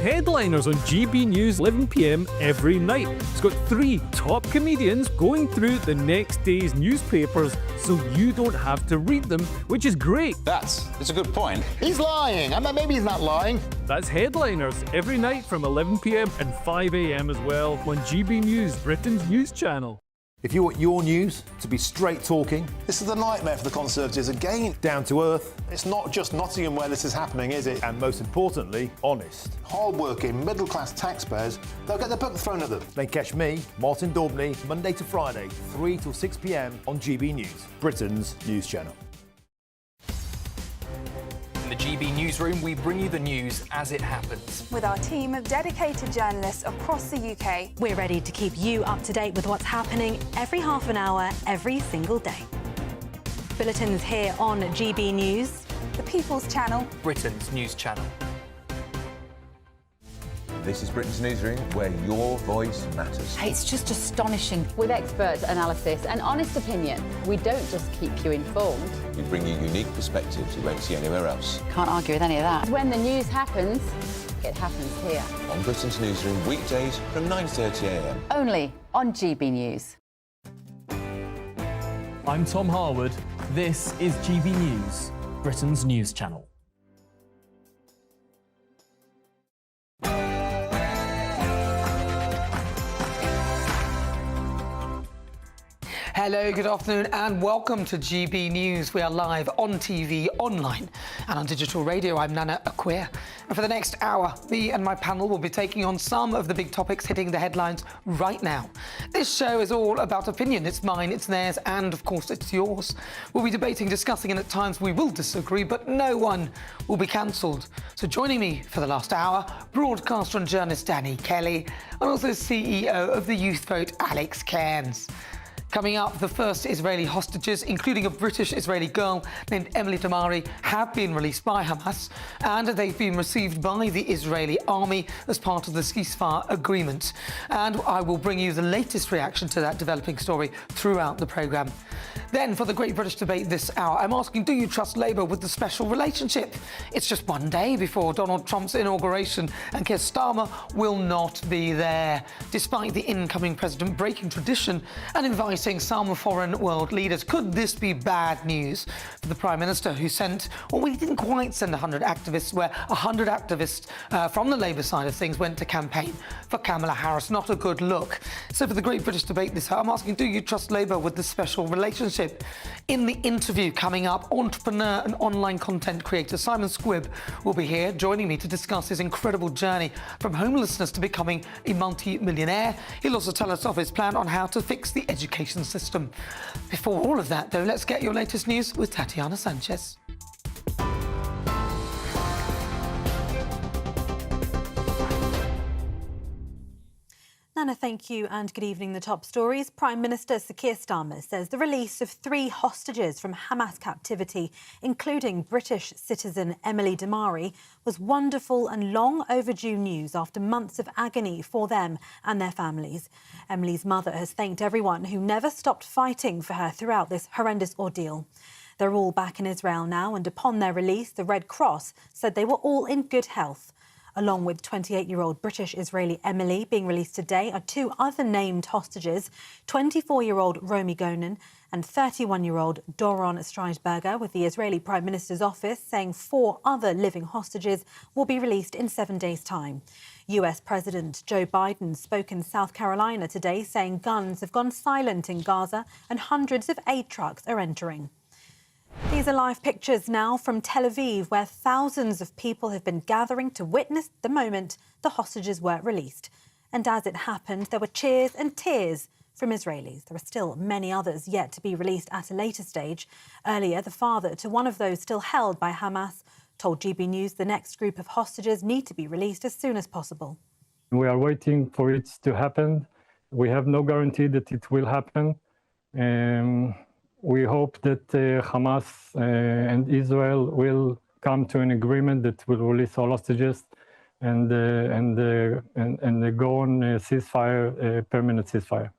Headliners on GB News 11 p.m. every night. It's got 3 top comedians going through the next day's newspapers so you don't have to read them, which is great. That's a good point. He's lying. I mean, maybe he's not lying. That's Headliners every night from 11 p.m. and 5 a.m. as well on GB News, Britain's news channel. If you want your news to be straight talking... This is a nightmare for the Conservatives again. Down to earth. It's not just Nottingham where this is happening, is it? And most importantly, honest. Hard-working, middle-class taxpayers, they'll get their book thrown at them. Then catch me, Martin Daubney, Monday to Friday, 3 till 6 p.m. on GB News, Britain's news channel. In the GB Newsroom, we bring you the news as it happens. With our team of dedicated journalists across the UK. We're ready to keep you up to date with what's happening every half an hour, every single day. Bulletins here on GB News. The People's Channel. Britain's news channel. This is Britain's Newsroom, where your voice matters. It's just astonishing. With expert analysis and honest opinion, we don't just keep you informed. We bring you unique perspectives you won't see anywhere else. Can't argue with any of that. When the news happens, it happens here. On Britain's Newsroom, weekdays from 9:30 a.m. Only on GB News. I'm Tom Harwood. This is GB News, Britain's news channel. Hello, good afternoon and welcome to GB News. We are live on TV, online and on digital radio. I'm Nana Akua. And for the next hour, me and my panel will be taking on some of the big topics hitting the headlines right now. This show is all about opinion. It's mine, it's theirs, and of course it's yours. We'll be debating, discussing, and at times we will disagree, but no one will be cancelled. So joining me for the last hour, broadcaster and journalist Danny Kelly, and also CEO of the Youth Vote, Alex Cairns. Coming up, the first Israeli hostages, including a British-Israeli girl named Emily Damari, have been released by Hamas, and they've been received by the Israeli army as part of the ceasefire agreement. And I will bring you the latest reaction to that developing story throughout the programme. Then, for the Great British Debate this hour, I'm asking, do you trust Labour with the special relationship? It's just one day before Donald Trump's inauguration, and Keir Starmer will not be there, despite the incoming president breaking tradition and inviting some foreign world leaders. Could this be bad news for the Prime Minister, who sent, well, we didn't quite send 100 activists, where 100 activists from the Labour side of things went to campaign for Kamala Harris? Not a good look. So for the Great British Debate this hour, I'm asking, do you trust Labour with the special relationship? In the interview coming up, entrepreneur and online content creator Simon Squib will be here, joining me to discuss his incredible journey from homelessness to becoming a multi-millionaire. He'll also tell us of his plan on how to fix the education system. Before all of that, though, let's get your latest news with Tatiana Sanchez. Nana, thank you and good evening. The top stories. Prime Minister Sir Keir Starmer says the release of 3 hostages from Hamas captivity, including British citizen Emily Damari, was wonderful and long overdue news after months of agony for them and their families. Emily's mother has thanked everyone who never stopped fighting for her throughout this horrendous ordeal. They're all back in Israel now, and upon their release, the Red Cross said they were all in good health. Along with 28-year-old British-Israeli Emily being released today are 2 other named hostages, 24-year-old Romy Gonen and 31-year-old Doron Streisberger, with the Israeli Prime Minister's office saying 4 other living hostages will be released in 7 days' time. US President Joe Biden spoke in South Carolina today, saying guns have gone silent in Gaza and hundreds of aid trucks are entering. These are live pictures now from Tel Aviv, where thousands of people have been gathering to witness the moment the hostages were released. And as it happened, there were cheers and tears from Israelis. There are still many others yet to be released at a later stage. Earlier, the father to one of those still held by Hamas told GB News the next group of hostages need to be released as soon as possible. We are waiting for it to happen. We have no guarantee that it will happen. We hope that Hamas and Israel will come to an agreement that will release all hostages and go on a ceasefire, permanent ceasefire.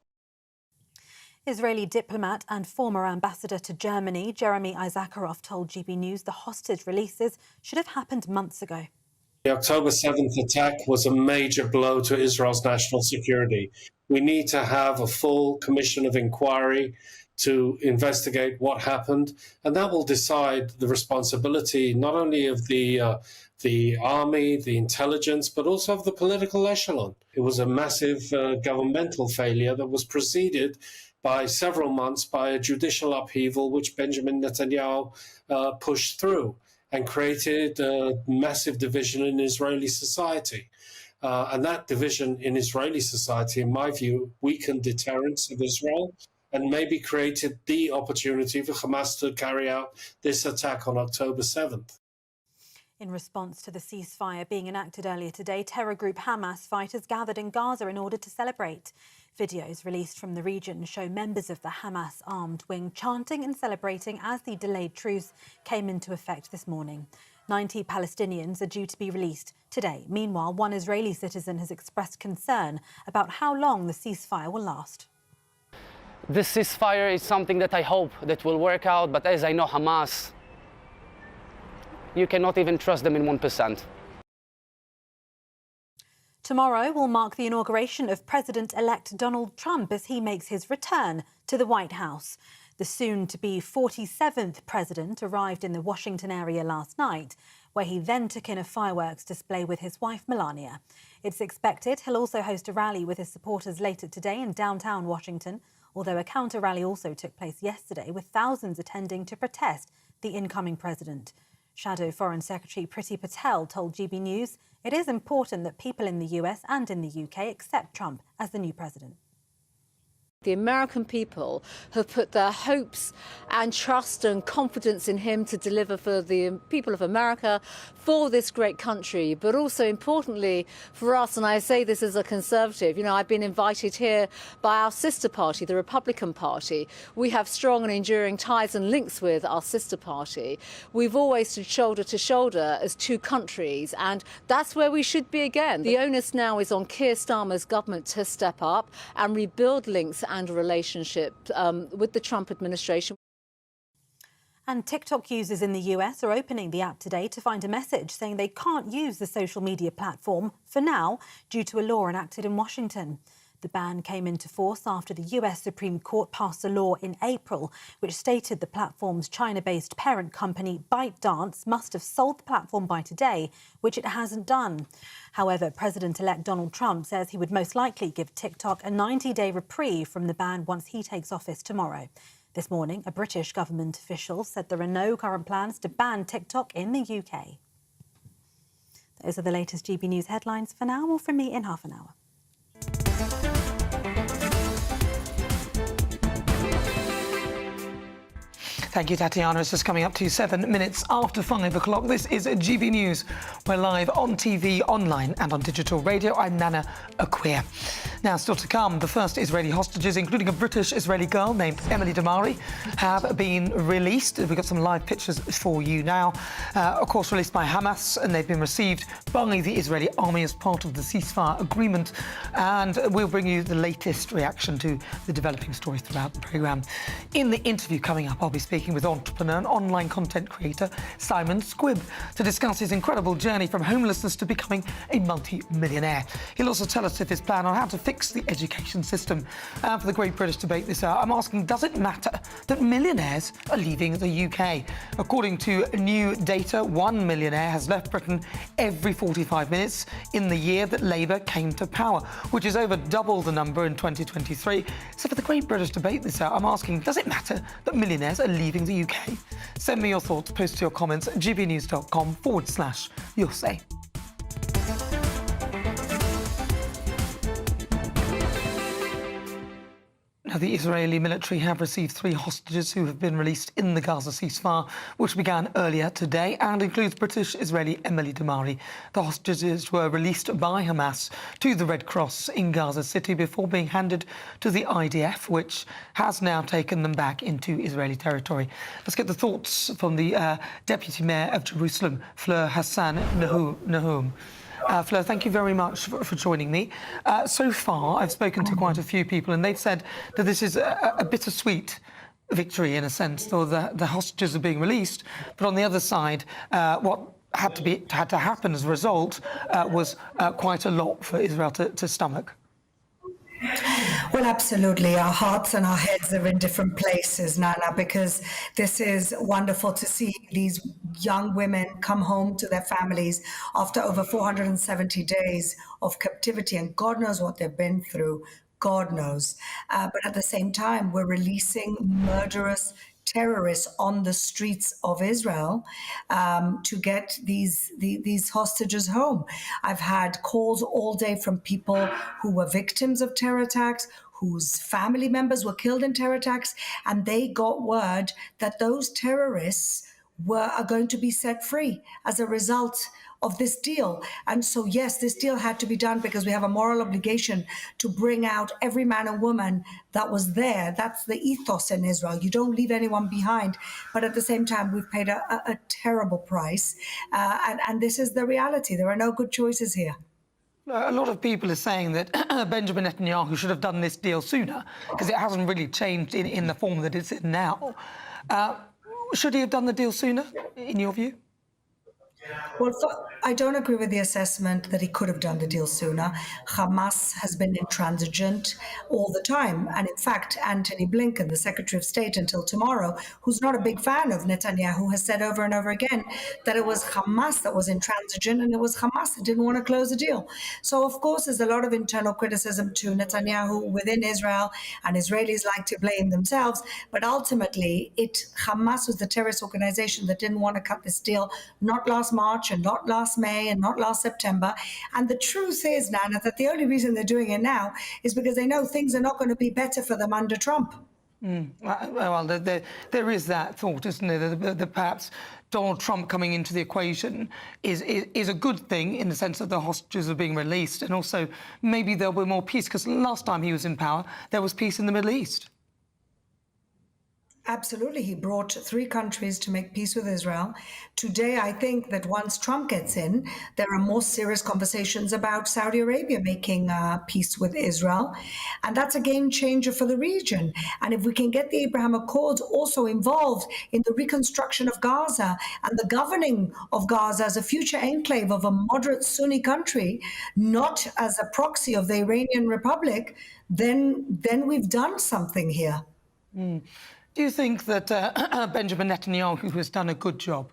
Israeli diplomat and former ambassador to Germany, Jeremy Isakharov, told GB News the hostage releases should have happened months ago. The October 7th attack was a major blow to Israel's national security. We need to have a full commission of inquiry to investigate what happened, and that will decide the responsibility not only of the army, the intelligence, but also of the political echelon. It was a massive governmental failure that was preceded by several months by a judicial upheaval which Benjamin Netanyahu pushed through and created a massive division in Israeli society. And that division in Israeli society, in my view, weakened deterrence of Israel and maybe created the opportunity for Hamas to carry out this attack on October 7th. In response to the ceasefire being enacted earlier today, terror group Hamas fighters gathered in Gaza in order to celebrate. Videos released from the region show members of the Hamas armed wing chanting and celebrating as the delayed truce came into effect this morning. 90 Palestinians are due to be released today. Meanwhile, one Israeli citizen has expressed concern about how long the ceasefire will last. This ceasefire is something that I hope that will work out, but as I know Hamas, you cannot even trust them in 1%. Tomorrow will mark the inauguration of President-elect Donald Trump as he makes his return to the White House. The soon-to-be 47th president arrived in the Washington area last night, where he then took in a fireworks display with his wife Melania. It's expected he'll also host a rally with his supporters later today in downtown Washington, although a counter-rally also took place yesterday with thousands attending to protest the incoming president. Shadow Foreign Secretary Priti Patel told GB News it is important that people in the US and in the UK accept Trump as the new president. The American people have put their hopes and trust and confidence in him to deliver for the people of America, for this great country, but also importantly for us, and I say this as a Conservative, you know, I've been invited here by our sister party, the Republican Party. We have strong and enduring ties and links with our sister party. We've always stood shoulder to shoulder as two countries, and that's where we should be again. The onus now is on Keir Starmer's government to step up and rebuild links and a relationship with the Trump administration. And TikTok users in the US are opening the app today to find a message saying they can't use the social media platform for now due to a law enacted in Washington. The ban came into force after the US Supreme Court passed a law in April which stated the platform's China-based parent company ByteDance must have sold the platform by today, which it hasn't done. However, President-elect Donald Trump says he would most likely give TikTok a 90-day reprieve from the ban once he takes office tomorrow. This morning, a British government official said there are no current plans to ban TikTok in the UK. Those are the latest GB News headlines. For now, more from me in half an hour. Thank you, Tatiana. It's just coming up to 7 minutes after 5 o'clock. This is GB News. We're live on TV, online and on digital radio. I'm Nana Akua. Now, still to come, the first Israeli hostages, including a British-Israeli girl named Emily Damari, have been released. We've got some live pictures for you now. Of course, released by Hamas, and they've been received by the Israeli army as part of the ceasefire agreement. And we'll bring you the latest reaction to the developing stories throughout the programme. In the interview coming up, I'll be speaking with entrepreneur and online content creator Simon Squib to discuss his incredible journey from homelessness to becoming a multi-millionaire. He'll also tell us his plan on how to fix the education system. And for the Great British Debate this hour, I'm asking, does it matter that millionaires are leaving the UK? According to new data, one millionaire has left Britain every 45 minutes in the year that Labour came to power, which is over double the number in 2023. So for the Great British Debate this hour, I'm asking, does it matter that millionaires are leaving the UK? Send me your thoughts, post your comments at gbnews.com/your say. Now, the Israeli military have received 3 hostages who have been released in the Gaza ceasefire, which began earlier today and includes British-Israeli Emily Damari. The hostages were released by Hamas to the Red Cross in Gaza City before being handed to the IDF, which has now taken them back into Israeli territory. Let's get the thoughts from the Deputy Mayor of Jerusalem, Fleur Hassan Nahum. Fleur, thank you very much for joining me. So far, I've spoken to quite a few people, and they've said that this is a bittersweet victory, in a sense, though the hostages are being released. But on the other side, what had to happen as a result was quite a lot for Israel to stomach. Well, absolutely. Our hearts and our heads are in different places, Nana, because this is wonderful to see these young women come home to their families after over 470 days of captivity, and God knows what they've been through. God knows. But at the same time, we're releasing murderous terrorists on the streets of Israel to get these hostages home. I've had calls all day from people who were victims of terror attacks, whose family members were killed in terror attacks, and they got word that those terrorists are going to be set free as a result of this deal. And so, yes, this deal had to be done because we have a moral obligation to bring out every man and woman that was there. That's the ethos in Israel. You don't leave anyone behind. But at the same time, we've paid a terrible price. And this is the reality. There are no good choices here. A lot of people are saying that Benjamin Netanyahu should have done this deal sooner because it hasn't really changed in the form that it's in now. Should he have done the deal sooner, in your view? Well, I don't agree with the assessment that he could have done the deal sooner. Hamas has been intransigent all the time. And in fact, Antony Blinken, the Secretary of State until tomorrow, who's not a big fan of Netanyahu, has said over and over again that it was Hamas that was intransigent and it was Hamas that didn't want to close the deal. So, of course, there's a lot of internal criticism to Netanyahu within Israel, and Israelis like to blame themselves. But ultimately, Hamas was the terrorist organization that didn't want to cut this deal, not last March and not last May and not last September. And the truth is, Nana, that the only reason they're doing it now is because they know things are not going to be better for them under Trump. Well, there is that thought, isn't there, that perhaps Donald Trump coming into the equation is a good thing in the sense that the hostages are being released, and also maybe there'll be more peace, because last time he was in power, there was peace in the Middle East. Absolutely. He brought 3 countries to make peace with Israel. Today, I think that once Trump gets in, there are more serious conversations about Saudi Arabia making peace with Israel. And that's a game changer for the region. And if we can get the Abraham Accords also involved in the reconstruction of Gaza and the governing of Gaza as a future enclave of a moderate Sunni country, not as a proxy of the Iranian Republic, then we've done something here. Do you think that Benjamin Netanyahu has done a good job?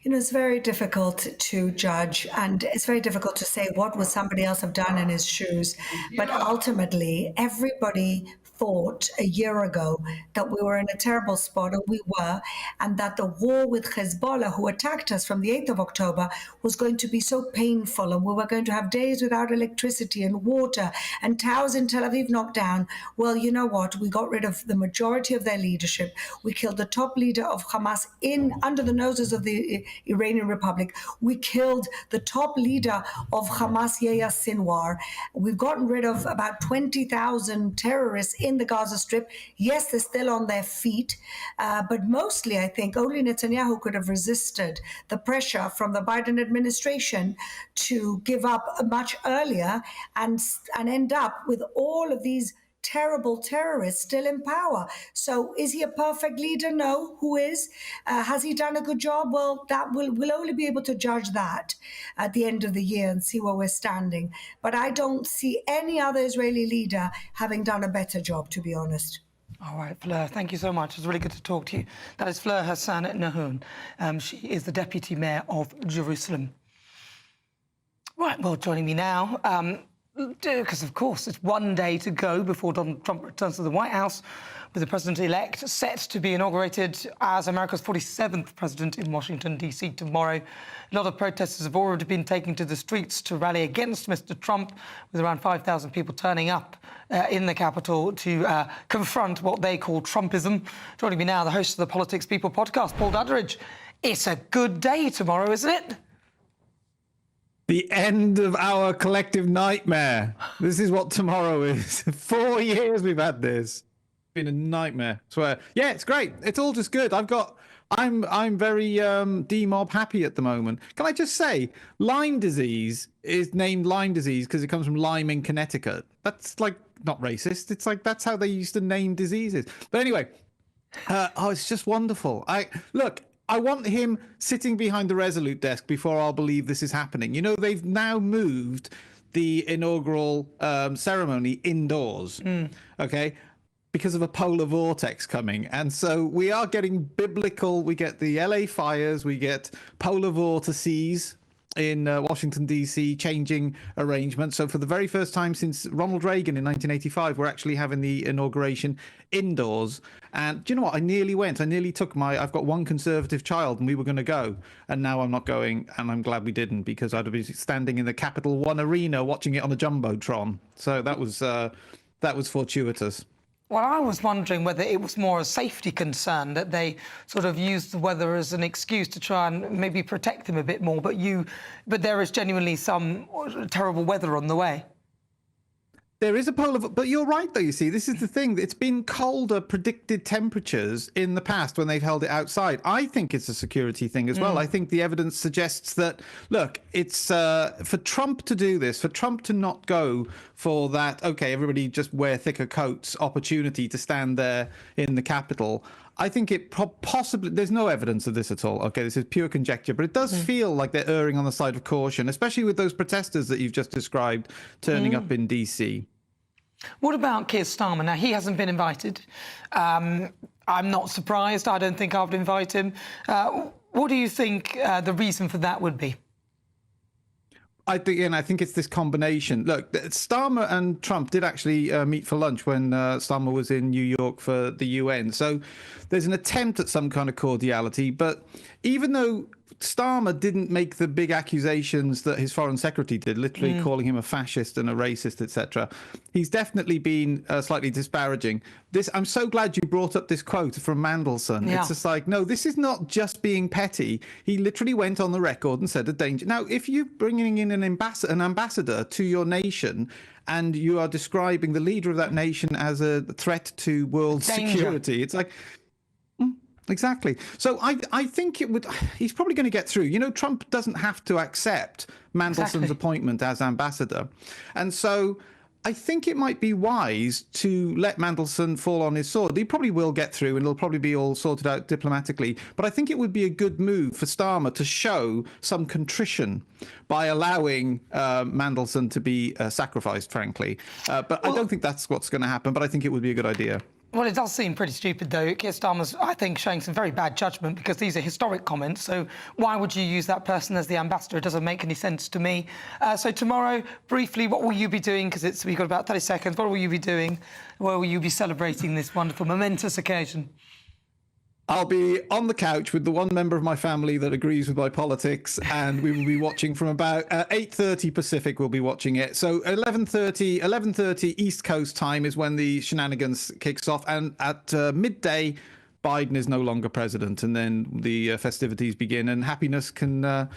You know, it's very difficult to judge, and it's very difficult to say what would somebody else have done in his shoes. But ultimately, everybody thought a year ago that we were in a terrible spot, and we were, and that the war with Hezbollah, who attacked us from the 8th of October, was going to be so painful, and we were going to have days without electricity and water, and towers in Tel Aviv knocked down. Well, you know what? We got rid of the majority of their leadership. We killed the top leader of Hamas under the noses of the Iranian Republic. We killed the top leader of Hamas, Yahya Sinwar. We've gotten rid of about 20,000 terrorists in the Gaza Strip. Yes, they're still on their feet, but mostly I think only Netanyahu could have resisted the pressure from the Biden administration to give up much earlier and end up with all of these terrible terrorists still in power. So is he a perfect leader? No. Who is? Has he done a good job? Well, we'll only be able to judge that at the end of the year and see where we're standing. But I don't see any other Israeli leader having done a better job, to be honest. All right, Fleur, thank you so much. It's really good to talk to you. That is Fleur Hassan Nahum. She is the Deputy Mayor of Jerusalem. Right, well, joining me now, because, of course, it's one day to go before Donald Trump returns to the White House, with the president-elect set to be inaugurated as America's 47th president in Washington, D.C. tomorrow. A lot of protesters have already been taken to the streets to rally against Mr. Trump, with around 5,000 people turning up in the Capitol to confront what they call Trumpism. Joining me now, the host of the Politics People podcast, Paul Dudridge. It's a good day tomorrow, isn't it? The end of our collective nightmare. This is what tomorrow is. 4 years we've had this. Been a nightmare. Swear. Yeah, it's great. It's all just good. I'm very demob happy at the moment. Can I just say, Lyme disease is named Lyme disease because it comes from Lyme in Connecticut. That's like not racist. It's like that's how they used to name diseases. But anyway, it's just wonderful. I want him sitting behind the Resolute desk before I'll believe this is happening. You know, they've now moved the inaugural ceremony indoors. Okay. Because of a polar vortex coming. And so we are getting biblical. We get the LA fires, we get polar vortices in Washington, D.C., changing arrangements. So for the very first time since Ronald Reagan in 1985, we're actually having the inauguration indoors. And do you know what? I nearly went. I nearly took I've got one conservative child and we were going to go. And now I'm not going. And I'm glad we didn't, because I'd have been standing in the Capital One Arena watching it on a Jumbotron. So that was fortuitous. Well, I was wondering whether it was more a safety concern that they sort of used the weather as an excuse to try and maybe protect him a bit more. But there is genuinely some terrible weather on the way. There is a but you're right, though, you see. This is the thing. It's been colder predicted temperatures in the past when they've held it outside. I think it's a security thing as well. I think the evidence suggests that, look, it's for Trump to do this, for Trump to not go for that, OK, everybody just wear thicker coats opportunity to stand there in the Capitol. I think it possibly, there's no evidence of this at all. OK, this is pure conjecture, but it does feel like they're erring on the side of caution, especially with those protesters that you've just described turning up in D.C. What about Keir Starmer? Now, he hasn't been invited. I'm not surprised. I don't think I would invite him. What do you think the reason for that would be? I think it's this combination. Look, Starmer and Trump did actually meet for lunch when Starmer was in New York for the UN. So there's an attempt at some kind of cordiality. But even though Starmer didn't make the big accusations that his foreign secretary did, literally calling him a fascist and a racist, etc., he's definitely been slightly disparaging. I'm so glad you brought up this quote from Mandelson. Yeah. It's just like, no, this is not just being petty. He literally went on the record and said a danger. Now, if you're bringing in an ambassador to your nation and you are describing the leader of that nation as a threat to world security, it's like... Exactly. So I think he's probably going to get through. You know, Trump doesn't have to accept Mandelson's appointment as ambassador. And so I think it might be wise to let Mandelson fall on his sword. He probably will get through and it'll probably be all sorted out diplomatically. But I think it would be a good move for Starmer to show some contrition by allowing Mandelson to be sacrificed, frankly. But I don't think that's what's going to happen. But I think it would be a good idea. Well, it does seem pretty stupid, though. Keir Starmer's, I think, showing some very bad judgment because these are historic comments. So why would you use that person as the ambassador? It doesn't make any sense to me. So tomorrow, briefly, what will you be doing? Because we've got about 30 seconds. What will you be doing? Where will you be celebrating this wonderful, momentous occasion? I'll be on the couch with the one member of my family that agrees with my politics, and we will be watching from about 8:30 Pacific. We'll be watching it. So 11:30 East Coast time is when the shenanigans kicks off, and at midday, Biden is no longer president, and then the festivities begin, and happiness can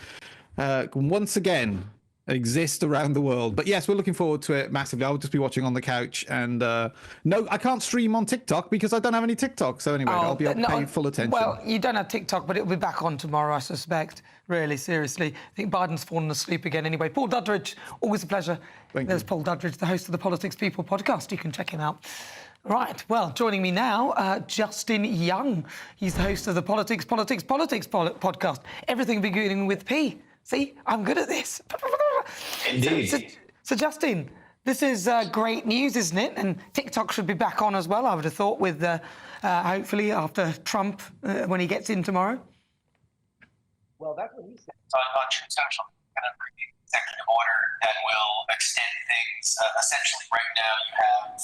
once again exist around the world. But yes, we're looking forward to it massively. I'll just be watching on the couch, and no, I can't stream on TikTok because I don't have any TikTok. So anyway, I'll be paying full attention. Well, you don't have TikTok, but it'll be back on tomorrow, I suspect. Really, seriously. I think Biden's fallen asleep again anyway. Paul Dudridge, always a pleasure. There's Paul Dudridge, the host of the Politics People podcast. You can check him out. Right, well, joining me now, Justin Young. He's the host of the Politics podcast. Everything beginning with P. See, I'm good at this. Indeed. So Justin, this is great news, isn't it? And TikTok should be back on as well, I would have thought, with hopefully after Trump, when he gets in tomorrow. Well, that's what he said. On international kind of executive order that will extend things things. Essentially, right now you have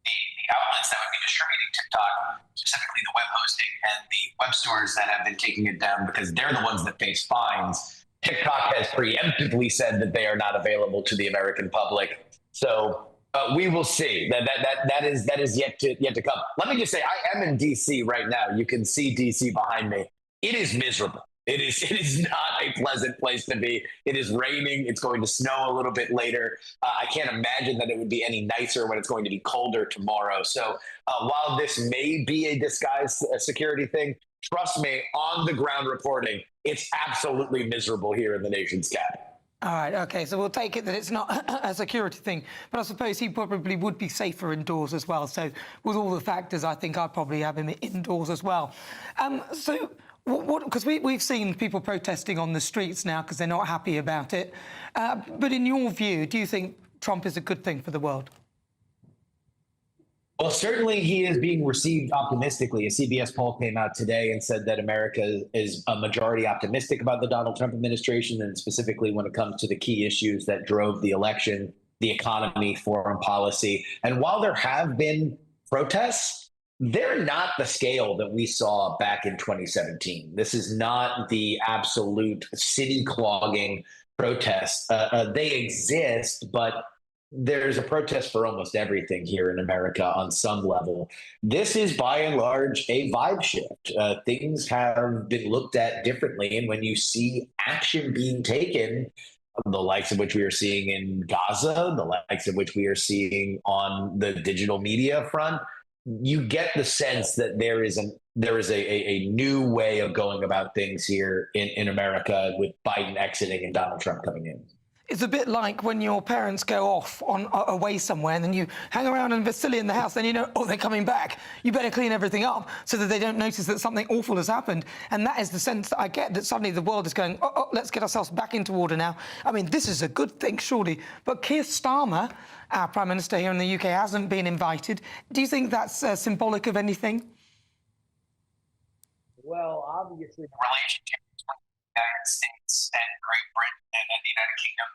the outlets that would be distributing TikTok, specifically the web hosting and the web stores that have been taking it down because they're the ones that face fines. TikTok has preemptively said that they are not available to the American public. So we will see. That is yet to come. Let me just say, I am in DC right now. You can see DC behind me. It is miserable. It is not a pleasant place to be. It is raining. It's going to snow a little bit later. I can't imagine that it would be any nicer when it's going to be colder tomorrow. So while this may be a disguised security thing, trust me, on the ground reporting, it's absolutely miserable here in the nation's capital. All right, okay, so we'll take it that it's not a security thing, but I suppose he probably would be safer indoors as well. So with all the factors, I think I'd probably have him indoors as well. So because we've seen people protesting on the streets now because they're not happy about it. But in your view, do you think Trump is a good thing for the world? Well, certainly he is being received optimistically. A CBS poll came out today and said that America is a majority optimistic about the Donald Trump administration, and specifically when it comes to the key issues that drove the election, the economy, foreign policy. And while there have been protests, they're not the scale that we saw back in 2017. This is not the absolute city clogging protests. They exist, but there's a protest for almost everything here in America on some level. This is by and large a vibe shift. Things have been looked at differently. And when you see action being taken, the likes of which we are seeing in Gaza, the likes of which we are seeing on the digital media front, you get the sense that there is a new way of going about things here in America with Biden exiting and Donald Trump coming in. It's a bit like when your parents go off away somewhere and then you hang around and they're still in the house, then you know, oh, they're coming back. You better clean everything up so that they don't notice that something awful has happened. And that is the sense that I get, that suddenly the world is going, oh, let's get ourselves back into order now. I mean, this is a good thing, surely. But Keir Starmer, our Prime Minister here in the UK, hasn't been invited. Do you think that's symbolic of anything? Well, obviously, the relationship between the United States and Great Britain and the United Kingdom,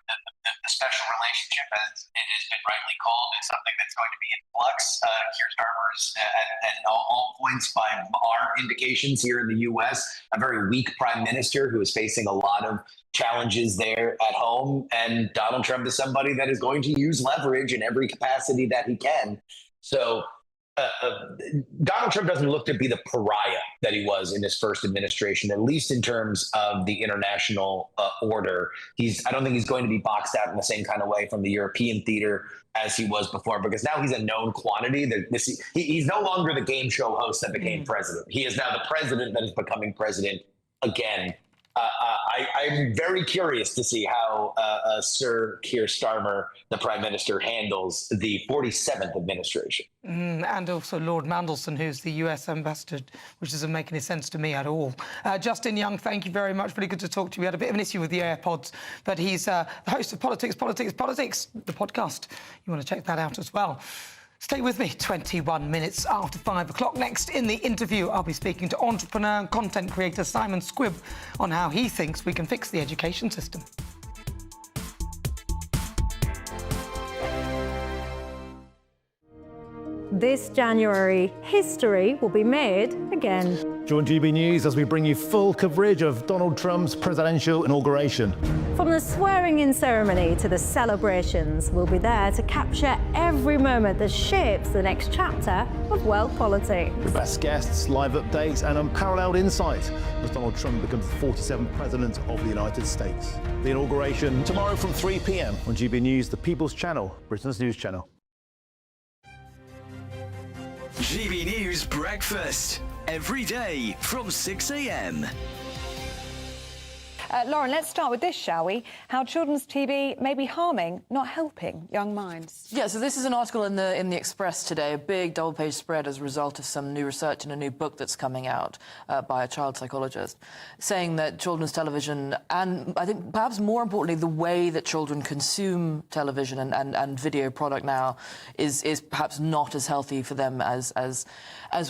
the special relationship, as it has been rightly called, is something that's going to be in flux. Keir Starmer's, at all points by our indications here in the U.S., a very weak prime minister who is facing a lot of challenges there at home. And Donald Trump is somebody that is going to use leverage in every capacity that he can. So Donald Trump doesn't look to be the pariah that he was in his first administration, at least in terms of the international order. I don't think he's going to be boxed out in the same kind of way from the European theater as he was before, because now he's a known quantity. He's no longer the game show host that became president. He is now the president that is becoming president again. I'm very curious to see how Sir Keir Starmer, the Prime Minister, handles the 47th administration. And also Lord Mandelson, who's the US ambassador, which doesn't make any sense to me at all. Justin Young, thank you very much. Really good to talk to you. We had a bit of an issue with the AirPods, but he's the host of Politics, the podcast. You want to check that out as well. Stay with me, 21 minutes after 5 o'clock. Next, in the interview, I'll be speaking to entrepreneur and content creator Simon Squib on how he thinks we can fix the education system. This January, history will be made again. Join GB News as we bring you full coverage of Donald Trump's presidential inauguration. From the swearing-in ceremony to the celebrations, we'll be there to capture every moment that shapes the next chapter of world politics. The best guests, live updates and unparalleled insight as Donald Trump becomes the 47th President of the United States. The inauguration tomorrow from 3 p.m. on GB News, the People's Channel, Britain's news channel. GB News Breakfast, every day from 6 a.m. Lauren, let's start with this, shall we? How children's TV may be harming, not helping young minds. Yeah, so this is an article in the Express today, a big double-page spread as a result of some new research in a new book that's coming out by a child psychologist, saying that children's television, and I think perhaps more importantly, the way that children consume television and video product now is perhaps not as healthy for them as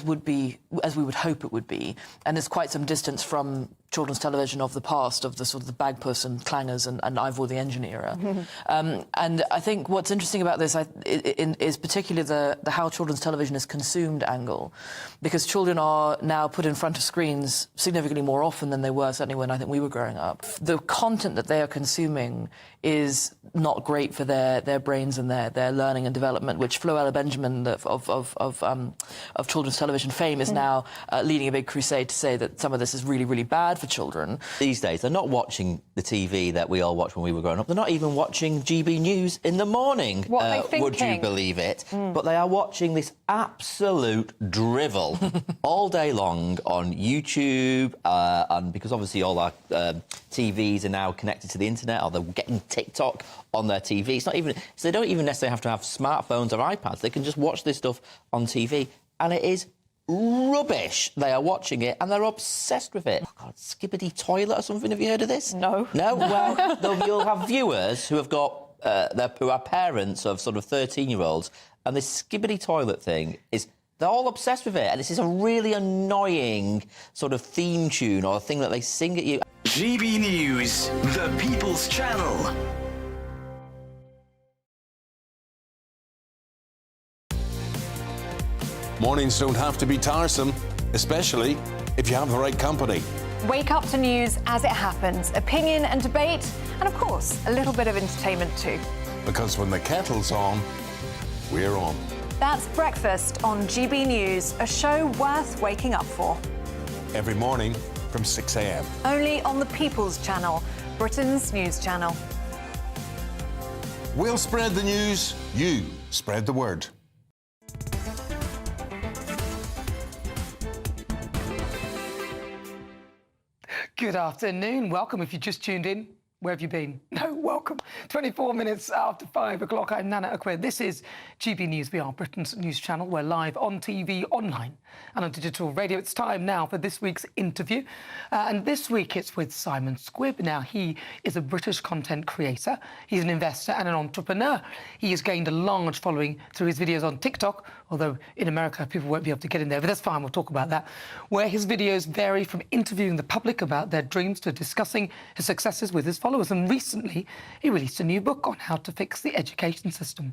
we would hope it would be. And there's quite some distance from children's television of the past, of the sort of the Bagpuss and Clangers and Ivor the Engine era. And I think what's interesting about this is particularly the how children's television is consumed angle, because children are now put in front of screens significantly more often than they were, certainly when I think we were growing up. The content that they are consuming is not great for their brains and their learning and development, which Floella Benjamin of children's television fame is now leading a big crusade to say that some of this is really, really bad for children. These days, they're not watching the TV that we all watched when we were growing up. They're not even watching GB News in the morning. What are they thinking? Would you believe it? But they are watching this absolute drivel all day long on YouTube, and because obviously all our TVs are now connected to the internet, or they're getting TikTok on their TV. It's not even, so they don't even necessarily have to have smartphones or iPads. They can just watch this stuff on TV, and it is rubbish. They are watching it and they're obsessed with it. Oh God, Skibbity Toilet or something. Have you heard of this? No. No? Well, you'll have viewers who have got who are parents of sort of 13-year-olds, and this Skibbity Toilet thing is, they're all obsessed with it, and this is a really annoying sort of theme tune or thing that they sing at you. GB News, the People's Channel. Mornings don't have to be tiresome, especially if you have the right company. Wake up to news as it happens, opinion and debate, and of course, a little bit of entertainment too. Because when the kettle's on, we're on. That's Breakfast on GB News, a show worth waking up for. Every morning from 6 a.m. Only on the People's Channel, Britain's news channel. We'll spread the news, you spread the word. Good afternoon. Welcome if you just tuned in. Where have you been? No, welcome. 24 minutes after 5 o'clock. I'm Nana Akua. This is GB News. We are Britain's news channel. We're live on TV, online and on digital radio. It's time now for this week's interview. And this week it's with Simon Squib. Now, he is a British content creator. He's an investor and an entrepreneur. He has gained a large following through his videos on TikTok, although in America people won't be able to get in there, but that's fine, we'll talk about that, where his videos vary from interviewing the public about their dreams to discussing his successes with his followers. And recently, he released a new book on how to fix the education system.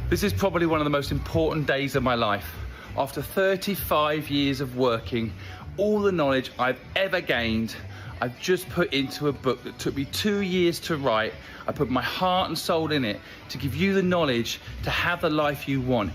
This is probably one of the most important days of my life. After 35 years of working, all the knowledge I've ever gained, I've just put into a book that took me 2 years to write. I put my heart and soul in it to give you the knowledge to have the life you want.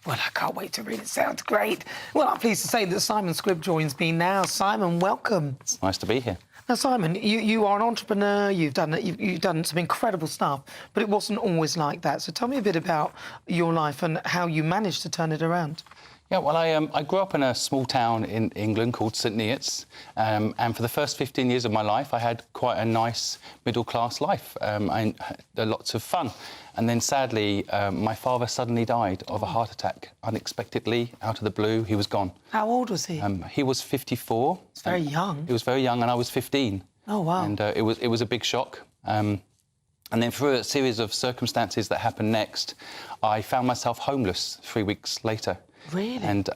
Well, I can't wait to read it. Sounds great. Well, I'm pleased to say that Simon Squib joins me now. Simon, welcome. It's nice to be here. Now, Simon, you are an entrepreneur. You've done some incredible stuff, but it wasn't always like that. So tell me a bit about your life and how you managed to turn it around. Yeah, well, I grew up in a small town in England called St Neots, and for the first 15 years of my life, I had quite a nice middle-class life. I had lots of fun. And then, sadly, my father suddenly died of a heart attack, unexpectedly, out of the blue. He was gone. How old was he? He was 54. It's very young. He was very young, and I was 15. Oh, wow. And it was a big shock. And then through a series of circumstances that happened next, I found myself homeless 3 weeks later. Really? And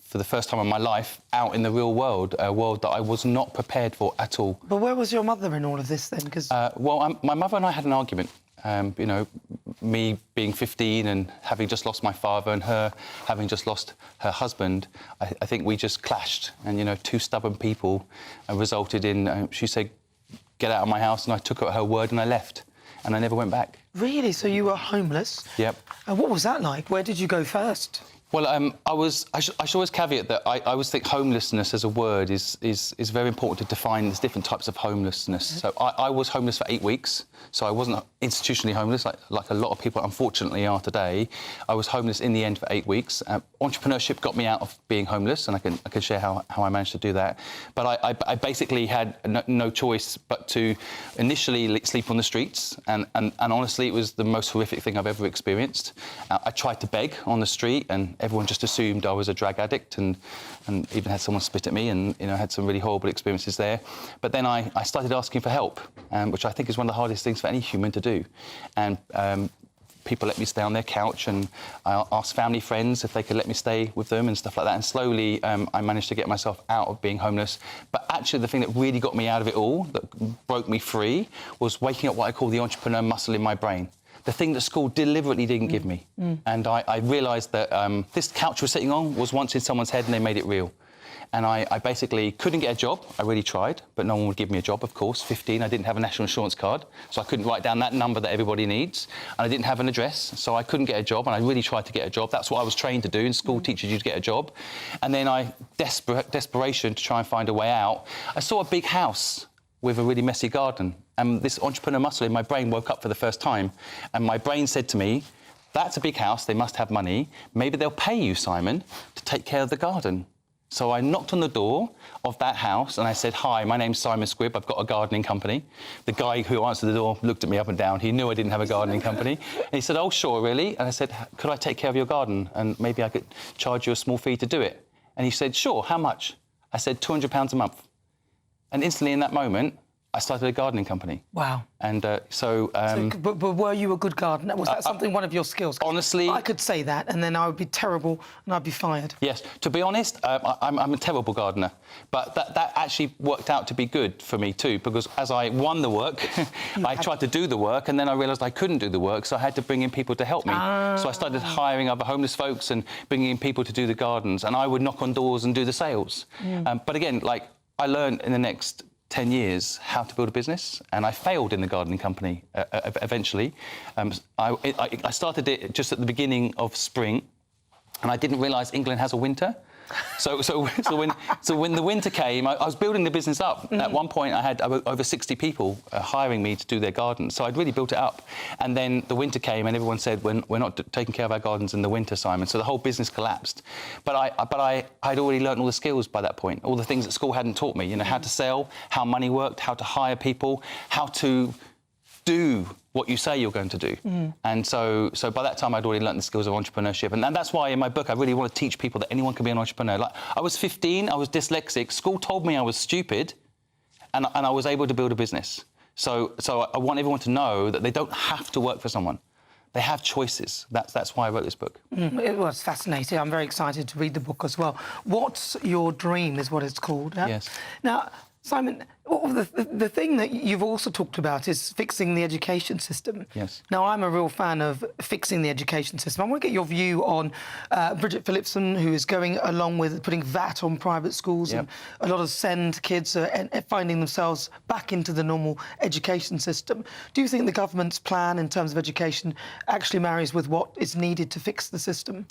for the first time in my life, out in the real world, a world that I was not prepared for at all. But where was your mother in all of this, then? Because my mother and I had an argument. You know, me being 15 and having just lost my father and her having just lost her husband, I think we just clashed. And, you know, two stubborn people resulted in... she said, get out of my house, and I took her at her word and I left. And I never went back. Really? So you were homeless? Yep. And what was that like? Where did you go first? Well, I should always caveat that I always think homelessness as a word is very important to define. There's different types of homelessness. So I was homeless for 8 weeks. So I wasn't institutionally homeless like a lot of people unfortunately are today. I was homeless in the end for 8 weeks. Entrepreneurship got me out of being homeless, and I can share how I managed to do that. But I basically had no choice but to initially sleep on the streets, and honestly, it was the most horrific thing I've ever experienced. I tried to beg on the street, and everyone just assumed I was a drug addict, and even had someone spit at me, and had some really horrible experiences there. But then I started asking for help, which I think is one of the hardest things for any human to do. And people let me stay on their couch, and I asked family friends if they could let me stay with them and stuff like that. And slowly, I managed to get myself out of being homeless. But actually, the thing that really got me out of it all, that broke me free, was waking up what I call the entrepreneur muscle in my brain. The thing that school deliberately didn't give me. And I realised that this couch we're sitting on was once in someone's head and they made it real. And I basically couldn't get a job. I really tried, but no one would give me a job, of course. 15, I didn't have a national insurance card, so I couldn't write down that number that everybody needs. And I didn't have an address, so I couldn't get a job, and I really tried to get a job. That's what I was trained to do. In school, teaches you to get a job. And then desperation to try and find a way out, I saw a big house with a really messy garden. And this entrepreneur muscle in my brain woke up for the first time. And my brain said to me, that's a big house, they must have money. Maybe they'll pay you, Simon, to take care of the garden. So I knocked on the door of that house and I said, hi, my name's Simon Squib, I've got a gardening company. The guy who answered the door looked at me up and down. He knew I didn't have a gardening company. And he said, oh, sure, really? And I said, could I take care of your garden? And maybe I could charge you a small fee to do it. And he said, sure, how much? I said, £200 a month. And instantly in that moment, I started a gardening company. Wow. And but were you a good gardener? Was that something, one of your skills? Honestly... I could say that, and then I would be terrible, and I'd be fired. Yes. To be honest, I'm a terrible gardener. But that actually worked out to be good for me, too, because as I won the work, I tried to do the work, and then I realised I couldn't do the work, so I had to bring in people to help me. So I started hiring other homeless folks and bringing in people to do the gardens, and I would knock on doors and do the sales. But again, like, I learned in the next 10 years how to build a business, and I failed in the gardening company eventually. I started it just at the beginning of spring, and I didn't realise England has a winter. So when the winter came, I was building the business up. At one point, I had over 60 people hiring me to do their gardens. So I'd really built it up. And then the winter came, and everyone said, we're not taking care of our gardens in the winter, Simon. So the whole business collapsed. But I'd already learned all the skills by that point, all the things that school hadn't taught me. You know, how to sell, how money worked, how to hire people, how to do what you say you're going to do. And so by that time, I'd already learned the skills of entrepreneurship. And that's why in my book, I really want to teach people that anyone can be an entrepreneur. Like, I was 15, I was dyslexic, school told me I was stupid, and I was able to build a business. So I want everyone to know that they don't have to work for someone. They have choices. That's why I wrote this book. It was fascinating. I'm very excited to read the book as well. What's Your Dream is what it's called. Huh? Yes. Now, Simon, the thing that you've also talked about is fixing the education system. Yes. Now, I'm a real fan of fixing the education system. I want to get your view on Bridget Phillipson, who is going along with putting VAT on private schools, and a lot of SEND kids are finding themselves back into the normal education system. Do you think the government's plan in terms of education actually marries with what is needed to fix the system?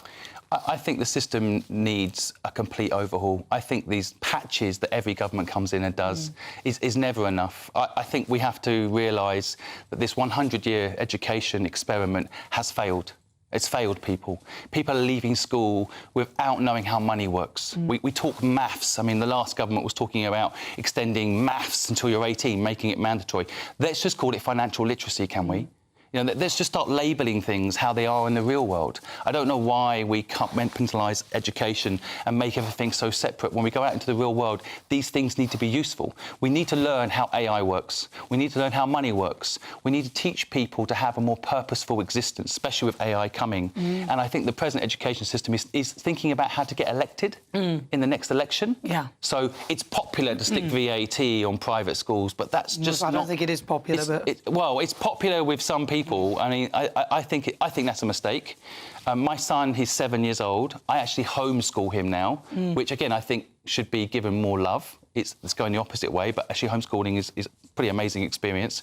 I think the system needs a complete overhaul. I think these patches that every government comes in and does is never enough. I think we have to realise that this 100-year education experiment has failed. It's failed people. People are leaving school without knowing how money works. We talk maths. I mean, the last government was talking about extending maths until you're 18, making it mandatory. Let's just call it financial literacy, can we? You know, let's just start labelling things how they are in the real world. I don't know why we compartmentalise education and make everything so separate. When we go out into the real world, these things need to be useful. We need to learn how AI works. We need to learn how money works. We need to teach people to have a more purposeful existence, especially with AI coming. And I think the present education system is thinking about how to get elected in the next election. Yeah. So it's popular to stick VAT on private schools, but that's just I don't think it is popular. Well, it's popular with some people. I mean, I think that's a mistake. My son, he's 7 years old. I actually homeschool him now, which, again, I think should be given more love. It's going the opposite way, but actually homeschooling is a pretty amazing experience.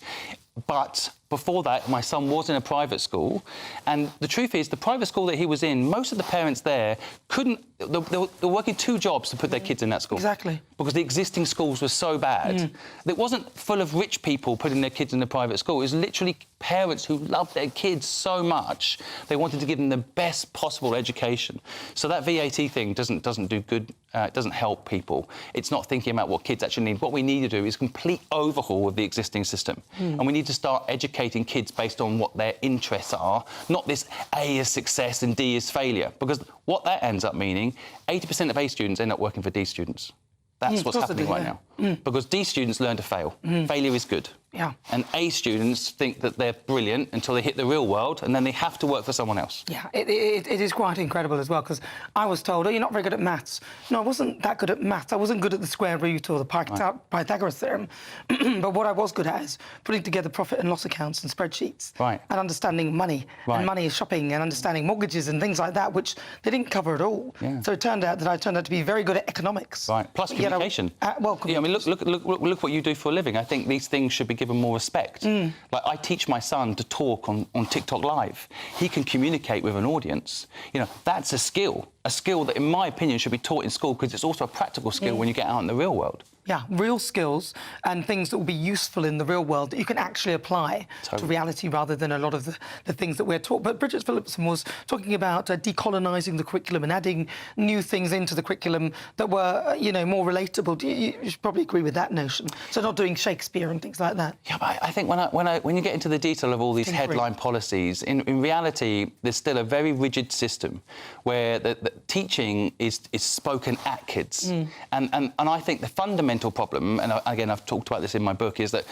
But before that, my son was in a private school, and the truth is, the private school that he was in, most of the parents there couldn't... They were working 2 jobs to put their kids in that school. Exactly. Because the existing schools were so bad. It wasn't full of rich people putting their kids in the private school. It was literally parents who loved their kids so much, they wanted to give them the best possible education. So that VAT thing doesn't do good, it doesn't help people. It's not thinking about what kids actually need. What we need to do is complete overhaul of the existing system. And we need to start educating kids based on what their interests are, not this A is success and D is failure. Because what that ends up meaning, 80% of A students end up working for D students. That's what's happening right now. because D students learn to fail. Failure is good. Yeah. And A students think that they're brilliant until they hit the real world, and then they have to work for someone else. Yeah, it is quite incredible as well, because I was told, oh, you're not very good at maths. No, I wasn't that good at maths. I wasn't good at the square root or the Pythagoras theorem. But what I was good at is putting together profit and loss accounts and spreadsheets. Right. And understanding money, and money shopping, and understanding mortgages and things like that, which they didn't cover at all. Yeah. So it turned out that I turned out to be very good at economics. Right. Plus communication. Yeah, I mean, look what you do for a living. I think these things should be given more respect. Like, I teach my son to talk on TikTok Live. He can communicate with an audience. You know, that's a skill that, in my opinion, should be taught in school, because it's also a practical skill when you get out in the real world. Yeah, real skills and things that will be useful in the real world that you can actually apply to reality, rather than a lot of the things that we're taught. But Bridget Phillipson was talking about decolonising the curriculum and adding new things into the curriculum that were, you know, more relatable. You should probably agree with that notion. So not doing Shakespeare and things like that. Yeah, but I think when you get into the detail of all these headline policies, in reality, there's still a very rigid system where the teaching is spoken at kids. And I think the fundamental problem, and again, I've talked about this in my book, is that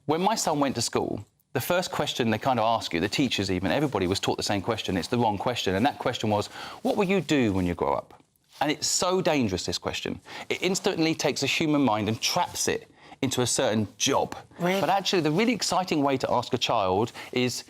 when my son went to school, the first question they kind of ask you, the teachers even, everybody was taught the same question. It's the wrong question. And that question was, what will you do when you grow up? And it's so dangerous, this question. It instantly takes a human mind and traps it into a certain job. Really? But actually, the really exciting way to ask a child is,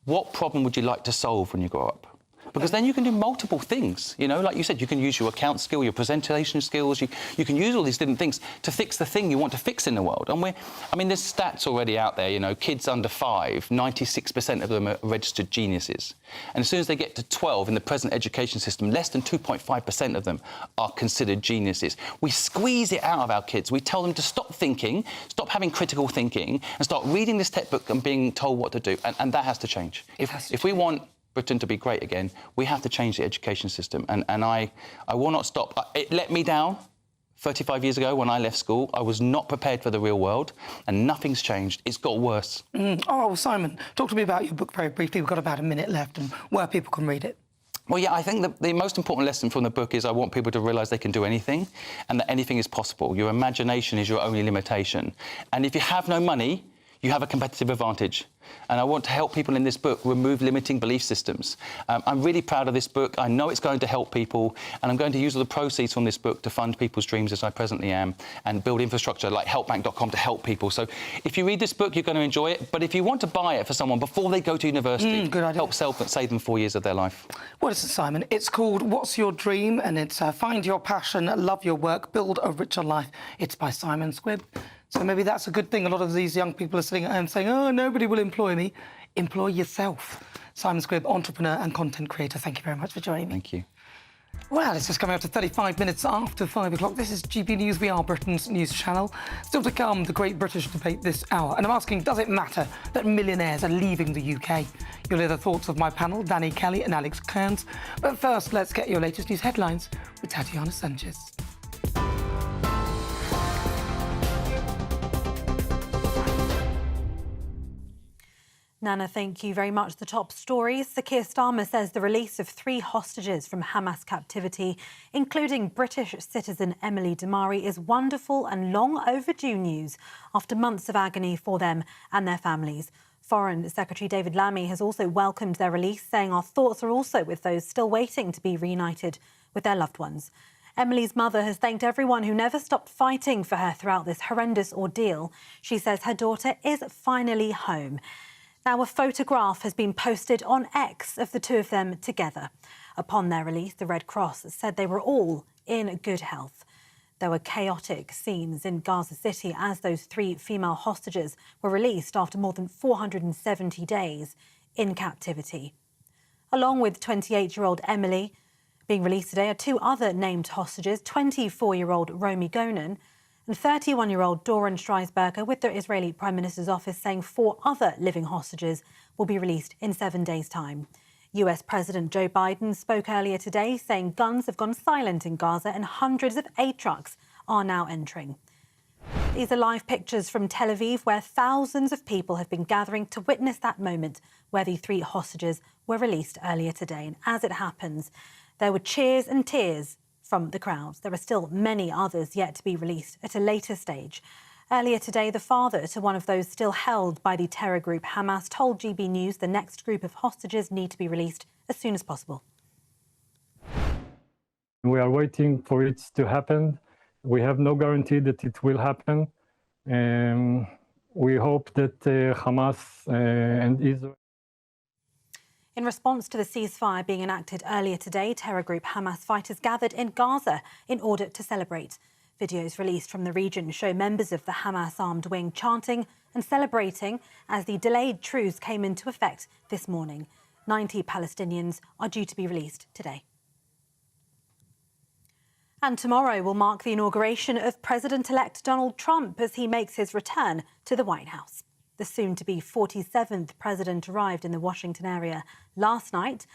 what problem would you like to solve when you grow up? Because then you can do multiple things, you know, like you said, you can use your account skill, your presentation skills, you can use all these different things to fix the thing you want to fix in the world. And I mean, there's stats already out there, you know, kids under 5, 96% of them are registered geniuses. And as soon as they get to 12 in the present education system, less than 2.5% of them are considered geniuses. We squeeze it out of our kids. We tell them to stop thinking, stop having critical thinking, and start reading this textbook and being told what to do. And that has to change. If we want Britain to be great again, we have to change the education system. And I will not stop. It let me down 35 years ago when I left school. I was not prepared for the real world, and nothing's changed. It's got worse. Oh, Simon, talk to me about your book very briefly. We've got about a minute left, and where people can read it. Well, yeah, I think the most important lesson from the book is I want people to realise they can do anything, and that anything is possible. Your imagination is your only limitation. And if you have no money, you have a competitive advantage. And I want to help people in this book remove limiting belief systems. I'm really proud of this book. I know it's going to help people, and I'm going to use all the proceeds from this book to fund people's dreams, as I presently am, and build infrastructure like helpbank.com to help people. So if you read this book, you're going to enjoy it. But if you want to buy it for someone before they go to university, help save them 4 years of their life. What is it, Simon? It's called What's Your Dream? And it's Find Your Passion, Love Your Work, Build a Richer Life. It's by Simon Squib. So maybe that's a good thing. A lot of these young people are sitting at home saying, oh, nobody will employ me. Employ yourself. Simon Squib, entrepreneur and content creator, thank you very much for joining me. Thank you. Well, it's just coming up to 35 minutes after 5 o'clock. This is GB News. We are Britain's news channel. Still to come, the Great British Debate this hour. And I'm asking, does it matter that millionaires are leaving the UK? You'll hear the thoughts of my panel, Danny Kelly and Alex Kearns. But first, let's get your latest news headlines with Tatiana Sanchez. Nana, thank you very much. The top stories. Sir Keir Starmer says the release of 3 hostages from Hamas captivity, including British citizen Emily Damari, is wonderful and long overdue news after months of agony for them and their families. Foreign Secretary David Lammy has also welcomed their release, saying our thoughts are also with those still waiting to be reunited with their loved ones. Emily's mother has thanked everyone who never stopped fighting for her throughout this horrendous ordeal. She says her daughter is finally home. Now, a photograph has been posted on X of the two of them together. Upon their release, the Red Cross said they were all in good health. There were chaotic scenes in Gaza City as those 3 female hostages were released after more than 470 days in captivity. Along with 28-year-old Emily being released today are 2 other named hostages, 24-year-old Romy Gonen and 31-year-old Doron Streisberger, with the Israeli Prime Minister's office saying 4 other living hostages will be released in 7 days' time. US President Joe Biden spoke earlier today saying guns have gone silent in Gaza and hundreds of aid trucks are now entering. These are live pictures from Tel Aviv, where thousands of people have been gathering to witness that moment where the 3 hostages were released earlier today. And as it happens, there were cheers and tears from the crowds. There are still many others yet to be released at a later stage. Earlier today, the father to one of those still held by the terror group Hamas told GB News the next group of hostages need to be released as soon as possible. We are waiting for it to happen. We have no guarantee that it will happen. We hope that Hamas and Israel... In response to the ceasefire being enacted earlier today, terror group Hamas fighters gathered in Gaza in order to celebrate. Videos released from the region show members of the Hamas armed wing chanting and celebrating as the delayed truce came into effect this morning. 90 Palestinians are due to be released today. And tomorrow will mark the inauguration of President-elect Donald Trump as he makes his return to the White House. The soon-to-be 47th president arrived in the Washington area last night,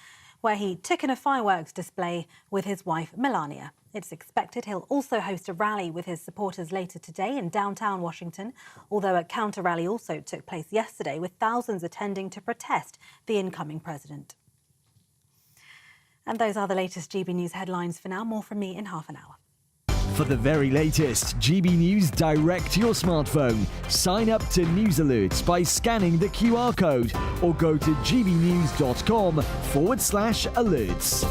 where he took in a fireworks display with his wife, Melania. It's expected he'll also host a rally with his supporters later today in downtown Washington, although a counter-rally also took place yesterday with thousands attending to protest the incoming president. And those are the latest GB News headlines for now. More from me in half an hour. For the very latest GB News direct to your smartphone, sign up to News Alerts by scanning the QR code or go to gbnews.com/alerts.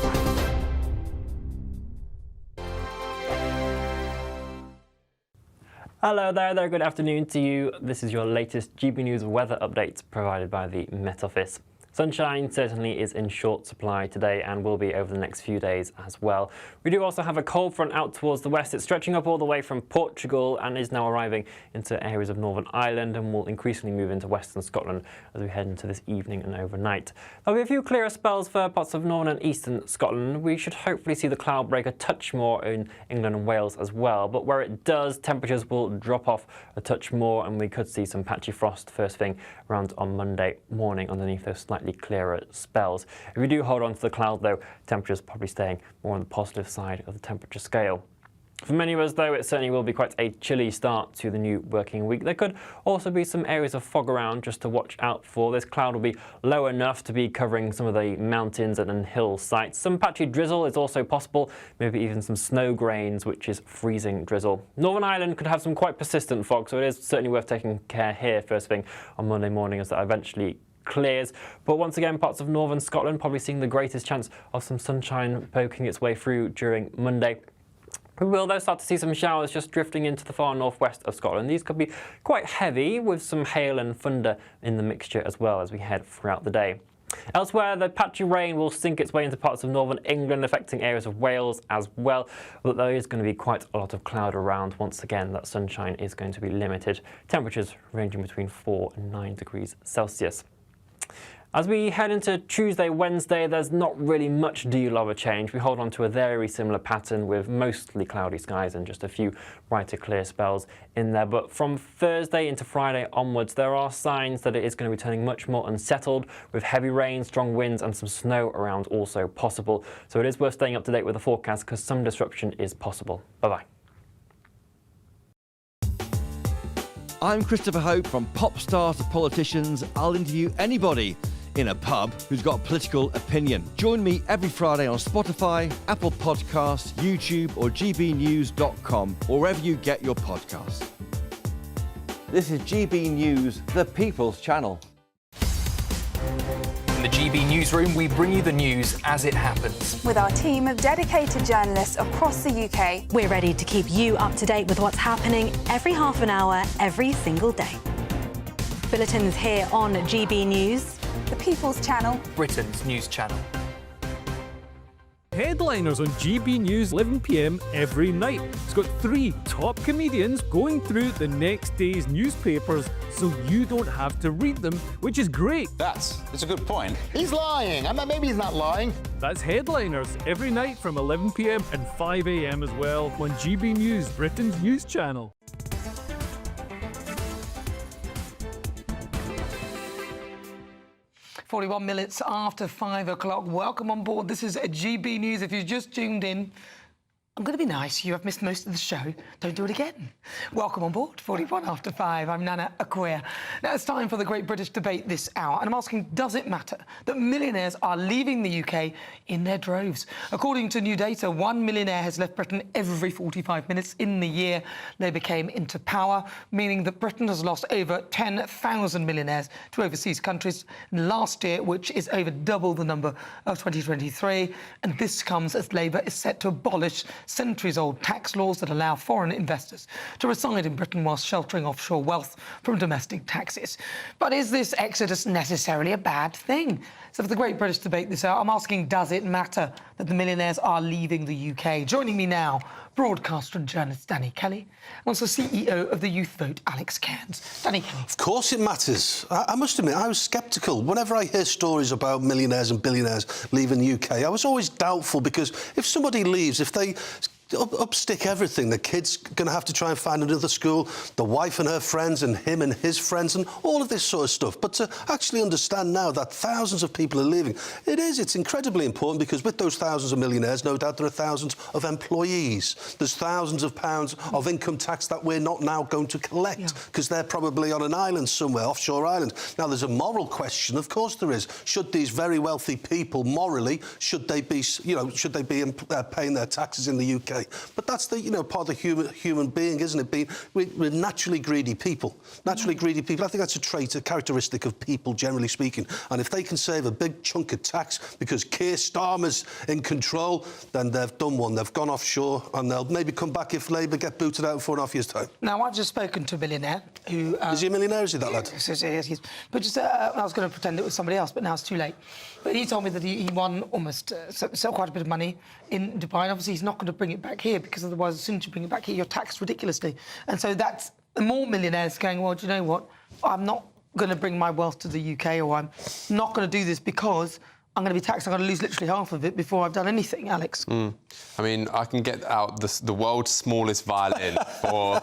Hello there, good afternoon to you. This is your latest GB News weather update provided by the Met Office. Sunshine certainly is in short supply today and will be over the next few days as well. We do also have a cold front out towards the west. It's stretching up all the way from Portugal and is now arriving into areas of Northern Ireland and will increasingly move into western Scotland as we head into this evening and overnight. There'll be a few clearer spells for parts of northern and eastern Scotland. We should hopefully see the cloud break a touch more in England and Wales as well, but where it does, temperatures will drop off a touch more and we could see some patchy frost first thing around on Monday morning underneath those slightly clearer spells. If we do hold on to the cloud though, temperatures probably staying more on the positive side of the temperature scale. For many of us though, it certainly will be quite a chilly start to the new working week. There could also be some areas of fog around just to watch out for. This cloud will be low enough to be covering some of the mountains and hill sites. Some patchy drizzle is also possible, maybe even some snow grains, which is freezing drizzle. Northern Ireland could have some quite persistent fog, so it is certainly worth taking care here first thing on Monday morning as that eventually clears. But once again, parts of northern Scotland probably seeing the greatest chance of some sunshine poking its way through during Monday. We will though start to see some showers just drifting into the far northwest of Scotland. These could be quite heavy with some hail and thunder in the mixture as well as we head throughout the day. Elsewhere, the patchy rain will sink its way into parts of northern England, affecting areas of Wales as well. But there is going to be quite a lot of cloud around. Once again, that sunshine is going to be limited. Temperatures ranging between 4 and 9 degrees Celsius. As we head into Tuesday, Wednesday, there's not really much deal of a change. We hold on to a very similar pattern with mostly cloudy skies and just a few brighter clear spells in there. But from Thursday into Friday onwards, there are signs that it is going to be turning much more unsettled with heavy rain, strong winds and some snow around also possible. So it is worth staying up to date with the forecast because some disruption is possible. Bye-bye. I'm Christopher Hope. From pop stars to politicians, I'll interview anybody in a pub who's got a political opinion. Join me every Friday on Spotify, Apple Podcasts, YouTube or gbnews.com, or wherever you get your podcasts. This is GB News, the People's Channel. In the GB Newsroom, we bring you the news as it happens. With our team of dedicated journalists across the UK, we're ready to keep you up to date with what's happening every half an hour, every single day. Bulletins here on GB News, the People's Channel, Britain's news channel. Headliners on GB News 11 p.m. every night. It's got 3 top comedians going through the next day's newspapers so you don't have to read them, which is great. That's a good point. He's lying. Maybe he's not lying. That's Headliners every night from 11 p.m. and 5 a.m. as well on GB News, Britain's news channel. 41 minutes after 5 o'clock. Welcome on board. This is GB News. If you've just tuned in, I'm going to be nice. You have missed most of the show. Don't do it again. Welcome on board, 41 after 5. I'm Nana Akua. Now, it's time for the Great British Debate this hour, and I'm asking, does it matter that millionaires are leaving the UK in their droves? According to new data, one millionaire has left Britain every 45 minutes in the year Labour came into power, meaning that Britain has lost over 10,000 millionaires to overseas countries last year, which is over double the number of 2023. And this comes as Labour is set to abolish centuries-old tax laws that allow foreign investors to reside in Britain whilst sheltering offshore wealth from domestic taxes. But is this exodus necessarily a bad thing? So for the Great British Debate this hour, I'm asking, does it matter that the millionaires are leaving the UK? Joining me now, broadcaster and journalist Danny Kelly, and also CEO of the Youth Vote, Alex Cairns. Danny Kelly. Of course it matters. I must admit, I was sceptical. Whenever I hear stories about millionaires and billionaires leaving the UK, I was always doubtful, because if somebody leaves, if they upstick everything, the kid's going to have to try and find another school, the wife and her friends, and him and his friends, and all of this sort of stuff. But to actually understand now that thousands of people are leaving, it's incredibly important, because with those thousands of millionaires, no doubt there are thousands of employees. There's thousands of pounds of income tax that we're not now going to collect, because they're probably on an island somewhere, offshore island. Now, there's a moral question, of course there is. Should these very wealthy people, morally, should they be paying their taxes in the UK? But that's the, part of the human being, isn't it? We're naturally greedy people. Naturally greedy people. I think that's a trait, a characteristic of people, generally speaking. And if they can save a big chunk of tax because Keir Starmer's in control, then they've done one. They've gone offshore, and they'll maybe come back if Labour get booted out in 4.5 years' time. Now, I've just spoken to a millionaire who... is he a millionaire, is he, that lad? Yes. But just, I was going to pretend it was somebody else, but now it's too late. But he told me that he won almost quite a bit of money in Dubai, and obviously he's not going to bring it back here, because otherwise, as soon as you bring it back here, you're taxed ridiculously. And so that's more millionaires going, well, do you know what? I'm not going to bring my wealth to the UK, or I'm not going to do this because I'm going to be taxed. I'm going to lose literally half of it before I've done anything, Alex. I mean, I can get out the world's smallest violin for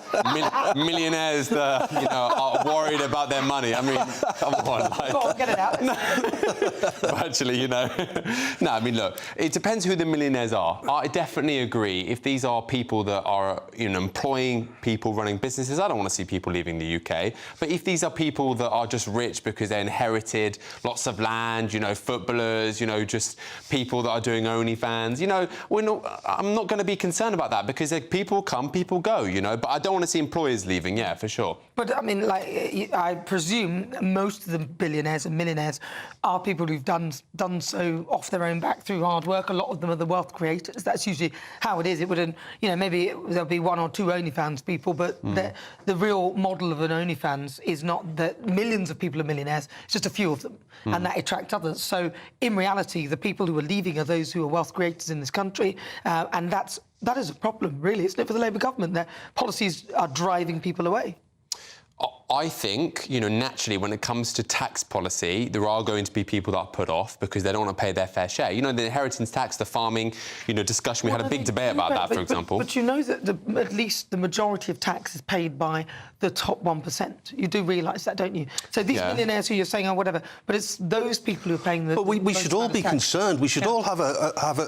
millionaires that, are worried about their money. I mean, come on. Go on, get it out. Actually, no, I mean, look, it depends who the millionaires are. I definitely agree. If these are people that are, employing people, running businesses, I don't want to see people leaving the UK. But if these are people that are just rich because they inherited lots of land, footballers, just people that are doing OnlyFans, I'm not going to be concerned about that, because people come, people go, but I don't want to see employers leaving, for sure. But, I mean, I presume most of the billionaires and millionaires are people who've done so off their own back through hard work. A lot of them are the wealth creators. That's usually how it is. It wouldn't, maybe there'll be one or two OnlyFans people, but the real model of an OnlyFans is not that millions of people are millionaires, it's just a few of them, and that attracts others. So, in reality, the people who are leaving are those who are wealth creators in this country, and that is a problem, really, isn't it, for the Labour government? Their policies are driving people away. I think, naturally, when it comes to tax policy, there are going to be people that are put off because they don't want to pay their fair share. The inheritance tax, the farming, discussion, we had a big debate about that, for example. But you know that at least the majority of tax is paid by the top 1%. You do realise that, don't you? So these millionaires who you're saying, whatever, but it's those people who are paying the... But we should all be concerned. We should all have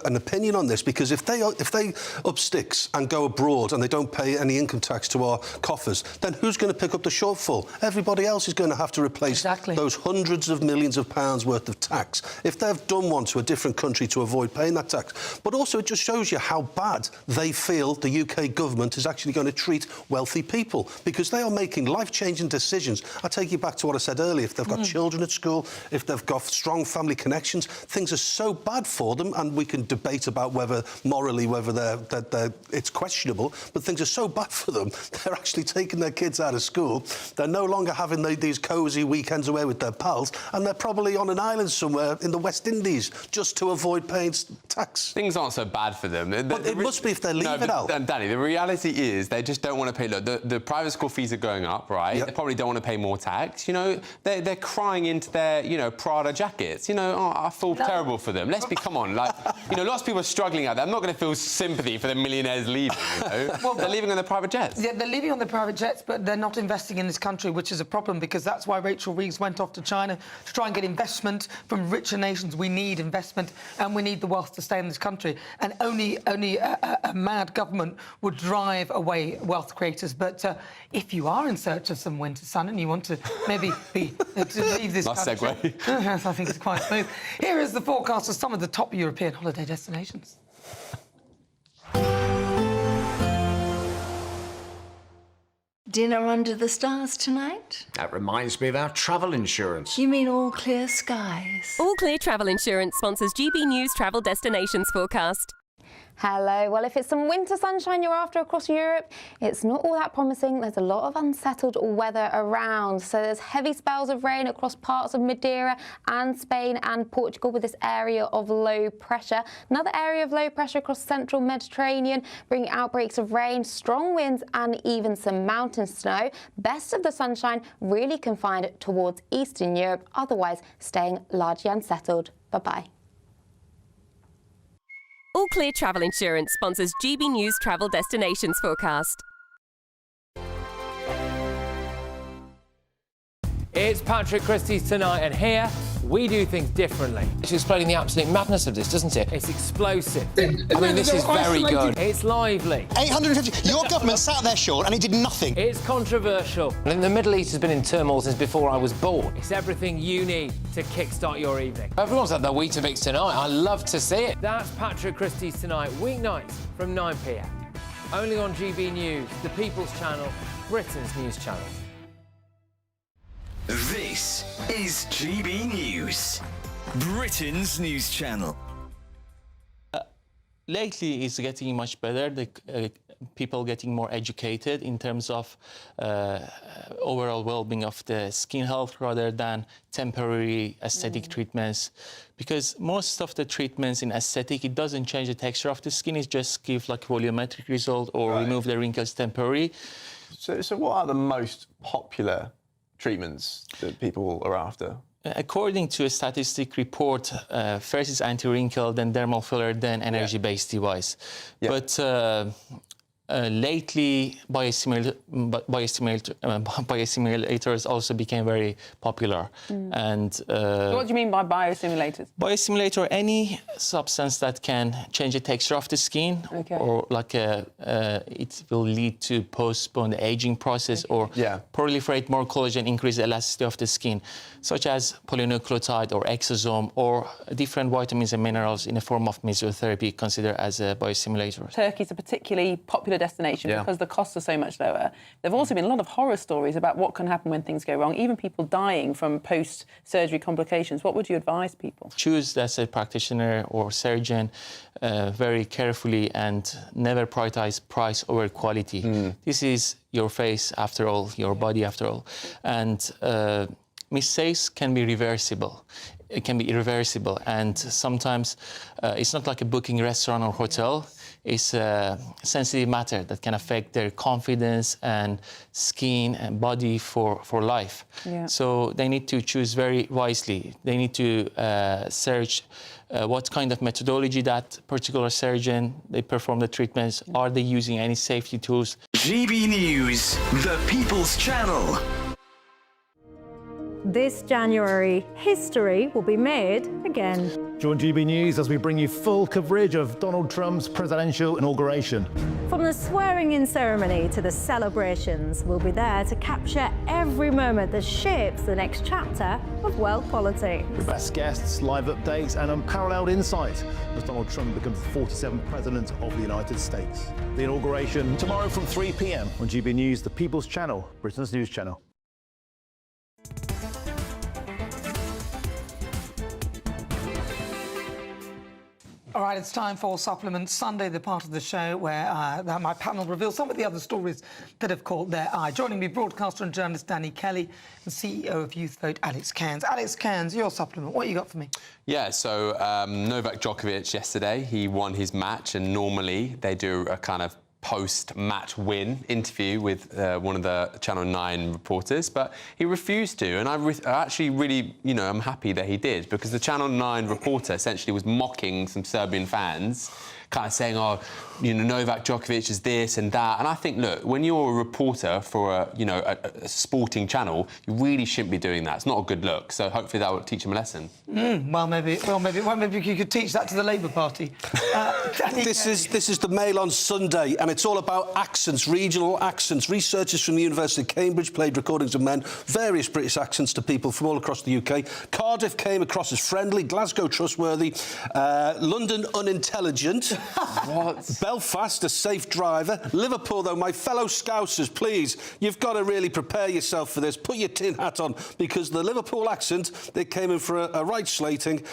an opinion on this, because if they up sticks and go abroad and they don't pay any income tax to our coffers, then who's going to pick up the shortfall? Everybody else is going to have to replace those hundreds of millions of pounds worth of tax if they've done one to a different country to avoid paying that tax. But also, it just shows you how bad they feel the UK government is actually going to treat wealthy people, because they are making life-changing decisions. I take you back to what I said earlier. If they've got children at school, if they've got strong family connections, things are so bad for them, and we can debate about whether morally it's questionable, but things are so bad for them, they're actually taking their kids out of school. They're no longer having these cosy weekends away with their pals, and they're probably on an island somewhere in the West Indies just to avoid paying tax. Things aren't so bad for them. But it must be if they're leaving out. Danny, the reality is they just don't want to pay. Look, the private school fees are going up, right? They probably don't want to pay more tax. They're crying into their, Prada jackets. I feel terrible for them. Come on, lots of people are struggling out there. I'm not going to feel sympathy for the millionaires leaving, Well, they're leaving on their private jets. Yeah, they're leaving on their private jets, but they're not investing in this country country, which is a problem because that's why Rachel Reeves went off to China to try and get investment from richer nations. We need investment and we need the wealth to stay in this country. And only a mad government would drive away wealth creators. But if you are in search of some winter sun and you want to maybe to leave this nice country... segue. Yes, I think it's quite smooth. Here is the forecast of some of the top European holiday destinations. Dinner under the stars tonight? That reminds me of our travel insurance. You mean all clear skies? All Clear Travel Insurance sponsors GB News Travel Destinations Forecast. Hello. Well, if it's some winter sunshine you're after across Europe, it's not all that promising. There's a lot of unsettled weather around. So there's heavy spells of rain across parts of Madeira and Spain and Portugal with this area of low pressure. Another area of low pressure across central Mediterranean, bringing outbreaks of rain, strong winds and even some mountain snow. Best of the sunshine really confined towards Eastern Europe, otherwise staying largely unsettled. Bye-bye. All Clear Travel Insurance sponsors GB News Travel Destinations Forecast. It's Patrick Christie's Tonight, and here we do things differently. It's explaining the absolute madness of this, doesn't it? It's explosive. I mean, this is very good. It's lively. 850. Your government sat there short and it did nothing. It's controversial. And the Middle East has been in turmoil since before I was born. It's everything you need to kickstart your evening. Everyone's had their Weetabix tonight. I love to see it. That's Patrick Christie's Tonight, weeknights from 9 p.m. Only on GB News, the People's Channel, Britain's news channel. This is GB News, Britain's news channel. Lately, it's getting much better. The people getting more educated in terms of overall well-being of the skin health rather than temporary aesthetic treatments. Because most of the treatments in aesthetic, it doesn't change the texture of the skin. It just gives like volumetric result or remove the wrinkles temporarily. So what are the most popular treatments that people are after? According to a statistic report, first is anti-wrinkle, then dermal filler, then energy-based device. Yeah. But lately, biostimulators also became very popular. And what do you mean by biostimulators? Biostimulator, any substance that can change the texture of the skin, or like it will lead to postpone the aging process, or proliferate more collagen, increase the elasticity of the skin, such as polynucleotide or exosome, or different vitamins and minerals in the form of mesotherapy considered as a biostimulator. Turkey's a particularly popular destination because the costs are so much lower. There have also been a lot of horror stories about what can happen when things go wrong, even people dying from post-surgery complications. What would you advise people? Choose as a practitioner or surgeon very carefully and never prioritize price over quality. This is your face after all, your body after all. And mistakes can be reversible. It can be irreversible, and sometimes it's not like a booking restaurant or hotel. It's a sensitive matter that can affect their confidence and skin and body for life. So they need to choose very wisely. They need to search what kind of methodology that particular surgeon, they perform the treatments. Are they using any safety tools? GB News, the People's Channel. This January, history will be made again. Join GB News as we bring you full coverage of Donald Trump's presidential inauguration. From the swearing-in ceremony to the celebrations, we'll be there to capture every moment that shapes the next chapter of world politics. The best guests, live updates and unparalleled insight as Donald Trump becomes the 47th President of the United States. The inauguration tomorrow from 3 p.m. on GB News, the People's Channel, Britain's news channel. All right, it's time for Supplement Sunday, the part of the show where my panel reveals some of the other stories that have caught their eye. Joining me, broadcaster and journalist Danny Kelly and CEO of Youth Vote, Alex Cairns. Alex Cairns, your supplement, what you got for me? Yeah, so Novak Djokovic yesterday, he won his match, and normally they do a kind of post-match win interview with one of the Channel 9 reporters, but he refused to, and I actually really, I'm happy that he did, because the Channel 9 reporter essentially was mocking some Serbian fans, kind of saying, oh, Novak Djokovic is this and that. And I think, look, when you're a reporter for a sporting channel, you really shouldn't be doing that. It's not a good look. So hopefully that will teach him a lesson. Well, maybe you could teach that to the Labour Party. This is the Mail on Sunday, and it's all about accents, regional accents. Researchers from the University of Cambridge played recordings of men, various British accents to people from all across the UK. Cardiff came across as friendly, Glasgow trustworthy, London unintelligent. What? Belfast a safe driver. Liverpool, though, my fellow Scousers, please, you've got to really prepare yourself for this. Put your tin hat on, because the Liverpool accent, they came in for a right slating.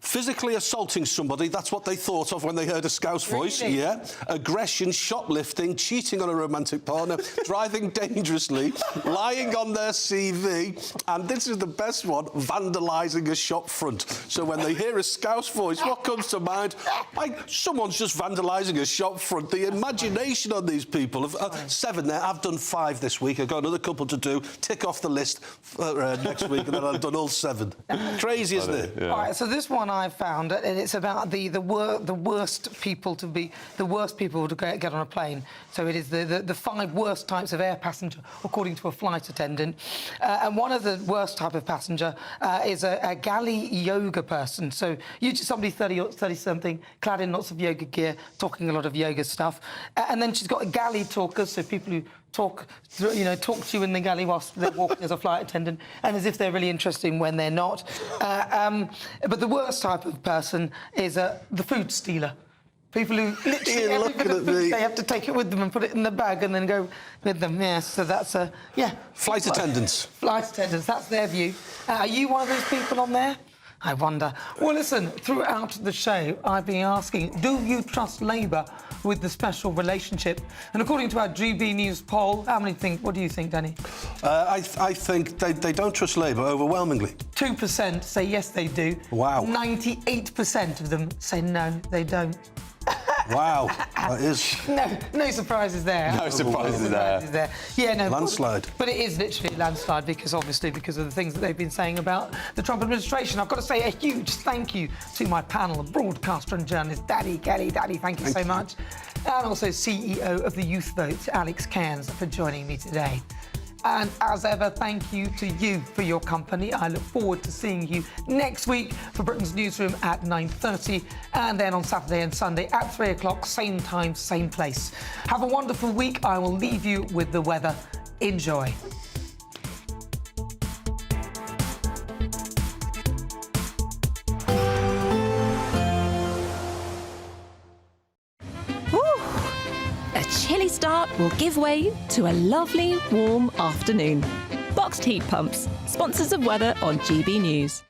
Physically assaulting somebody, that's what they thought of when they heard a Scouse voice. Really? Yeah. Aggression, shoplifting, cheating on a romantic partner, driving dangerously, lying on their CV, and this is the best one, vandalising a shop front. So when they hear a Scouse voice, what comes to mind? Someone's just vandalising a shop front. The imagination on these people. 7 there. I've done 5 this week. I've got another couple to do. Tick off the list next week, and then I've done all 7. Crazy, isn't it? Yeah. All right, so this one I found, and it's about the worst people to get on a plane. So it is the 5 worst types of air passenger, according to a flight attendant. And one of the worst type of passenger is a galley yoga person. So usually somebody 30-something, clad in lots of yoga gear, talking a lot of yoga stuff. And then she's got galley talkers, so people who talk to you in the galley whilst they're walking as a flight attendant, and as if they're really interesting when they're not. But the worst type of person is the food stealer. People who literally every bit of food, they have to take it with them and put it in the bag and then go with them. Yes, so that's flight attendants. Flight attendants, that's their view. Are you one of those people on there? I wonder. Well, listen, throughout the show, I've been asking, do you trust Labour with the special relationship? And according to our GBNews poll, what do you think, Danny? I think they don't trust Labour overwhelmingly. 2% say yes, they do. Wow. 98% of them say no, they don't. Wow, that is... No surprises there. No surprises there. Yeah, no. Landslide. But it is literally a landslide because of the things that they've been saying about the Trump administration. I've got to say a huge thank you to my panel, broadcaster and journalist, Daddy, thank you so much. And also CEO of the Youth Vote, Alex Cairns, for joining me today. And as ever, thank you to you for your company. I look forward to seeing you next week for Britain's Newsroom at 9:30, and then on Saturday and Sunday at 3 o'clock, same time, same place. Have a wonderful week. I will leave you with the weather. Enjoy. A chilly start will give way to a lovely, warm afternoon. Boxed heat pumps, sponsors of weather on GB News.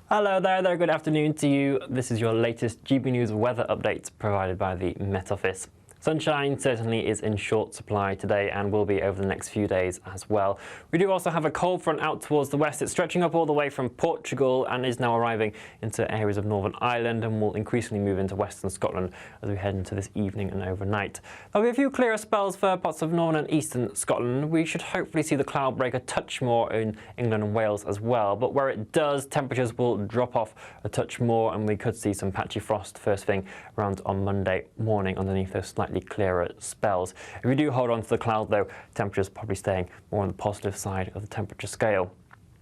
Hello there, good afternoon to you. This is your latest GB News weather update provided by the Met Office. Sunshine certainly is in short supply today and will be over the next few days as well. We do also have a cold front out towards the west. It's stretching up all the way from Portugal and is now arriving into areas of Northern Ireland and will increasingly move into western Scotland as we head into this evening and overnight. There'll be a few clearer spells for parts of northern and eastern Scotland. We should hopefully see the cloud break a touch more in England and Wales as well, but where it does, temperatures will drop off a touch more and we could see some patchy frost first thing around on Monday morning underneath those slightly clearer spells. If we do hold on to the cloud though, temperatures probably staying more on the positive side of the temperature scale.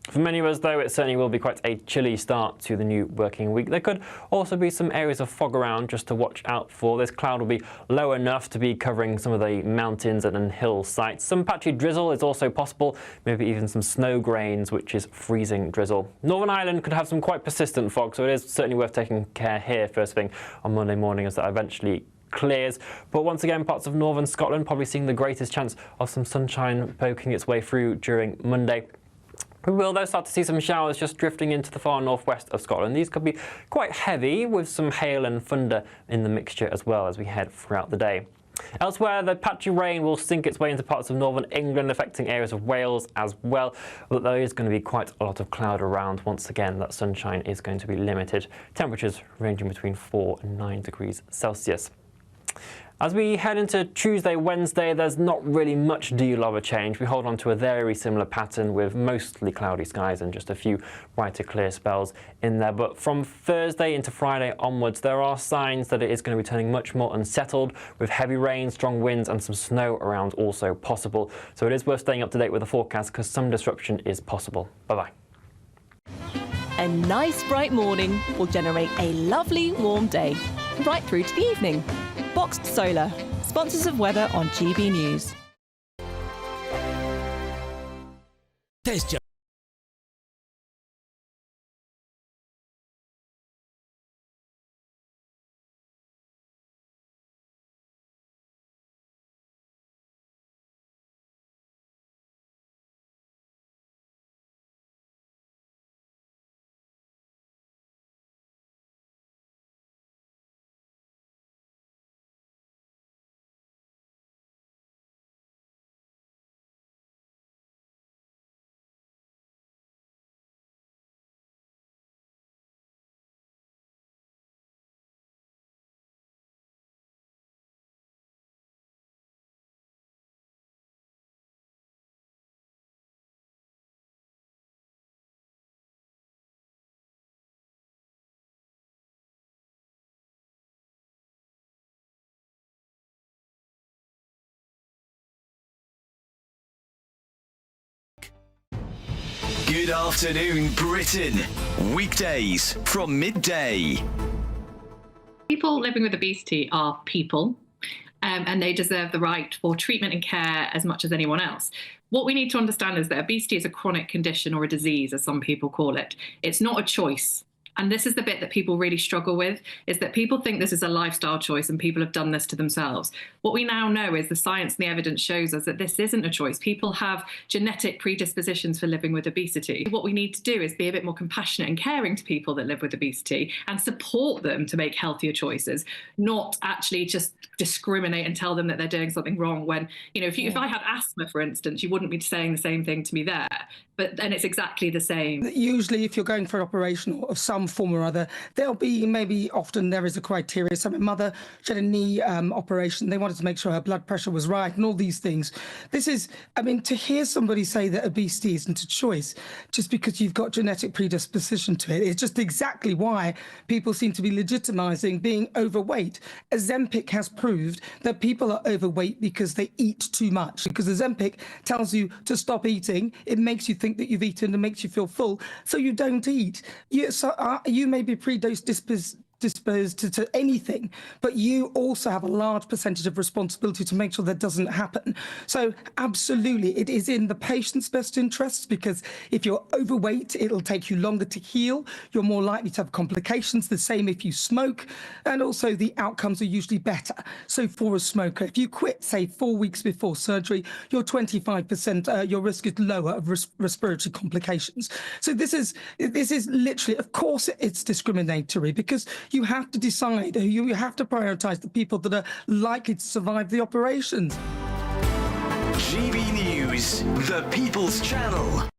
For many of us though, it certainly will be quite a chilly start to the new working week. There could also be some areas of fog around just to watch out for. This cloud will be low enough to be covering some of the mountains and hill sites. Some patchy drizzle is also possible, maybe even some snow grains, which is freezing drizzle. Northern Ireland could have some quite persistent fog, so it is certainly worth taking care here first thing on Monday morning as that eventually clears. But once again, parts of northern Scotland probably seeing the greatest chance of some sunshine poking its way through during Monday. We will though start to see some showers just drifting into the far northwest of Scotland. These could be quite heavy with some hail and thunder in the mixture as well as we head throughout the day. Elsewhere, the patchy rain will sink its way into parts of northern England, affecting areas of Wales as well. But there is going to be quite a lot of cloud around. Once again, that sunshine is going to be limited. Temperatures ranging between 4 and 9 degrees Celsius. As we head into Tuesday, Wednesday, there's not really much deal of a change. We hold on to a very similar pattern with mostly cloudy skies and just a few brighter clear spells in there. But from Thursday into Friday onwards, there are signs that it is going to be turning much more unsettled, with heavy rain, strong winds and some snow around also possible. So it is worth staying up to date with the forecast because some disruption is possible. Bye-bye. A nice bright morning will generate a lovely warm day, right through to the evening. Boxed Solar, sponsors of weather on GB News. There's just Good afternoon, Britain. Weekdays from midday. People living with obesity are people, and they deserve the right for treatment and care as much as anyone else. What we need to understand is that obesity is a chronic condition, or a disease, as some people call it. It's not a choice. And this is the bit that people really struggle with, is that people think this is a lifestyle choice and people have done this to themselves. What we now know is the science and the evidence shows us that this isn't a choice. People have genetic predispositions for living with obesity. What we need to do is be a bit more compassionate and caring to people that live with obesity and support them to make healthier choices, not actually just discriminate and tell them that they're doing something wrong when, you know, if I had asthma, for instance, you wouldn't be saying the same thing to me there. But then it's exactly the same. Usually, if you're going for an operation of some form or other, there'll be often there is a criteria. So my mother, she had a knee operation. They wanted to make sure her blood pressure was right and all these things. This is, I mean, to hear somebody say that obesity isn't a choice just because you've got genetic predisposition to it, it's just exactly why people seem to be legitimizing being overweight. Ozempic has proved that people are overweight because they eat too much. Because Ozempic tells you to stop eating, it makes you think that you've eaten and makes you feel full, so you don't eat. You may be predisposed to anything, but you also have a large percentage of responsibility to make sure that doesn't happen. So absolutely, it is in the patient's best interests, because if you're overweight, it'll take you longer to heal. You're more likely to have complications, the same if you smoke, and also the outcomes are usually better. So for a smoker, if you quit, say 4 weeks before surgery, you're 25%, your risk is lower of respiratory complications. So this is literally, of course it's discriminatory, because you have to decide, you have to prioritise the people that are likely to survive the operations. GB News, the People's Channel.